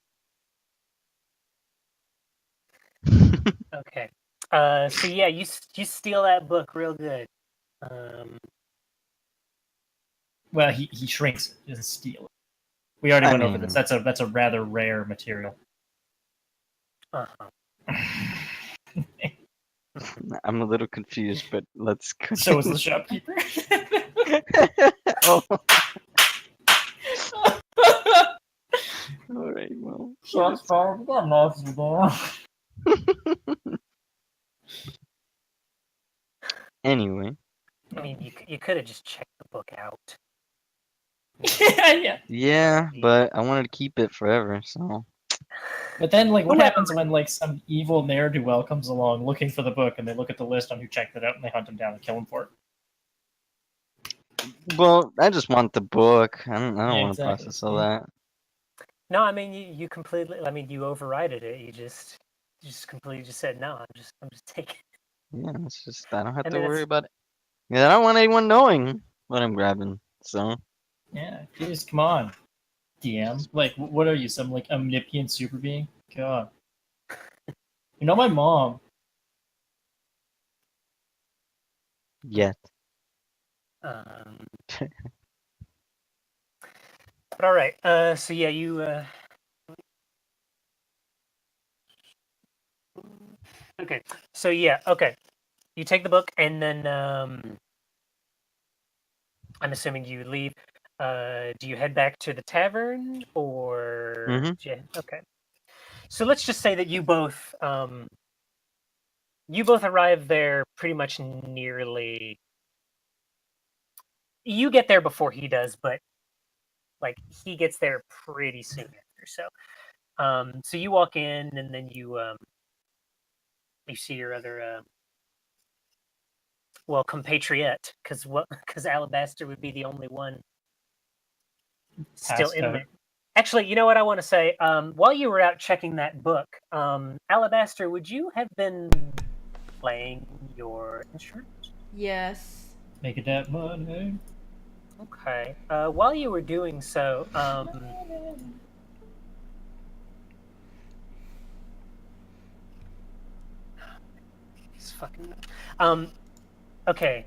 Okay. So yeah, you steal that book real good. Well, he shrinks it, he doesn't steal it. We already I went over mean- this. That's a rather rare material. Uh-huh. I'm a little confused, but let's So is the shopkeeper. Oh, all right. Well, Shots fired. We got knives down. anyway, I mean, you could have just checked the book out. Yeah. yeah, but I wanted to keep it forever, so But then, like, what Whatever. happens when, like, some evil ne'er-do-well comes along looking for the book, and they look at the list on who checked it out, and they hunt him down and kill him for it? well, I just want the book. I don't want to Exactly. process all that. No, I mean you completely. I mean you overrided it. You just completely just said no. I'm just taking. Yeah, it's just I don't have And to then worry it's- about it. Yeah, I don't want anyone knowing what I'm grabbing. So Yeah, jeez, come on, DM. Like, what are you, some, like, omnipotent super being? God. You're not my mom. yet, But all right. So yeah, you. Okay. So yeah. Okay. You take the book, and then I'm assuming you leave. Do you head back to the tavern, or? Mhm. Okay. So let's just say that you both arrive there pretty much nearly. You get there before he does, but like he gets there pretty soon after. So, so you walk in, and then you see your other compatriot, because Alabaster would be the only one still Passed in out. there. Actually, you know what I want to say? While you were out checking that book, Alabaster, would you have been playing your instrument? Yes. Making that money. Okay. While you were doing so, he's fucking. Okay.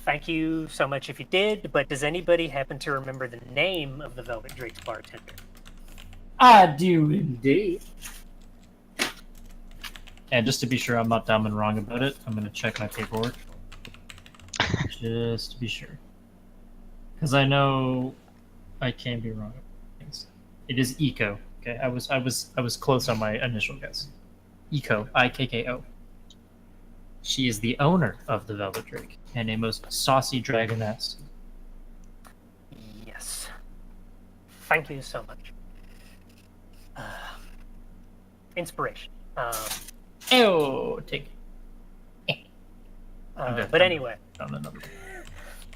Thank you so much if you did, but does anybody happen to remember the name of the Velvet Drake's bartender? I do indeed. And just to be sure I'm not dumb and wrong about it, I'm going to check my paperwork. Just to be sure. Because I know I can be wrong about things. It is Eco. Okay, I was close on my initial guess. Eco, Ikko. She is the owner of the Velvet Drake and a most saucy dragoness. Yes. Thank you so much. Inspiration. Oh, take it. But anyway. On another.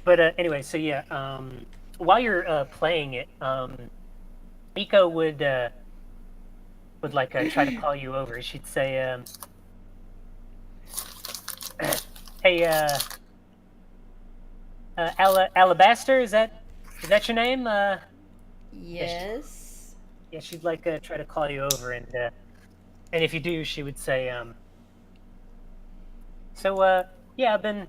But anyway, so yeah, while you're playing it, Eco would like try to call you over. She'd say, "Hey, Alabaster, is that your name?" Yes. Yeah, she'd like try to call you over, and if you do, she would say, "So yeah, I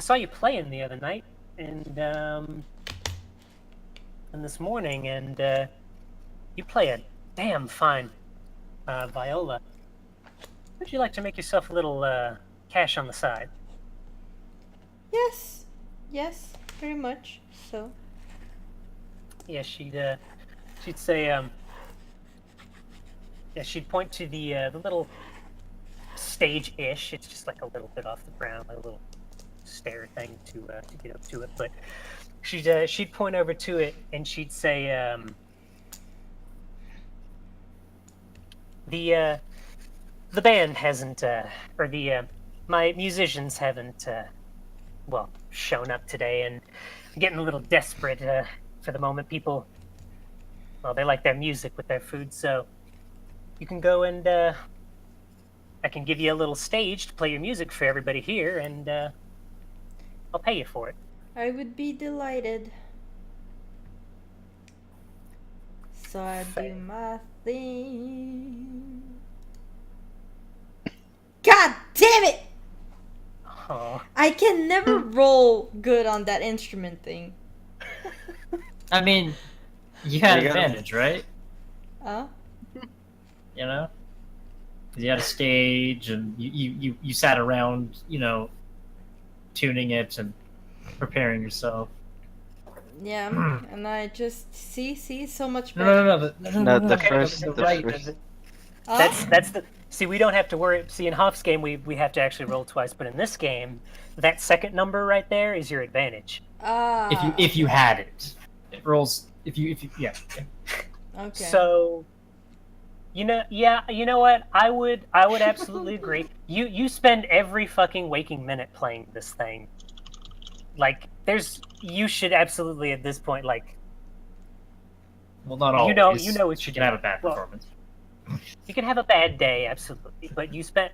saw you playing the other night, and this morning, and you play a damn fine viola. Would you like to make yourself a little cash on the side?" Yes. Yes. Very much so. Yeah, she'd say, yeah, she'd point to the little stage-ish. It's just like a little bit off the ground, like a little stair thing to get up to it. But she'd point over to it, and she'd say, the band hasn't, or my musicians haven't, well, shown up today, and I'm getting a little desperate for the moment. People, well, they like their music with their food, so you can go and I can give you a little stage to play your music for everybody here, and I'll pay you for it. I would be delighted. So I do my thing. God damn it! Oh, I can never roll good on that instrument thing. I mean, you had You gotta- advantage, right? Huh? You know, 'cause you had a stage, and you sat around, tuning it and preparing yourself. Yeah, and I just see so much No, better. No, the Okay, first, the the right. first. that's the. See, we don't have to worry. See, in Hoff's game, we have to actually roll twice, but in this game, that second number right there is your advantage. If you had it, it rolls. If you yeah. Okay. So, you know what? I would absolutely agree. You spend every fucking waking minute playing this thing. Like, you should absolutely at this point, like, Well, not You always. know what She you can do. have a bad Well, performance. you can have a bad day, absolutely, but you spent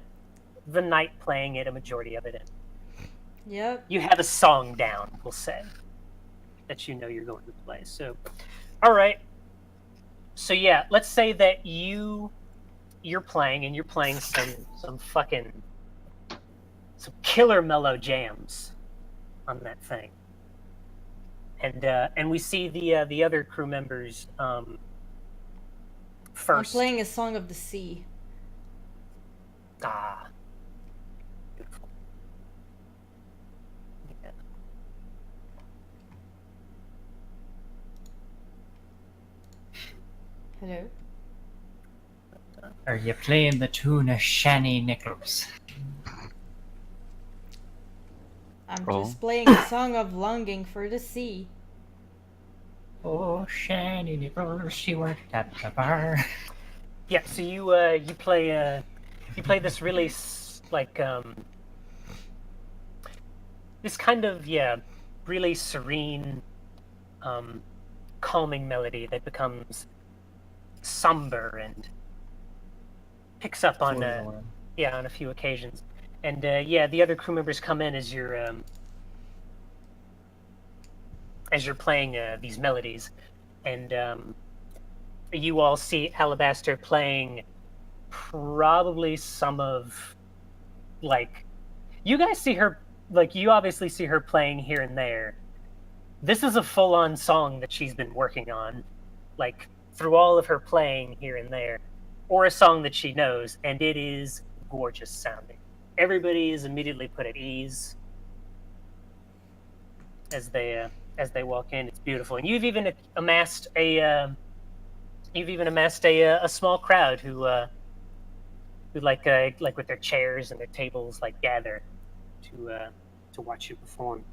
the night playing it, a majority of it, and Yep. you have a song down, we'll say, that you know you're going to play. So, all right. So yeah, let's say that you're playing, and you're playing some fucking some killer mellow jams on that thing, and we see the other crew members first. I'm playing a song of the sea. Ah, beautiful. Yeah. Hello. Are you playing the tune of Shanny Nichols? I'm Oh. just playing a song of longing for the sea. Oh, Shanny Nichols, she worked at the bar. Yeah, so you play this really this kind of really serene, calming melody that becomes somber and picks up on on a few occasions, and the other crew members come in as you're playing these melodies, and you all see Alabaster playing probably some of, like, you guys see her, like, you obviously see her playing here and there. This is a full-on song that she's been working on, like, through all of her playing here and there, or a song that she knows, and it is gorgeous sounding. Everybody is immediately put at ease as they walk in. It's beautiful, and you've even amassed a small crowd who like with their chairs and their tables like gather to watch you perform.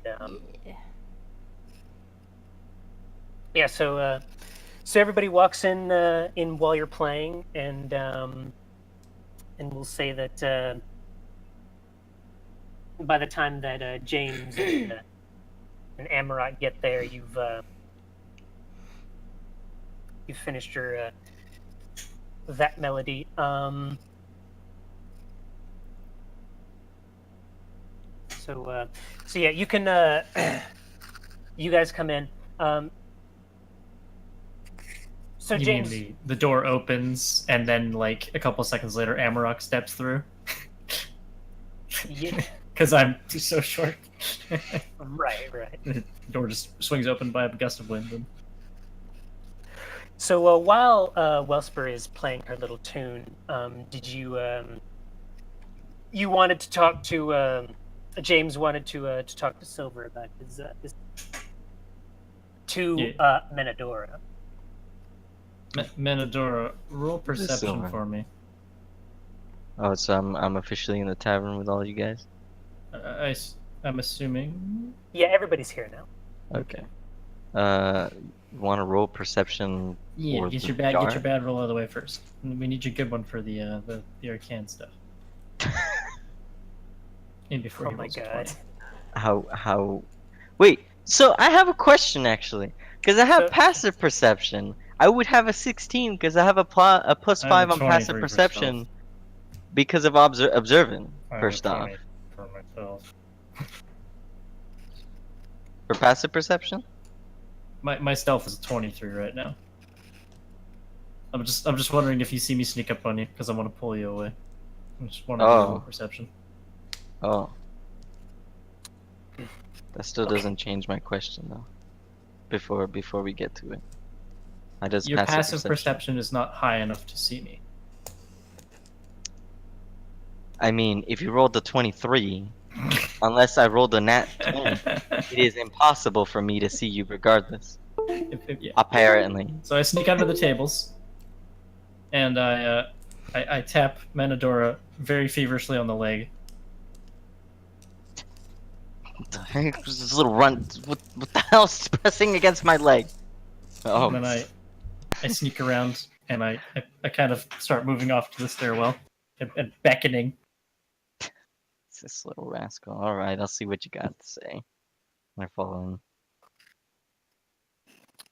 And, Yeah. so everybody walks in while you're playing, and we'll say that by the time that James and Amarat get there, you've finished your that melody. So yeah, you can you guys come in. So You James, mean the door opens, and then like a couple seconds later, Amarok steps through? yeah, Because I'm so short. right. The door just swings open by a gust of wind. And... So while Wellspur is playing her little tune, did you you wanted to talk to James wanted to talk to Silver about his to Menadora. Menadora, roll perception Silver. for me. Oh, so I'm officially in the tavern with all you guys? I'm assuming. Yeah, everybody's here now. Okay. Want to roll perception? Yeah, for get the your bad jar? roll out of the way first. We need your good one for the arcane stuff. And before Oh he my rolls a god. 20. How? Wait. So I have a question actually, because I have So- passive perception. I would have a 16 because I have a plus I have 5 a on passive 23 for perception stealth. because of observing. I have First a off, 20 for myself. for passive perception. My stealth is 23 right now. I'm just wondering if you see me sneak up on you because I want to pull you away. I just want to do a little Oh. perception. Oh. That still Okay. doesn't change my question though. Before we get to it, I just Your passive perception is not high enough to see me. I mean, if you rolled the 23, unless I rolled a nat 20, it is impossible for me to see you regardless. Yeah. Apparently. So I sneak under the tables, and I tap Menadora very feverishly on the leg. What the heck was this little runt? What the hell's pressing against my leg? Oh, And then I sneak around and I kind of start moving off to the stairwell and beckoning. it's this little rascal. All right, I'll see what you got to say. I'm following.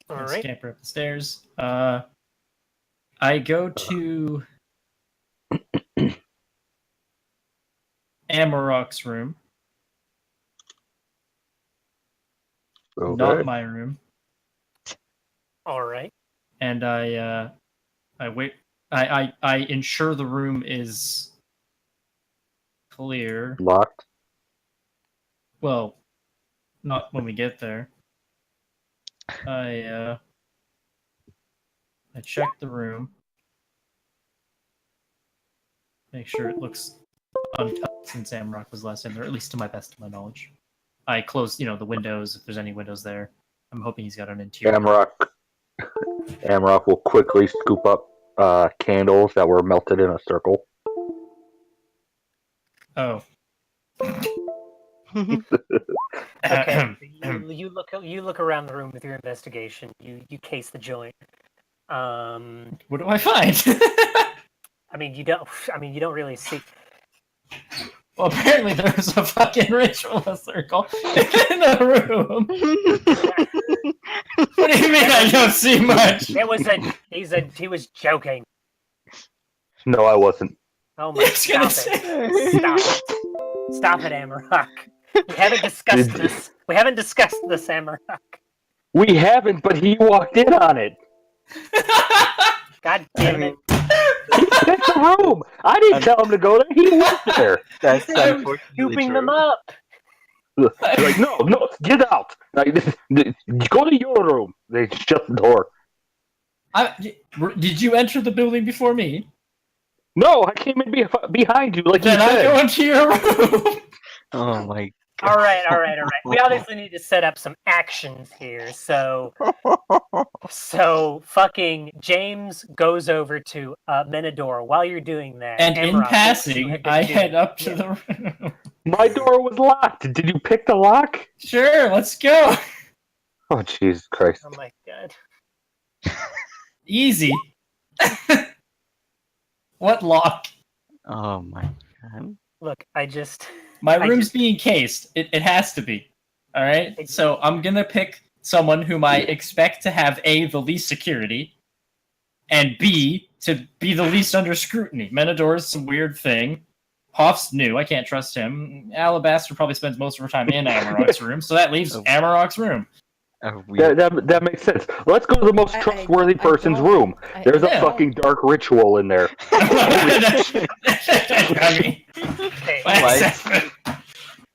All I right. scamper up the stairs. I go to Amarok's room, not my room, All right. and I wait. I ensure the room is clear. Locked. Well, not when we get there. I check the room, make sure it looks untouched since Amrock was last in there, at least to my best of my knowledge. I close, the windows if there's any windows there. I'm hoping he's got an interior. Amrock will quickly scoop up candles that were melted in a circle. Oh. Okay. you look around the room with your investigation. You case the joint. What do I find? I mean, you don't really see. Well, apparently there's a fucking ritual circle in the room. What do you mean I don't see much? He was joking. No, I wasn't. Oh my! Stop it! Stop it, Amarok. We haven't discussed this. We haven't discussed this, Amarok. We haven't, but he walked in on it. God damn it! He picked the room. I didn't tell him to go there. He went there. That's unfortunately Scooping true. them up. Like, no, get out. Like, go to your room. They shut the door. Did you enter the building before me? No, I came in behind you, like then you said. I go into your room. Oh my. All right. We obviously need to set up some actions here. So fucking James goes over to Menador. While you're doing that, And in Amarok, what passing, you I do- head up to Yeah. the room. My door was locked. Did you pick the lock? Sure, let's go. Oh, Jesus Christ. Oh my god. Easy. What lock? Oh my god. Look, My room's being cased. It has to be. All right. It's- So I'm gonna pick someone whom I expect to have A, the least security, and B, to be the least under scrutiny. Menador's some weird thing. Hoff's new. I can't trust him. Alabaster probably spends most of her time in Amarok's room, so that leaves Amarok's room. That makes sense. Let's go to the most trustworthy person's room. There's a fucking dark ritual in there. I mean,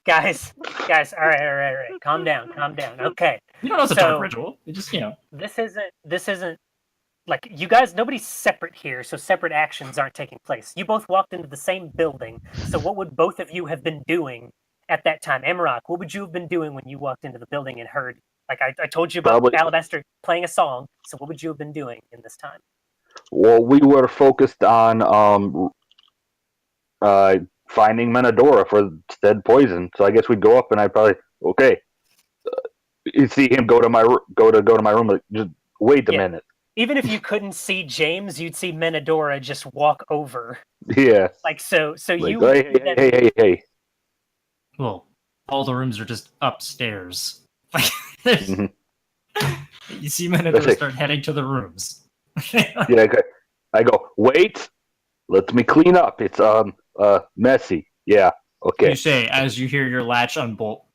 Guys, all right. Calm down. Okay. You don't know it's a dark ritual. It just, This isn't like you guys. Nobody's separate here, so separate actions aren't taking place. You both walked into the same building, so what would both of you have been doing at that time? Amarok, what would you have been doing when you walked into the building and heard? Like I told you about Alabaster playing a song. So what would you have been doing in this time? Well, we were focused on finding Menadora for said poison. So I guess we'd go up and I'd probably, okay, You see him go to my room. Like, just wait a Yeah. minute. Even if you couldn't see James, you'd see Menadora just walk over. Yeah. Like so Like, you hey. Well, all the rooms are just upstairs. Like, there's- Mhm. you see Menador start heading to the rooms. Yeah, I go, wait, let me clean up. It's messy. Yeah, okay. You say as you hear your latch unbolt.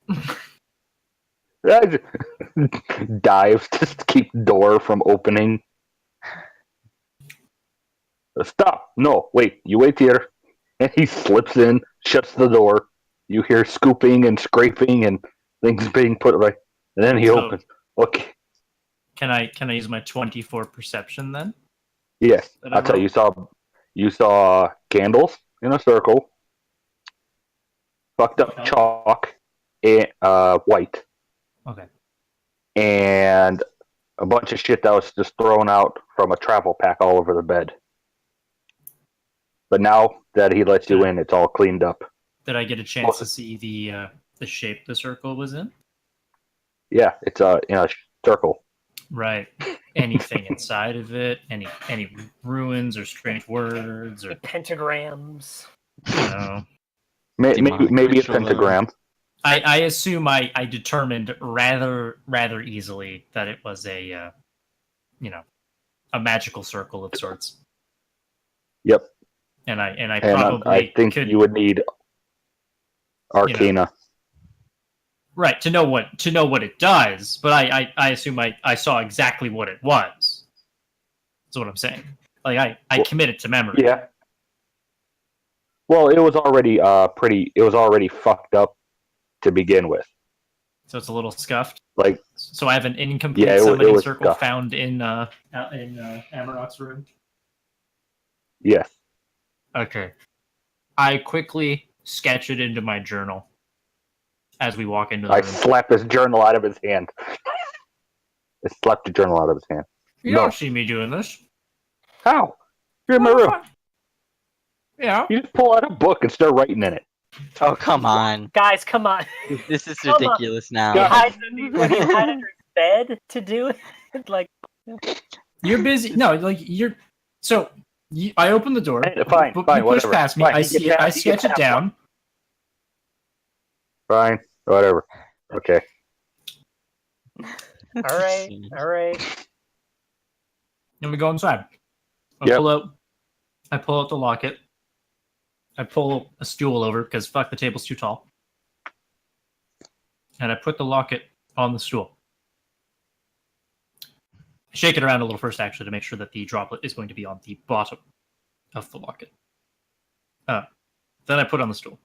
Dives just to keep door from opening. Stop! No, wait. You wait here. And he slips in, shuts the door. You hear scooping and scraping and things being put right. And then he opens. Okay. Can I use my 24 perception then? Yes, That I I'll tell you. rolled? You saw candles in a circle, fucked up Okay. chalk, and white, Okay. and a bunch of shit that was just thrown out from a travel pack all over the bed. But now that he lets you in, it's all cleaned up. Did I get a chance to see the shape the circle was in? Yeah, it's in a circle. Right. Anything inside of it? Any ruins or strange words or pentagrams. you know? Demonic Maybe a ritual, pentagram. I assume I determined rather easily that it was a a magical circle of sorts. Yep. And I And probably I think could, you would need Arcana. right to know what it does, but I assume I saw exactly what it was. That's what I'm saying. Like I committed to memory. Yeah. Well, it was already it was already fucked up to begin with. So it's a little scuffed. Like, so I have an incomplete it summoning was circle scuffed. found in Amarok's room. Yes. Okay. I quickly sketch it into my journal as we walk into the I room. slap his journal out of his hand. I slapped the journal out of his hand. You No. don't see me doing this. How? You're in my room. Yeah. You just pull out a book and start writing in it. Oh, come on. Guys, come on. This is Come on. ridiculous now. You hide what do you hide under his bed to do it? Like You're busy. No, like you're. So I open the door. Fine, you fine, push whatever. past me. Fine, I you see get it. I half- you get sketch it half down. Fine, whatever. Okay. all right. Then we go inside. I Yep. pull out the locket. I pull a stool over because fuck, the table's too tall. And I put the locket on the stool. I shake it around a little first, actually, to make sure that the droplet is going to be on the bottom of the locket. Then I put it on the stool.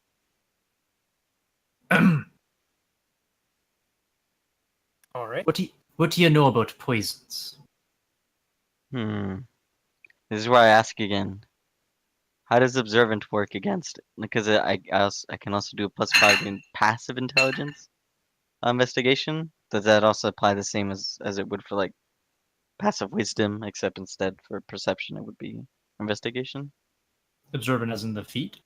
All right. What do you know about poisons? This is where I ask again. How does observant work against it? Because I can also do a +5 in passive intelligence investigation. Does that also apply the same as it would for like passive wisdom, except instead for perception it would be investigation? Observant as in the feat?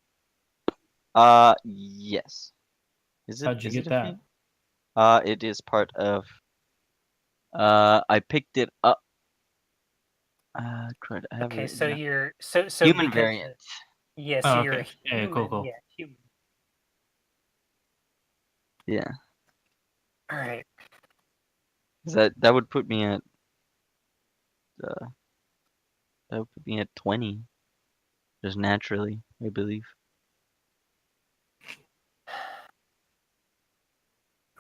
Yes. Is it? How'd you is get it a that? feat? It is part of. I picked it up. Crud, I have Okay, it so written you're down. Human variant. Yeah, so Oh, you're a okay. Yeah, human. cool. Yeah, human. Yeah. All right. That would put me at. That would put me at 20. Just naturally, I believe.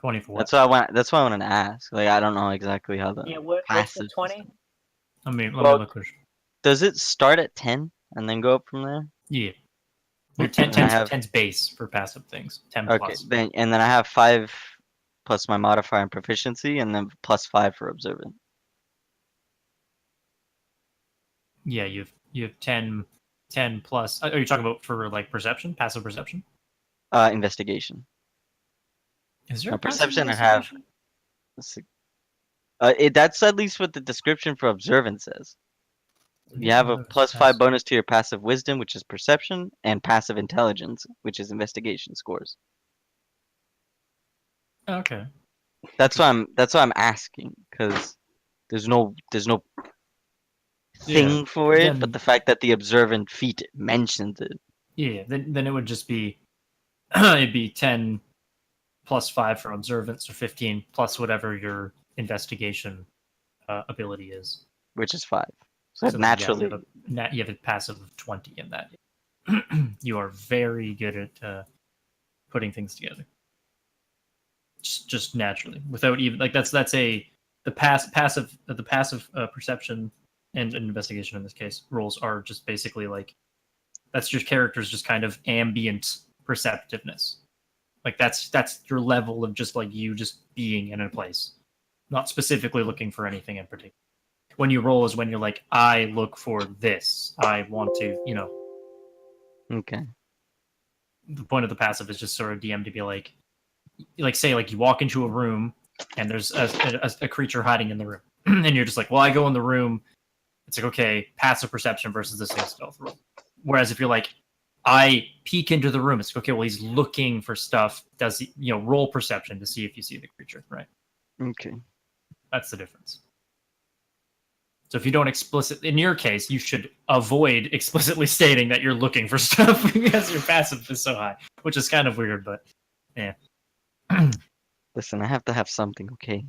24. That's why I want. That's why I wanted to ask. Like, I don't know exactly how the Yeah, what's the passive 20? system- Let me Well- look. Does it start at 10 and then go up from there? Yeah. Your 10 And I have- 10's base for passive things. 10 Okay, plus. then I have 5 plus my modifier and proficiency, and then +5 for observant. Yeah, you have 10 plus. Are you talking about for like perception, passive perception? Investigation. Is there No, a passive perception I have. investigation? That's at least what the description for observant says. You have a +5 bonus to your passive wisdom, which is perception, and passive intelligence, which is investigation scores. Okay. That's why I'm asking, because there's no Yeah. thing for it, but Then the fact that the observant feat mentions it. yeah, then it would just be it'd be 10 plus 5 for observance, or 15 plus whatever your investigation ability is. Which is 5. So So then, yeah, naturally, you have a passive of 20 in that. You are very good at putting things together. Just naturally, without even like that's the passive perception and investigation in this case rolls are just basically like that's your character's just kind of ambient perceptiveness. Like that's your level of just like you just being in a place, not specifically looking for anything in particular. When you roll is when you're like, I look for this. I want to, okay. the point of the passive is just sort of DM to be like say like you walk into a room and there's a creature hiding in the room, and you're just like, well, I go in the room. It's like, okay, passive perception versus this thing stealth roll. Whereas if you're like, I peek into the room, it's like, okay, well, he's looking for stuff. Does he, roll perception to see if you see the creature, right? Okay. That's the difference. So if you don't in your case, you should avoid explicitly stating that you're looking for stuff because your passive is so high, which is kind of weird, but yeah. Listen, I have to have something, okay?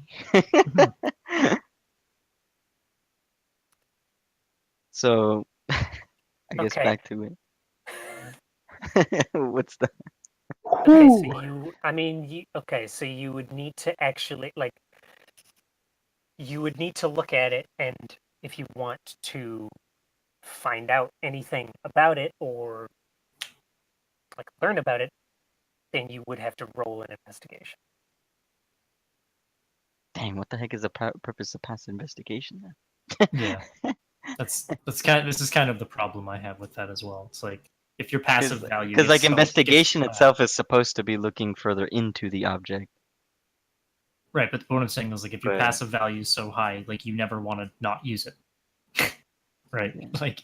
So, I guess Okay. back to it. What's the... Okay, so you would need to actually you would need to look at it, and if you want to find out anything about it or learn about it, then you would have to roll an investigation. Dang, what the heck is the purpose of passive investigation then? Yeah. This is kind of the problem I have with that as well. It's like if your passive value Because gets investigation gets itself is supposed to be looking further into the object. right, but what I'm saying is like if your Right. passive value is so high, like you never want to not use it. Right? Yeah. Like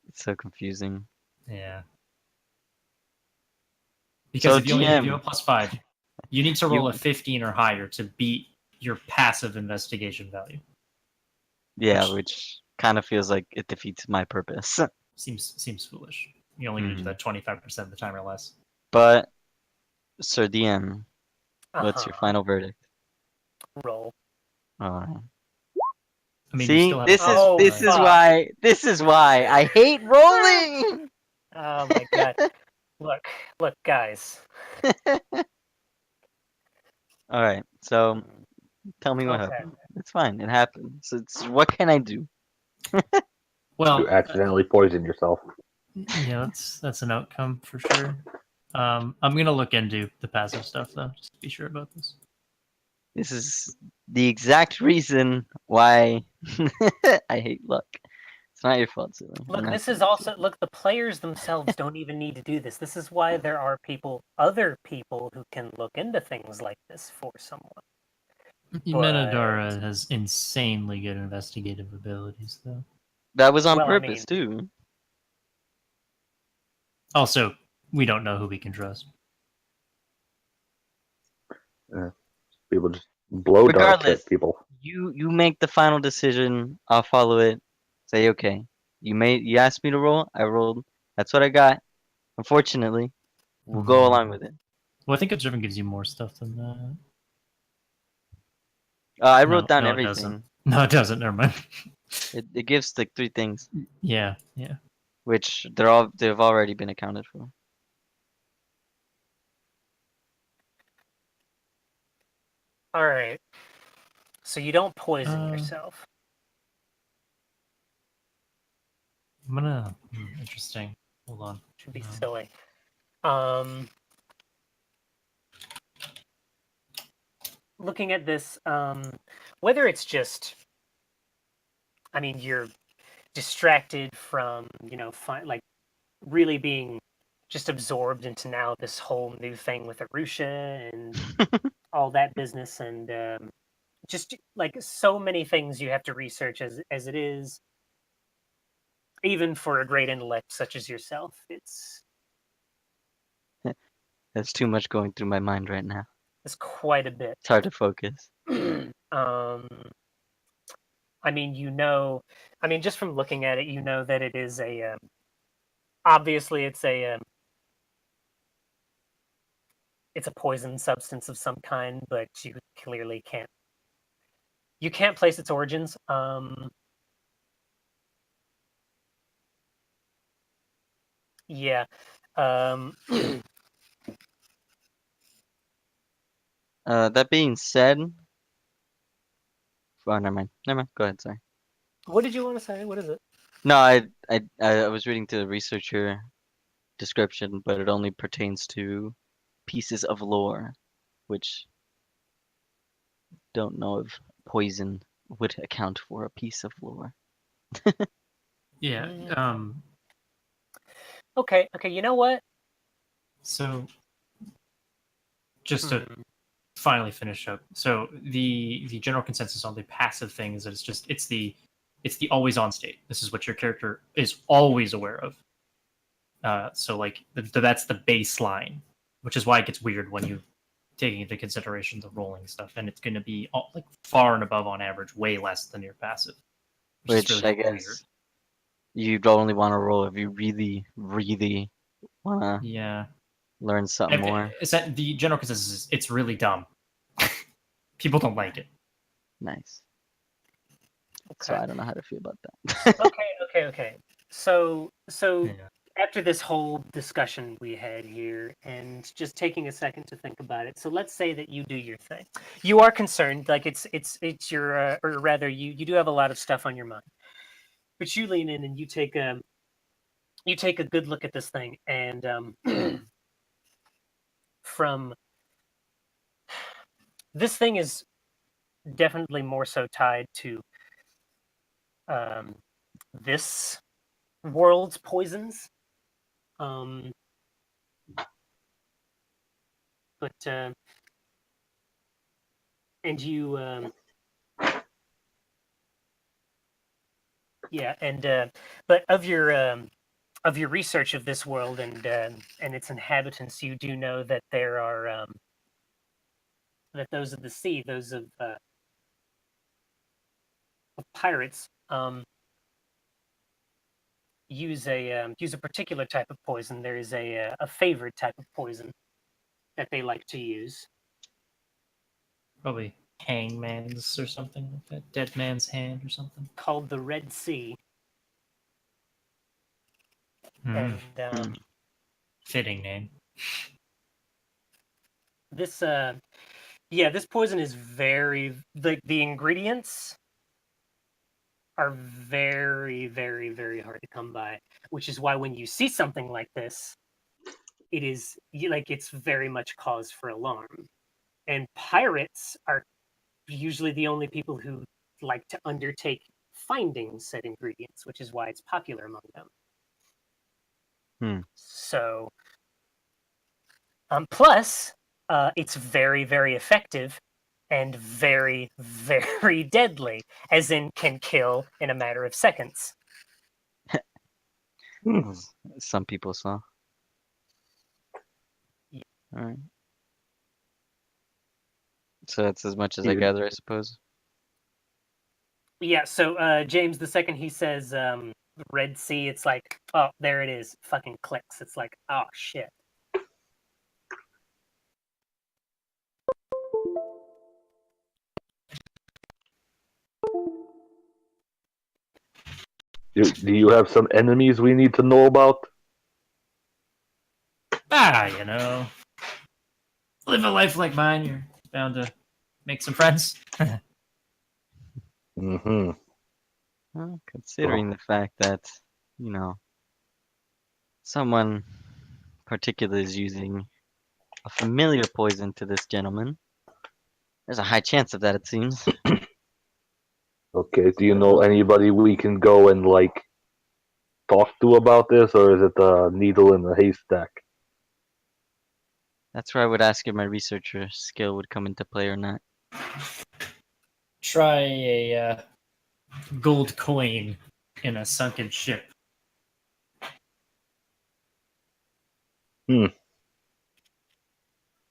It's so confusing. yeah. Because So if you have a GM, +5, you need to roll You- a 15 or higher to beat your passive investigation value. yeah, which kind of feels like it defeats my purpose. Seems foolish. You only need to do that 25% of the time or less. But, Sir DM, what's your Uh-huh. final verdict? Roll. Alright. I mean, you See, still have this Oh, is why I hate rolling. Oh my god. Look, guys. All right, so tell me what Okay. happened. It's fine. It happened. So what can I do? Well, You accidentally poisoned yourself. yeah, that's an outcome for sure. I'm gonna look into the passive stuff though, just to be sure about this. This is the exact reason why I hate luck. It's not your fault, Silly. Look, this is also the players themselves don't even need to do this. This is why there are other people who can look into things like this for someone. Menadara has insanely good investigative abilities, though. That was on Well, I purpose mean- too. Also, we don't know who we can trust. People just blow dart Regardless. at people. You make the final decision. I'll follow it. Say okay. You asked me to roll. I rolled. That's what I got. Unfortunately, we'll go along with it. Well, I think observing gives you more stuff than that. I wrote down no, everything. It doesn't. No, it doesn't. Never mind. It gives like 3 things, Yeah. which they've already been accounted for. All right. So you don't poison yourself. I'm gonna. Interesting. Hold on. Should be No. silly. Looking at this, whether it's just, I mean, you're distracted from, really being just absorbed into now this whole new thing with Arusha and all that business, and just so many things you have to research as it is. Even for a great intellect such as yourself, it's That's too much going through my mind right now. It's quite a bit. It's hard to focus. I mean, just from looking at it, you know that it is obviously it's a poison substance of some kind, but you clearly can't. You can't place its origins. Yeah. That being said, oh, never mind. Never mind. Go ahead. Sorry. What did you want to say? What is it? No, I was reading to the researcher description, but it only pertains to pieces of lore, which don't know if poison would account for a piece of lore. Yeah. Okay. You know what? So, just to finally finish up, so the general consensus on the passive thing is that it's the always on state. This is what your character is always aware of. So like that's the baseline, which is why it gets weird when you taking into consideration the rolling stuff, and it's going to be like far and above on average, way less than your passive. Which is really I guess you'd only want to roll if you really, really want to learn something more. It's that the general consensus is it's really dumb. People don't like it. Nice. Okay. So I don't know how to feel about that. Okay. So after this whole discussion we had here, and just taking a second to think about it, so let's say that you do your thing. You are concerned, like it's your, or rather, you do have a lot of stuff on your mind, but you lean in and you take a good look at this thing, and from this thing is definitely more so tied to this world's poisons. But and you but of your research of this world and its inhabitants, you do know that there are that those of the sea, those of pirates, use a particular type of poison. There is a favored type of poison that they like to use. Probably hangman's or something like that. Dead man's hand or something. Called the Red Sea. And fitting name. This this poison is very, like, the ingredients are very, very, very hard to come by, which is why when you see something like this, it is it's very much cause for alarm. And pirates are usually the only people who like to undertake finding said ingredients, which is why it's popular among them. So, plus, it's very, very effective and very, very deadly, as in can kill in a matter of seconds. Some people saw. Yeah. All right. So that's as much as I gather, I suppose. Yeah. So James, the second he says Red Sea, it's like, oh, there it is. Fucking clicks. It's like, oh shit. Do you have some enemies we need to know about? You know, live a life like mine, you're bound to make some friends. Well, considering the fact that, someone particular is using a familiar poison to this gentleman, there's a high chance of that, it seems. Okay, do you know anybody we can go and, talk to about this, or is it the needle in the haystack? That's where I would ask if my researcher skill would come into play or not. Try a gold coin in a sunken ship.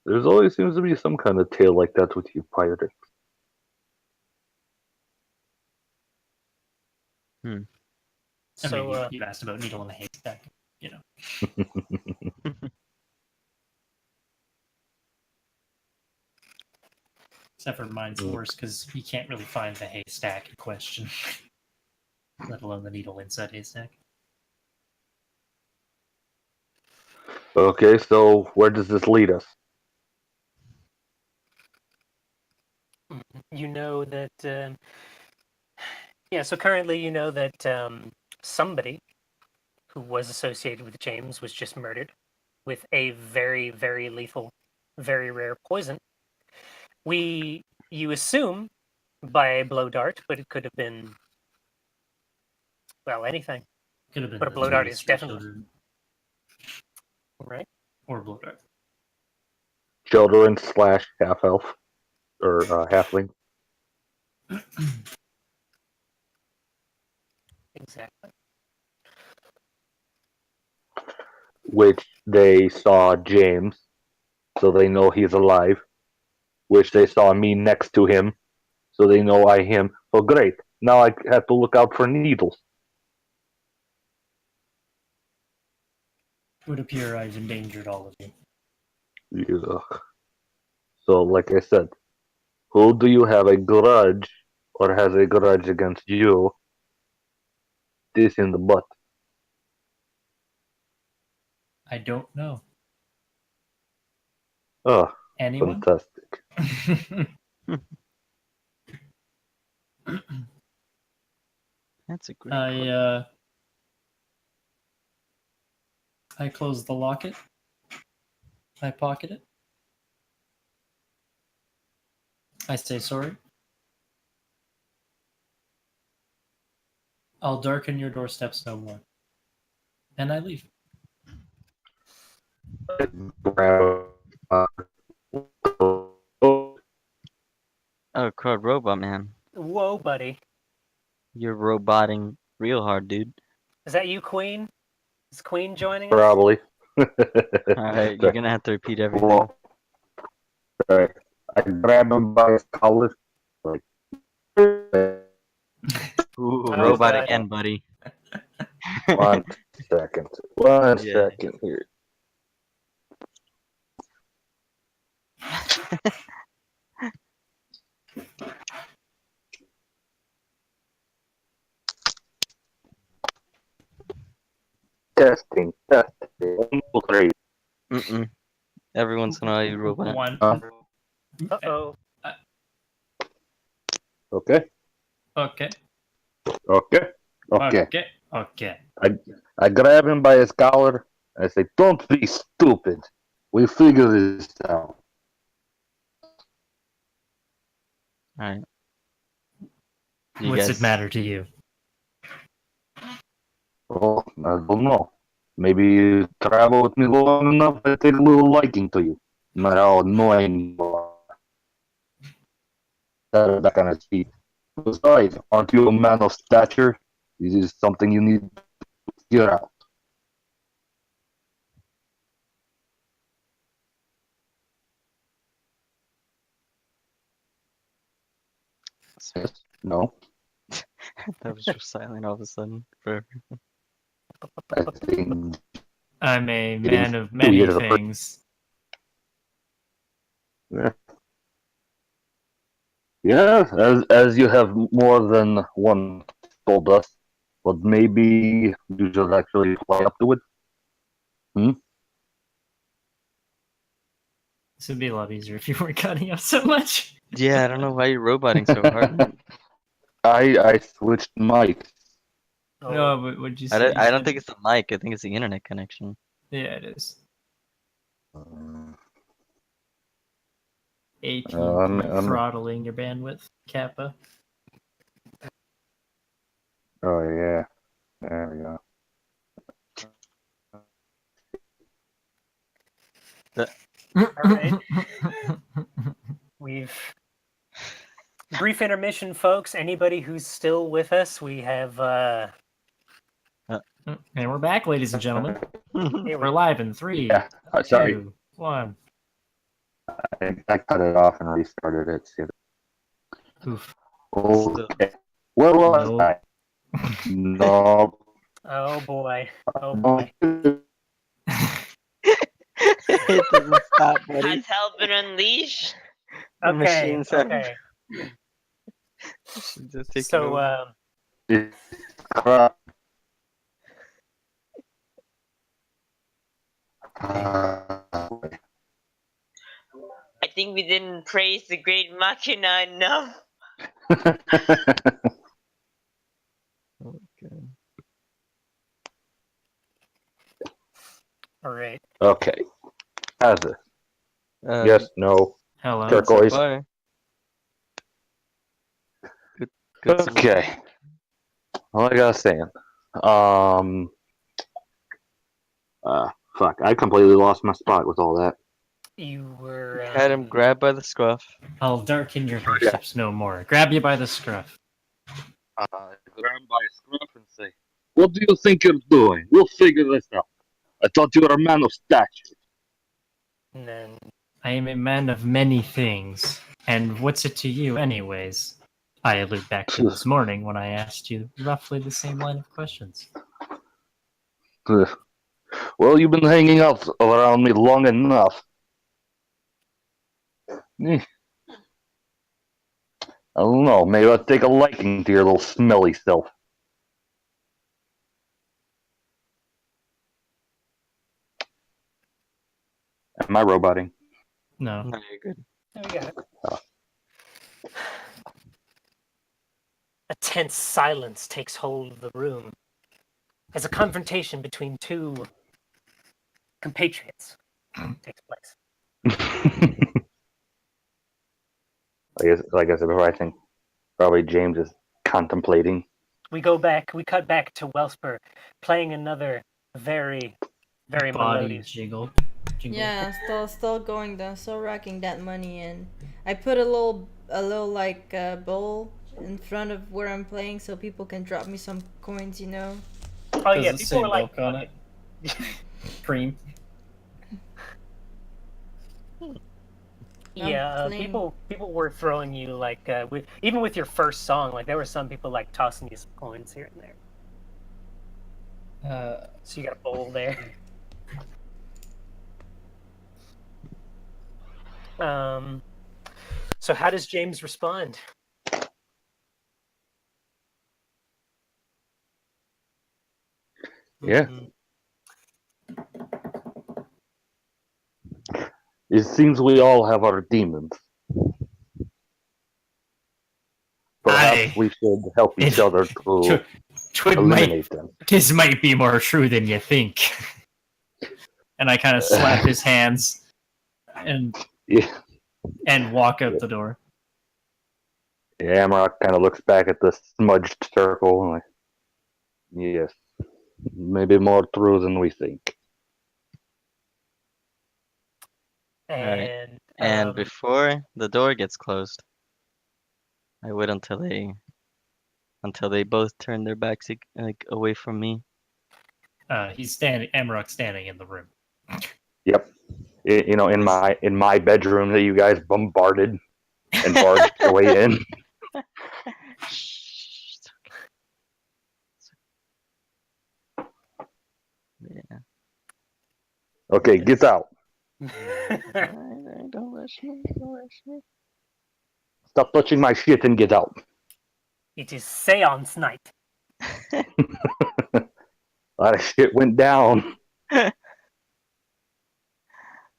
There's always seems to be some kind of tale like that with you pirates. I mean, So, you asked about needle in a haystack, you know. Except for mine's worse because you can't really find the haystack in question, let alone the needle inside haystack. Okay, so where does this lead us? you know that. Yeah, so currently you know that somebody who was associated with James was just murdered with a very, very lethal, very rare poison. You assume by a blow dart, but it could have been, well, anything. Could have been But a the blow dart three is stray definitely children right. or blow dart. Children slash half elf or halfling, Exactly. which they saw James, so they know he's alive. Which they saw me next to him, so they know I him. Oh, great! Now I have to look out for needles. Would appear I've endangered all of you. Yeah. So, like I said, who do you have a grudge or has a grudge against you? This in the butt. I don't know. Oh, Anyone? fantastic. That's a great question. I close the locket. I pocket it. I say sorry. I'll darken your doorsteps no more. And I leave. Oh, crud, Robot Man. Whoa, buddy. You're roboting real hard, dude. Is that you, Queen? Is Queen joining us? Probably. Alright, you're gonna have to repeat everything. Well, sorry. I grab him by his collar. Like, Ooh, Oh, robot God. again, buddy. one second. One Yeah. second here. Testing. 1, 2, 3. Mm-mm. Every once in a while, you robot. One. Uh-oh. Okay. Okay. Okay. Okay. Okay. Okay. I grab him by his collar. I say, "Don't be stupid. We figure this out." Alright. What's it matter to you? Well, I don't know. Maybe you travel with me long enough, I take a little liking to you. No matter how annoying you are. That kind of speed. Besides, aren't you a man of stature? This is something you need to figure out. Yes? No? That was just silent all of a sudden. Forever. I think I'm a It man is of 2 many years of things. yeah, as you have more than one told us, but maybe you should actually fly up to it. This would be a lot easier if you weren't cutting up so much. Yeah, I don't know why you're roboting so hard, man. I switched mics. Oh. No, but what'd you I say? don't, You I don't said- think it's the mic. I think it's the internet connection. Yeah, it is. Uh, AT&T I'm- throttling your bandwidth, Kappa. Oh yeah, there we go. All right. We've brief intermission, folks. Anybody who's still with us, we have And we're back, ladies and gentlemen. here We're live in 3, Yeah, sorry. 2, 1. I cut it off and restarted it. See Oof. okay. Where was No. I? No. Oh boy. Oh No. boy. It doesn't stop, buddy. Has hell been unleashed? The Okay. machines have Okay. machines have taken So over. I think we didn't praise the great Machina enough. Okay. all right. Okay. How's this? Um, Yes, no. Hello. Kirk. so Turquoise. far. Good so far. Okay. Well, I gotta saying. Fuck. I completely lost my spot with all that. You were Had him grabbed by the scruff. I'll darken your hardships no more. Grab you by the scruff. Grab him by a scruff and say, "What do you think you're doing? We'll figure this out. I thought you were a man of stature." and then I am a man of many things. And what's it to you, anyways? I allude back to this morning when I asked you roughly the same line of questions. Well, you've been hanging out around me long enough. I don't know. Maybe I'll take a liking to your little smelly self. Am I roboting? No. No, you're good. there we got it. A tense silence takes hold of the room as a confrontation between two compatriots takes place. Like I said before, I think probably James is contemplating. We cut back to Wellspur playing another very, very Body melodious. jiggle. Yeah, still going down, still racking that money in. I put a little like bowl in front of where I'm playing so people can drop me some coins, you know. Oh yeah, Does it people say were like, milk on it? Cream. yeah, playing- people were throwing you like even with your first song, like there were some people like tossing you some coins here and there. So you got a bowl there. So how does James respond? Yeah. Mhm. It seems we all have our demons. Perhaps Aye. we should help each other to eliminate them. This might be more true than you think. And I kind of slap his hands and Yeah. and walk out the door. Amrock kind of looks back at the smudged circle and like, yes, maybe more true than we think. And And before the door gets closed, I wait until they both turn their backs like away from me. Amrock standing in the room. Yep. In my bedroom that you guys bombarded and barged your way in. Shh, it's okay. Yeah. Okay, get out. Alright, don't rush me. Don't rush me. Stop touching my shit and get out. it is seance night. A lot of shit went down.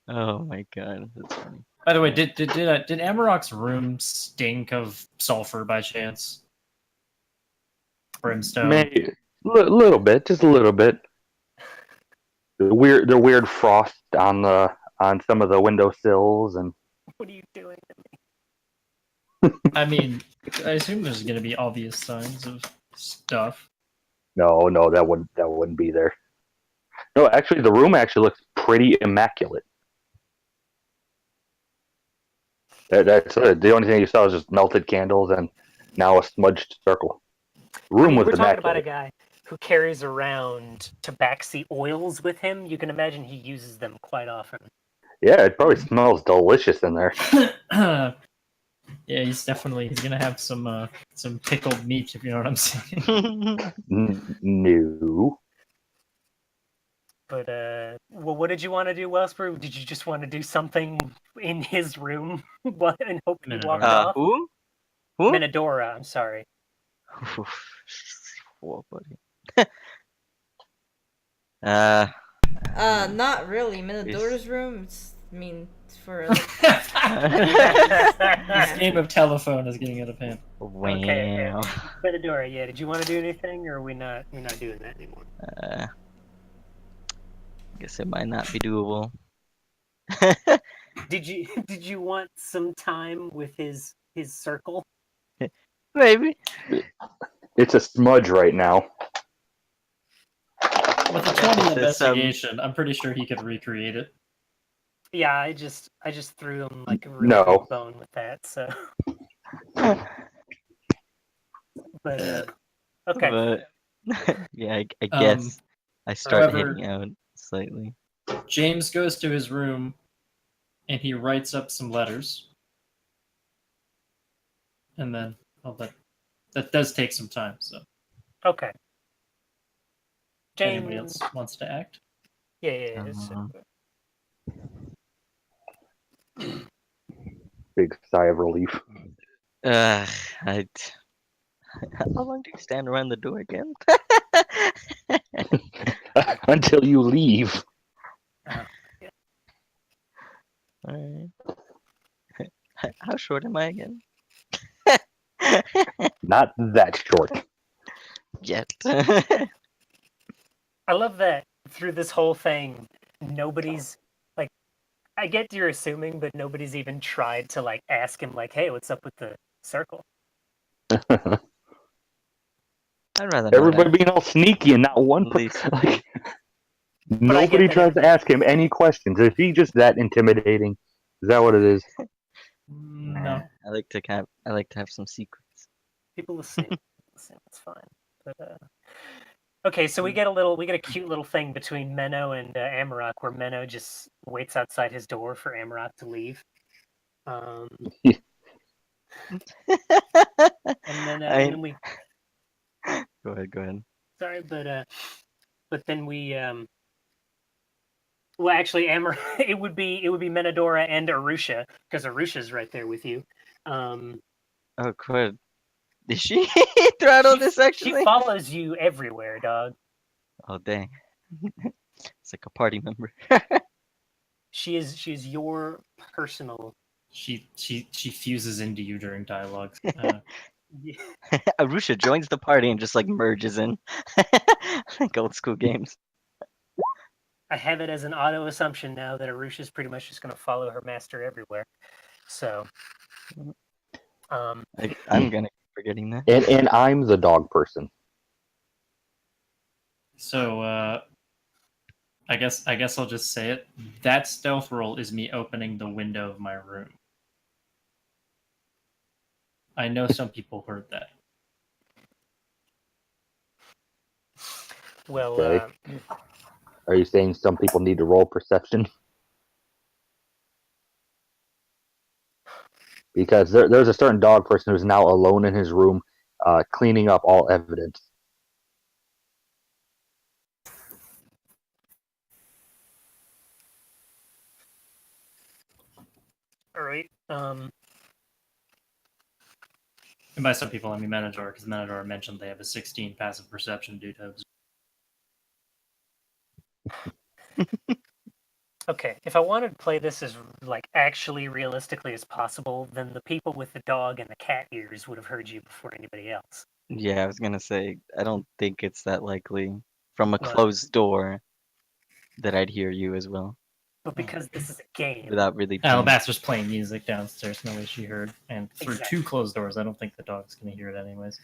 Oh my god, that's funny. By the way, did Amarock's room stink of sulfur by chance? Brimstone. Maybe little bit, just a little bit. The weird frost on some of the windowsills and. What are you doing? I mean, I assume there's going to be obvious signs of stuff. No, that wouldn't be there. No, actually, the room actually looks pretty immaculate. That's the only thing you saw was just melted candles and now a smudged circle. Room was We're talking about a immaculate. guy who carries around tabaxi oils with him. You can imagine he uses them quite often. Yeah, it probably smells delicious in there. Yeah, he's gonna have some pickled meat, if you know what I'm saying. No. But well, what did you want to do, Wellsboro? Did you just want to do something in his room and hope he walked off? Who? Who? Menadora, I'm sorry. Whoa, buddy. uh, Not really. Minodora's room. It's for like. This game of telephone is getting out of hand. Okay, wow. Menadora, yeah. Did you want to do anything, or we're not doing that anymore? Guess it might not be doable. Did you want some time with his circle? Maybe. It's a smudge right now. With a 20 There's some- investigation, I'm pretty sure he could recreate it. Yeah, I just threw him like a really No. big bone with that. So, but okay. But yeah, I guess I start however- hitting out slightly. James goes to his room and he writes up some letters. And then, that does take some time, so. Okay. Anybody James. else wants to act? Yeah. Big sigh of relief. How long do you stand around the door again? Until you leave. Alright. How short am I again? Not that short. Yet. I love that through this whole thing, nobody's like. I get you're assuming, but nobody's even tried to like ask him like, "Hey, what's up with the circle?" I'd rather not Everybody ask. being all sneaky and not one. At least. Like, I nobody get that tries to ask him any questions. Is he just that intimidating? Is that what it is? No. I like to have some secrets. People assume. It's fine. But okay, so we get a cute little thing between Menno and Amarok, where Menno just waits outside his door for Amarok to leave. And then we. Go ahead. Sorry, but then we well, actually, it would be Menadora and Arusha, because Arusha's right there with you. Oh, good. Did she throw out all this actually? She follows you everywhere, dog. Oh dang. It's like a party member. She is your personal. She fuses into you during dialogue. Arusha joins the party and just like merges in. Like old school games. I have it as an auto assumption now that Arusha's pretty much just going to follow her master everywhere. So, I'm gonna keep forgetting that. And I'm the dog person. So, I guess I'll just say it. That stealth roll is me opening the window of my room. I know some people heard that. well, Okay. Are you saying some people need to roll perception? Because there's a certain dog person who's now alone in his room, cleaning up all evidence. all right. And by some people, I mean Menador, because Menador mentioned they have a 16 passive perception due to. Okay, if I wanted to play this as like actually realistically as possible, then the people with the dog and the cat ears would have heard you before anybody else. Yeah, I was gonna say I don't think it's that likely from a Right. closed door that I'd hear you as well But because this is a game, without really. being- Alabaster's playing music downstairs. No way she heard. And through Exactly. 2 closed doors, I don't think the dog's going to hear it anyways.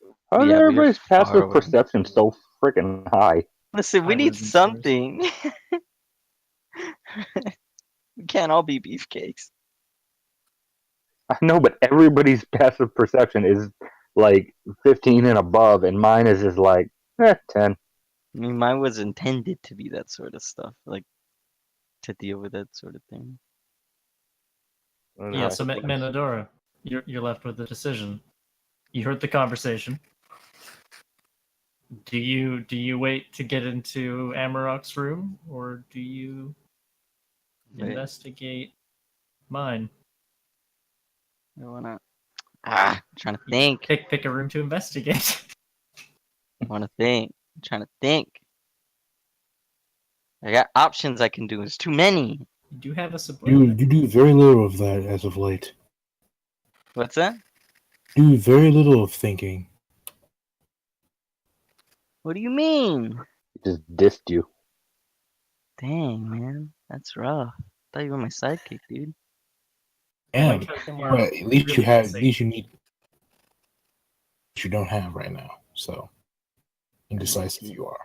How is Yeah, but you're everybody's far passive away. perception so freaking high? Listen, we I need live in something. We can't all be beefcakes. I know, but everybody's passive perception is like 15 and above, and mine is just like 10. I mean, mine was intended to be that sort of stuff, like to deal with that sort of thing. Yeah, so Possibly. Manadora, you're left with the decision. You heard the conversation. Do you wait to get into Amarok's room, or do you Wait. investigate mine? I wanna. I'm trying to think. Pick a room to investigate. I wanna think. I'm trying to think. I got options I can do. There's too many. You do have a You subordinate. do very little of that as of late. What's that? Do very little of thinking. What do you mean? He just dissed you. Dang, man, that's rough. I thought you were my sidekick, dude. And how Then you're but at least really you have, at insane. least you need, which you don't have right now. So indecisive you are.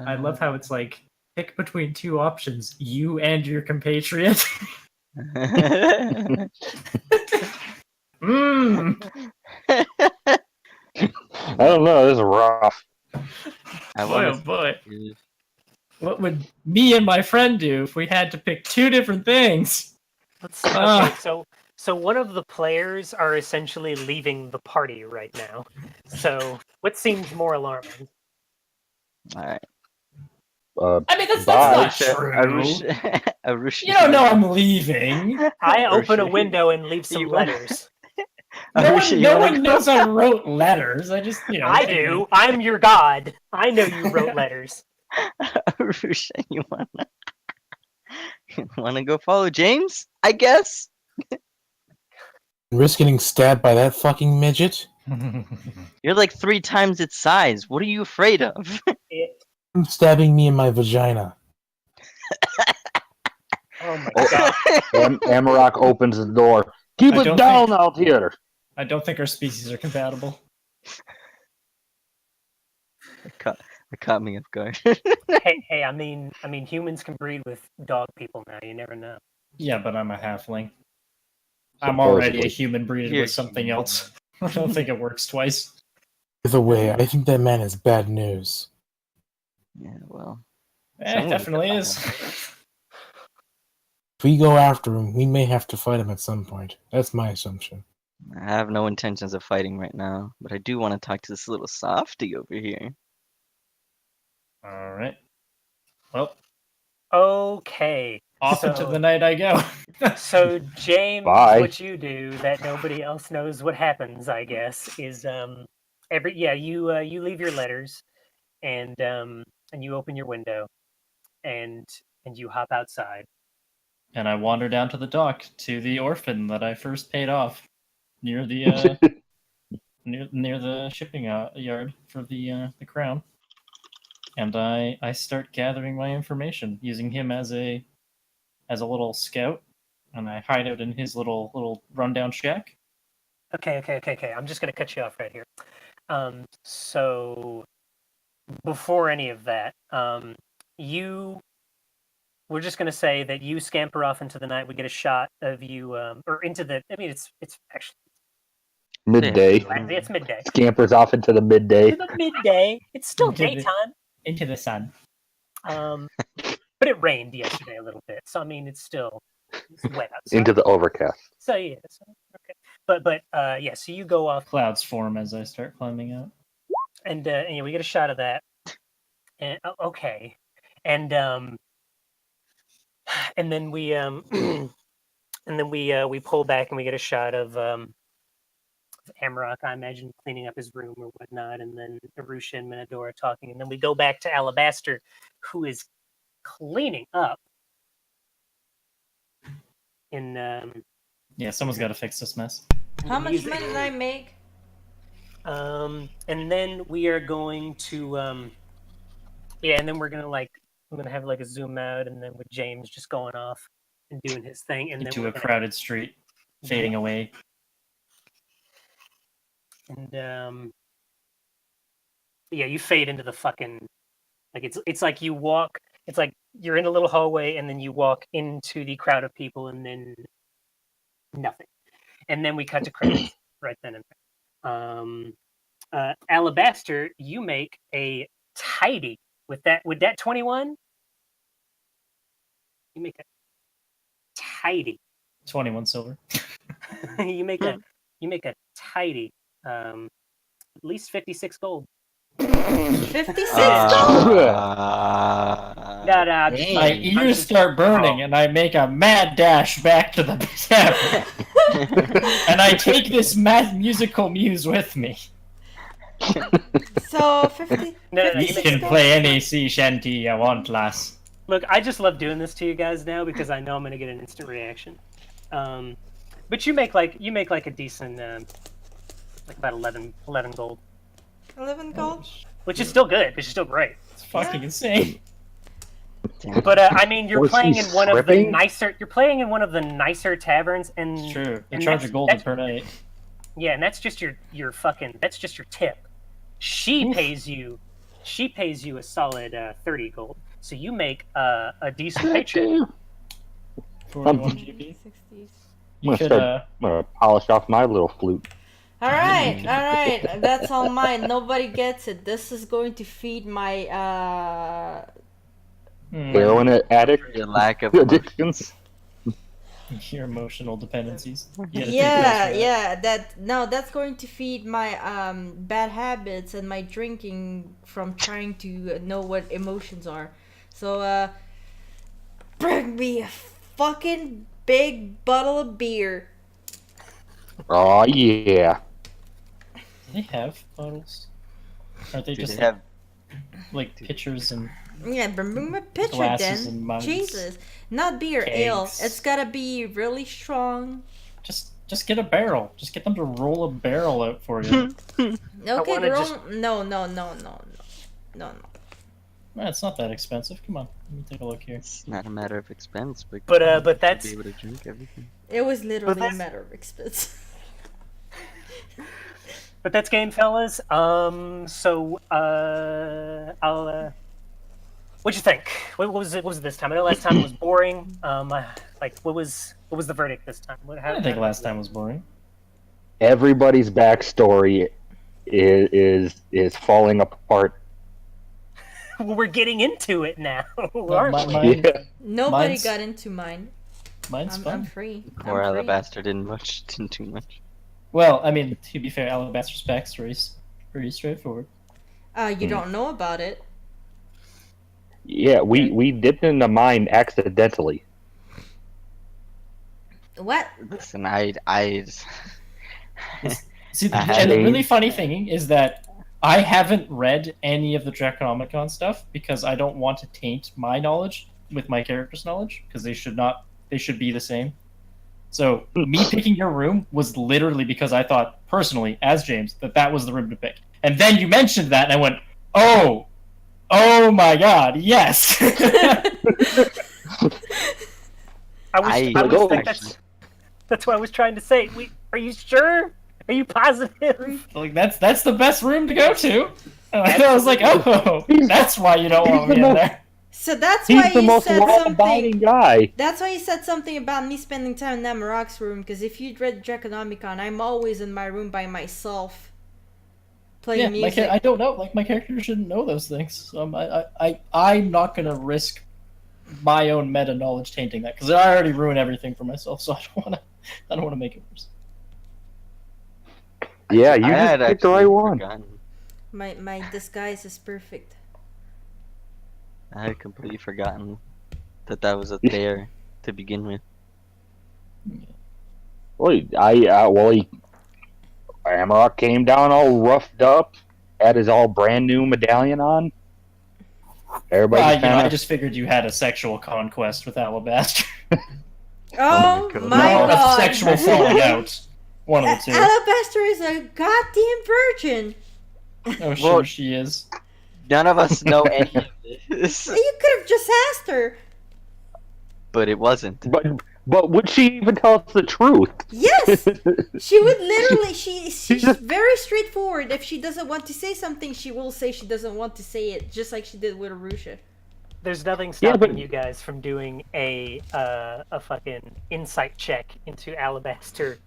I love how it's like pick between two options, you and your compatriot. Mmm. I don't know. This is rough. I Boy, want oh to. boy. What would me and my friend do if we had to pick two different things? Okay, Ah. so one of the players are essentially leaving the party right now. So what seems more alarming? All right. I mean, that's Bye. not true. Arusha, You don't know I'm leaving. I open a Arusha, window and leave some you wanna- letters. Arusha, you No wanna one go? knows I wrote letters. I just, I do. I'm your god. I know you wrote letters. Arusha, you wanna go follow James? I guess. Risk getting stabbed by that fucking midget? You're like 3 times its size. What are you afraid of? Him stabbing me in my vagina. Oh my Oh. god. Amarok opens the door. Keep I it don't down think- out here. I don't think our species are compatible. It caught me off guard. Hey, I mean humans can breed with dog people now. You never know. Yeah, but I'm a halfling. I'm already a Supposedly. human breeded You're with something human. else. I don't think it works twice. Either way, I think that man is bad news. Yeah, well, It Someone definitely needs is. to If we go after him, we may have to fight him at some point. That's my assumption. I have no intentions of fighting right now, but I do want to talk to this little softy over here. All right. Well, Okay. off into the night I go. So James, Bye. what you do that nobody else knows what happens, I guess, is you leave your letters and you open your window and you hop outside. And I wander down to the dock to the orphan that I first paid off near the near the shipping yard for the crown. And I start gathering my information using him as a little scout, and I hide out in his little rundown shack. Okay. I'm just gonna cut you off right here. So before any of that, we're just gonna say that you scamper off into the night. We get a shot of you, or into the. I mean, it's actually Midday. it's midday. Scampers off into the midday. To the midday. It's still Into the- daytime. Into the sun. But it rained yesterday a little bit, so I mean, it's wet outside. Into the overcast. So yeah, okay. But yeah, so you go off, Clouds form as I start climbing out. and yeah, we get a shot of that. And okay, and then we we pull back and we get a shot of Amarok, I imagine, cleaning up his room or whatnot, and then Arusha and Minadora talking, and then we go back to Alabaster, who is cleaning up in Yeah, someone's got to fix this mess. How much money did I make? and then we are going to and then we're gonna I'm gonna have a zoom out, and then with James just going off and doing his thing, and Into then a crowded street, fading away. and yeah, you fade into the fucking it's like you walk. It's like you're in a little hallway, and then you walk into the crowd of people, and then nothing, and then we cut to credits right then and there. Alabaster, you make a tidy with that 21. You make a tidy. 21 silver. you make a tidy. At least 56 gold. 56 Uh, gold? No, no, I'm dang. My I'm ears just- start burning, and I make a mad dash back to the tavern. And I take this musical muse with me. So 50. No, no, no, You 56 can gold. play any sea shanty you want, lass. Look, I just love doing this to you guys now because I know I'm gonna get an instant reaction. But you make like a decent, like about 11 gold, 11 gold? which is still good. Which is still great. It's fucking insane. But I mean, you're Was playing he in one of the stripping? nicer. You're playing in one of the nicer taverns, and It's true. They and charge a that's- gold that's- per night. Yeah, and that's just your fucking. That's just your tip. She Oof. pays you. She pays you a solid 30 gold, so you make a decent paycheck. I'm 41 GP. 60s. You could, gonna polish off my little flute. Alright, alright. That's all mine. Nobody gets it. This is going to feed my Heroin addict Your lack of addictions. your emotional dependencies. You gotta take those Yeah, for that. yeah, that's going to feed my bad habits and my drinking from trying to know what emotions are. So bring me a fucking big bottle of beer. Oh yeah. Do they have bottles? Aren't they Do just they have like pitchers and Yeah, bring me a pitcher Glasses then. and mugs. Jesus, not beer, ale. Kegs. It's gotta be really strong. just get a barrel. Just get them to roll a barrel out for you. Okay, wanna girl. just- No. Man, it's not that expensive. Come on, let me take a look here. It's not a matter of expense, but But you should that's- be able to drink everything. It was literally a that's- matter of expense. But that's game, fellas. So I'll. What'd you think? What was it? What was it this time? I know last time it was boring. Like what was the verdict this time? I think last time was boring. Everybody's backstory is falling apart. Well, we're getting into it now, No, aren't we? mine- Yeah. Nobody Mine's- got into mine. Mine's I'm fun. free. Or I'm free. Alabaster didn't do much. Well, I mean, to be fair, Alabaster's backstory is pretty straightforward. You don't know about it. Yeah, we dipped in the mine accidentally. What? Listen, See, the, I had and the a- really funny thing is that I haven't read any of the Draconomicon stuff because I don't want to taint my knowledge with my character's knowledge because they should be the same. So me picking your room was literally because I thought personally, as James, that was the room to pick. And then you mentioned that, and I went, "Oh my God, yes!" That's what I was trying to say. Are you sure? Are you positive? Like that's the best room to go to. And I was like, "Oh, that's why you don't want He's me the in most- there." So that's why He's the you most said law-abiding something. guy. That's why you said something about me spending time in Namarok's room. Because if you read Draconomicon, I'm always in my room by myself, playing Yeah, music. I don't know. Like my character shouldn't know those things. So I'm not gonna risk my own meta knowledge tainting that because I already ruin everything for myself. So I don't want to make it worse. Yeah, you I had just picked the right actually one. forgotten. My disguise is perfect. I had completely forgotten that was a dare to begin with. Well, Amarok came down all roughed up, had his all brand new medallion on. Everybody I kind of just figured you had a sexual conquest with Alabaster. Oh my God. my No, a god! sexual falling out. One of the two. Alabaster is a goddamn virgin. Oh, sure Well- she is. None of us know any of this, You could have just asked her. but it wasn't. But would she even tell us the truth? Yes, she would literally. She's very straightforward. If she doesn't want to say something, she will say she doesn't want to say it, just like she did with Arusha. There's nothing Yeah, stopping but- you guys from doing a fucking insight check into Alabaster.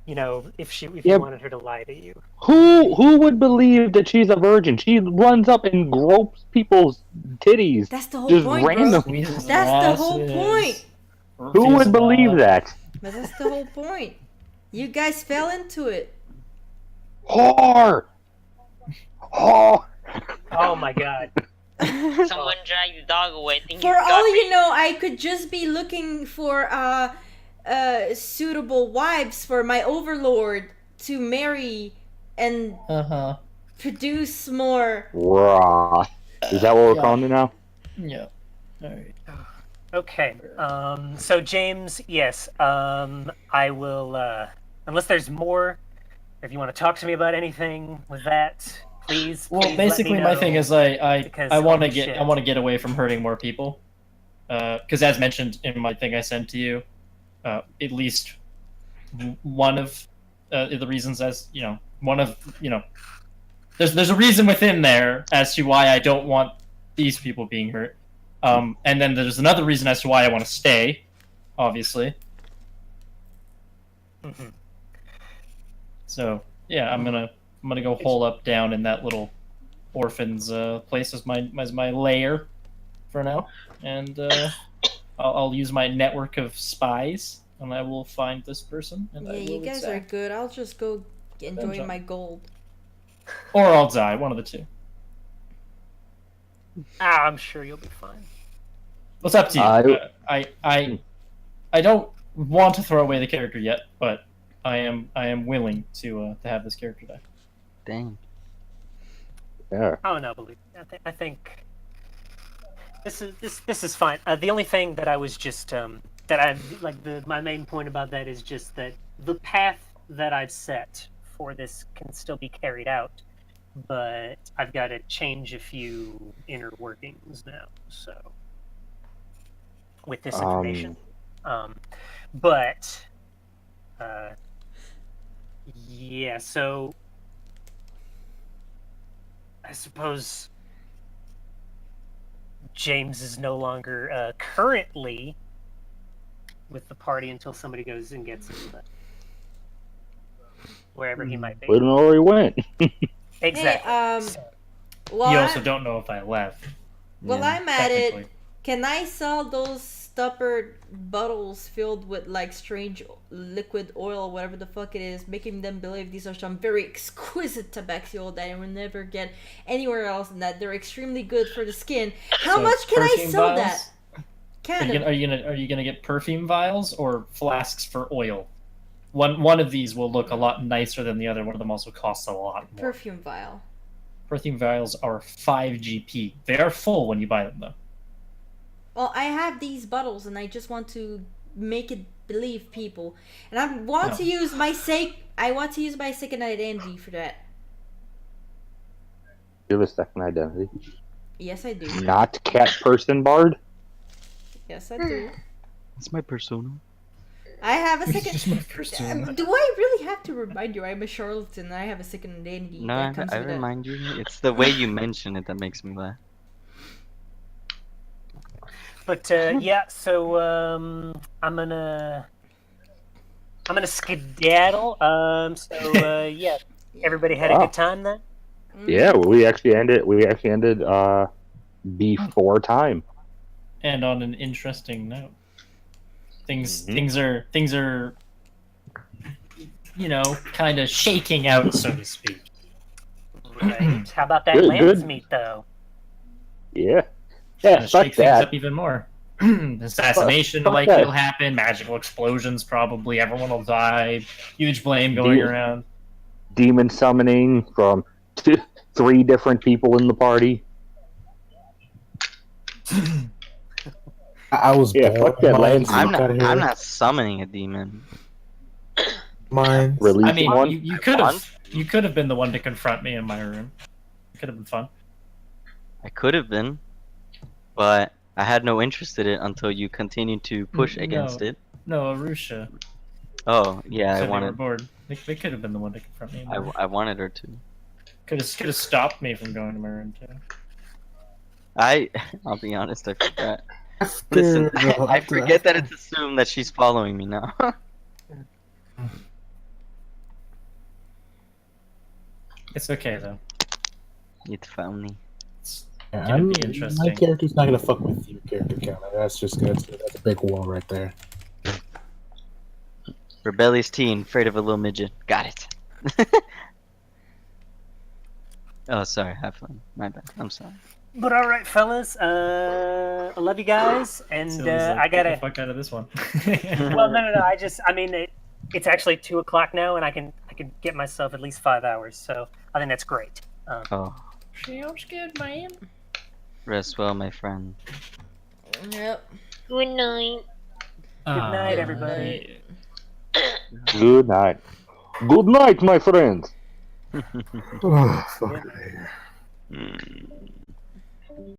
you know, if Yeah. you wanted her to lie to you. Who would believe that she's a virgin? She runs up and gropes people's titties. That's the whole Just point, bro. random. Squeezes That's the whole asses, point. Who would believe that? But that's the whole point. You guys fell into it. Whore! Whore! Oh my god. Someone dragged the dog away. I think For he's got all you me. know, I could just be looking for suitable wives for my overlord to marry and produce more. Raw. Is that what we're Yeah. calling it now? Yeah. All right. Okay. So James, yes. I will. Unless there's more, if you want to talk to me about anything with that, please. Well, please let me basically, my know, thing is I because want to holy shit. get away from hurting more people. Because as mentioned in my thing I sent to you, at least one of the reasons, as you know, there's a reason within there as to why I don't want these people being hurt. And then there's another reason as to why I want to stay, obviously. Mhm. So yeah, I'm gonna go hole up down in that little orphan's place as my lair for now, and I'll use my network of spies, and I will find this person. And Yeah, I will you guys are exact- good. I'll just go enjoy Benjamin. my gold. or I'll die. One of the two. I'm sure you'll be fine. What's up to you? I- I don't want to throw away the character yet, but I am willing to have this character die. Dang. Yeah. Oh no, believe me. I think this is fine. The only thing that I was just that I like my main point about that is just that the path that I've set for this can still be carried out, but I've got to change a few inner workings now. So with this information, but yeah. So I suppose James is no longer currently with the party until somebody goes and gets him, but wherever he might be. We don't know where he went. Exactly. Hey, So, while You I- also don't know if I left. While Yeah, I'm at it, technically. can I sell those stupid bottles filled with like strange liquid oil, whatever the fuck it is, making them believe these are some very exquisite tobacco that I will never get anywhere else, and that they're extremely good for the skin? How So, much can I perfume sell vials? that? Are Kind of. you gonna get perfume vials or flasks for oil? One of these will look a lot nicer than the other. One of them also costs a lot more. Perfume vial. Perfume vials are 5 GP. They are full when you buy them, though. Well, I have these bottles, and I just want to make it believe people, and I want No. to use my I want to use my second identity for that. You have a second identity. Yes, I do. Not cat person bard. Yes, I do. It's my persona. I have a It's second. just my persona. Do I really have to remind you? I'm a charlatan. And I have a second identity. No, that comes I with it. remind you. It's the way you mention it that makes me laugh. but yeah, so I'm gonna skedaddle. Yeah, everybody had a Wow. good time then. Yeah, we actually ended before time. And on an interesting note, things Mhm. things are kind of shaking out, so to speak. Right. How about that Good, lamb's good. meat though? Yeah. Yeah, Gonna fuck shake things that. up even more. Assassination Fuck likely that. will happen. Magical explosions probably. Everyone will die. Huge blame going Deal. around. Demon summoning from 3 different people in the party. I was Yeah, born. fuck that Mine, Lance. I'm out not. of here. I'm not summoning a demon. Mine. Release I mean, one. you could have been the one to confront me in my room. It could have been fun. I could have been, but I had no interest in it until you continued to push against No. it. No, Arusha. Oh yeah, said I they were wanted. bored. They could have been the one to confront me. In my room. I wanted her to. Could have stopped me from going to my room too. I'll be honest, I forgot. Listen, I forget that it's assumed that she's following me now. It's okay though. It's funny. It's Yeah, gonna be my interesting. character's not gonna fuck with your character counter. That's just good. That's a big wall right there. Rebellious teen, afraid of a little midget. Got it. Oh, sorry. Have fun. My bad. I'm sorry. But all right, fellas. I love you guys, and So he's like, I get the gotta. fuck out of this one. Well, no. I mean, it's actually 2 o'clock now, and I can get myself at least 5 hours. So I think that's great. Oh, Sounds good, man. rest well, my friend. Yep. Good night. Good night, everybody. Good night. Good night, my friends. Oh, fuck. Mm.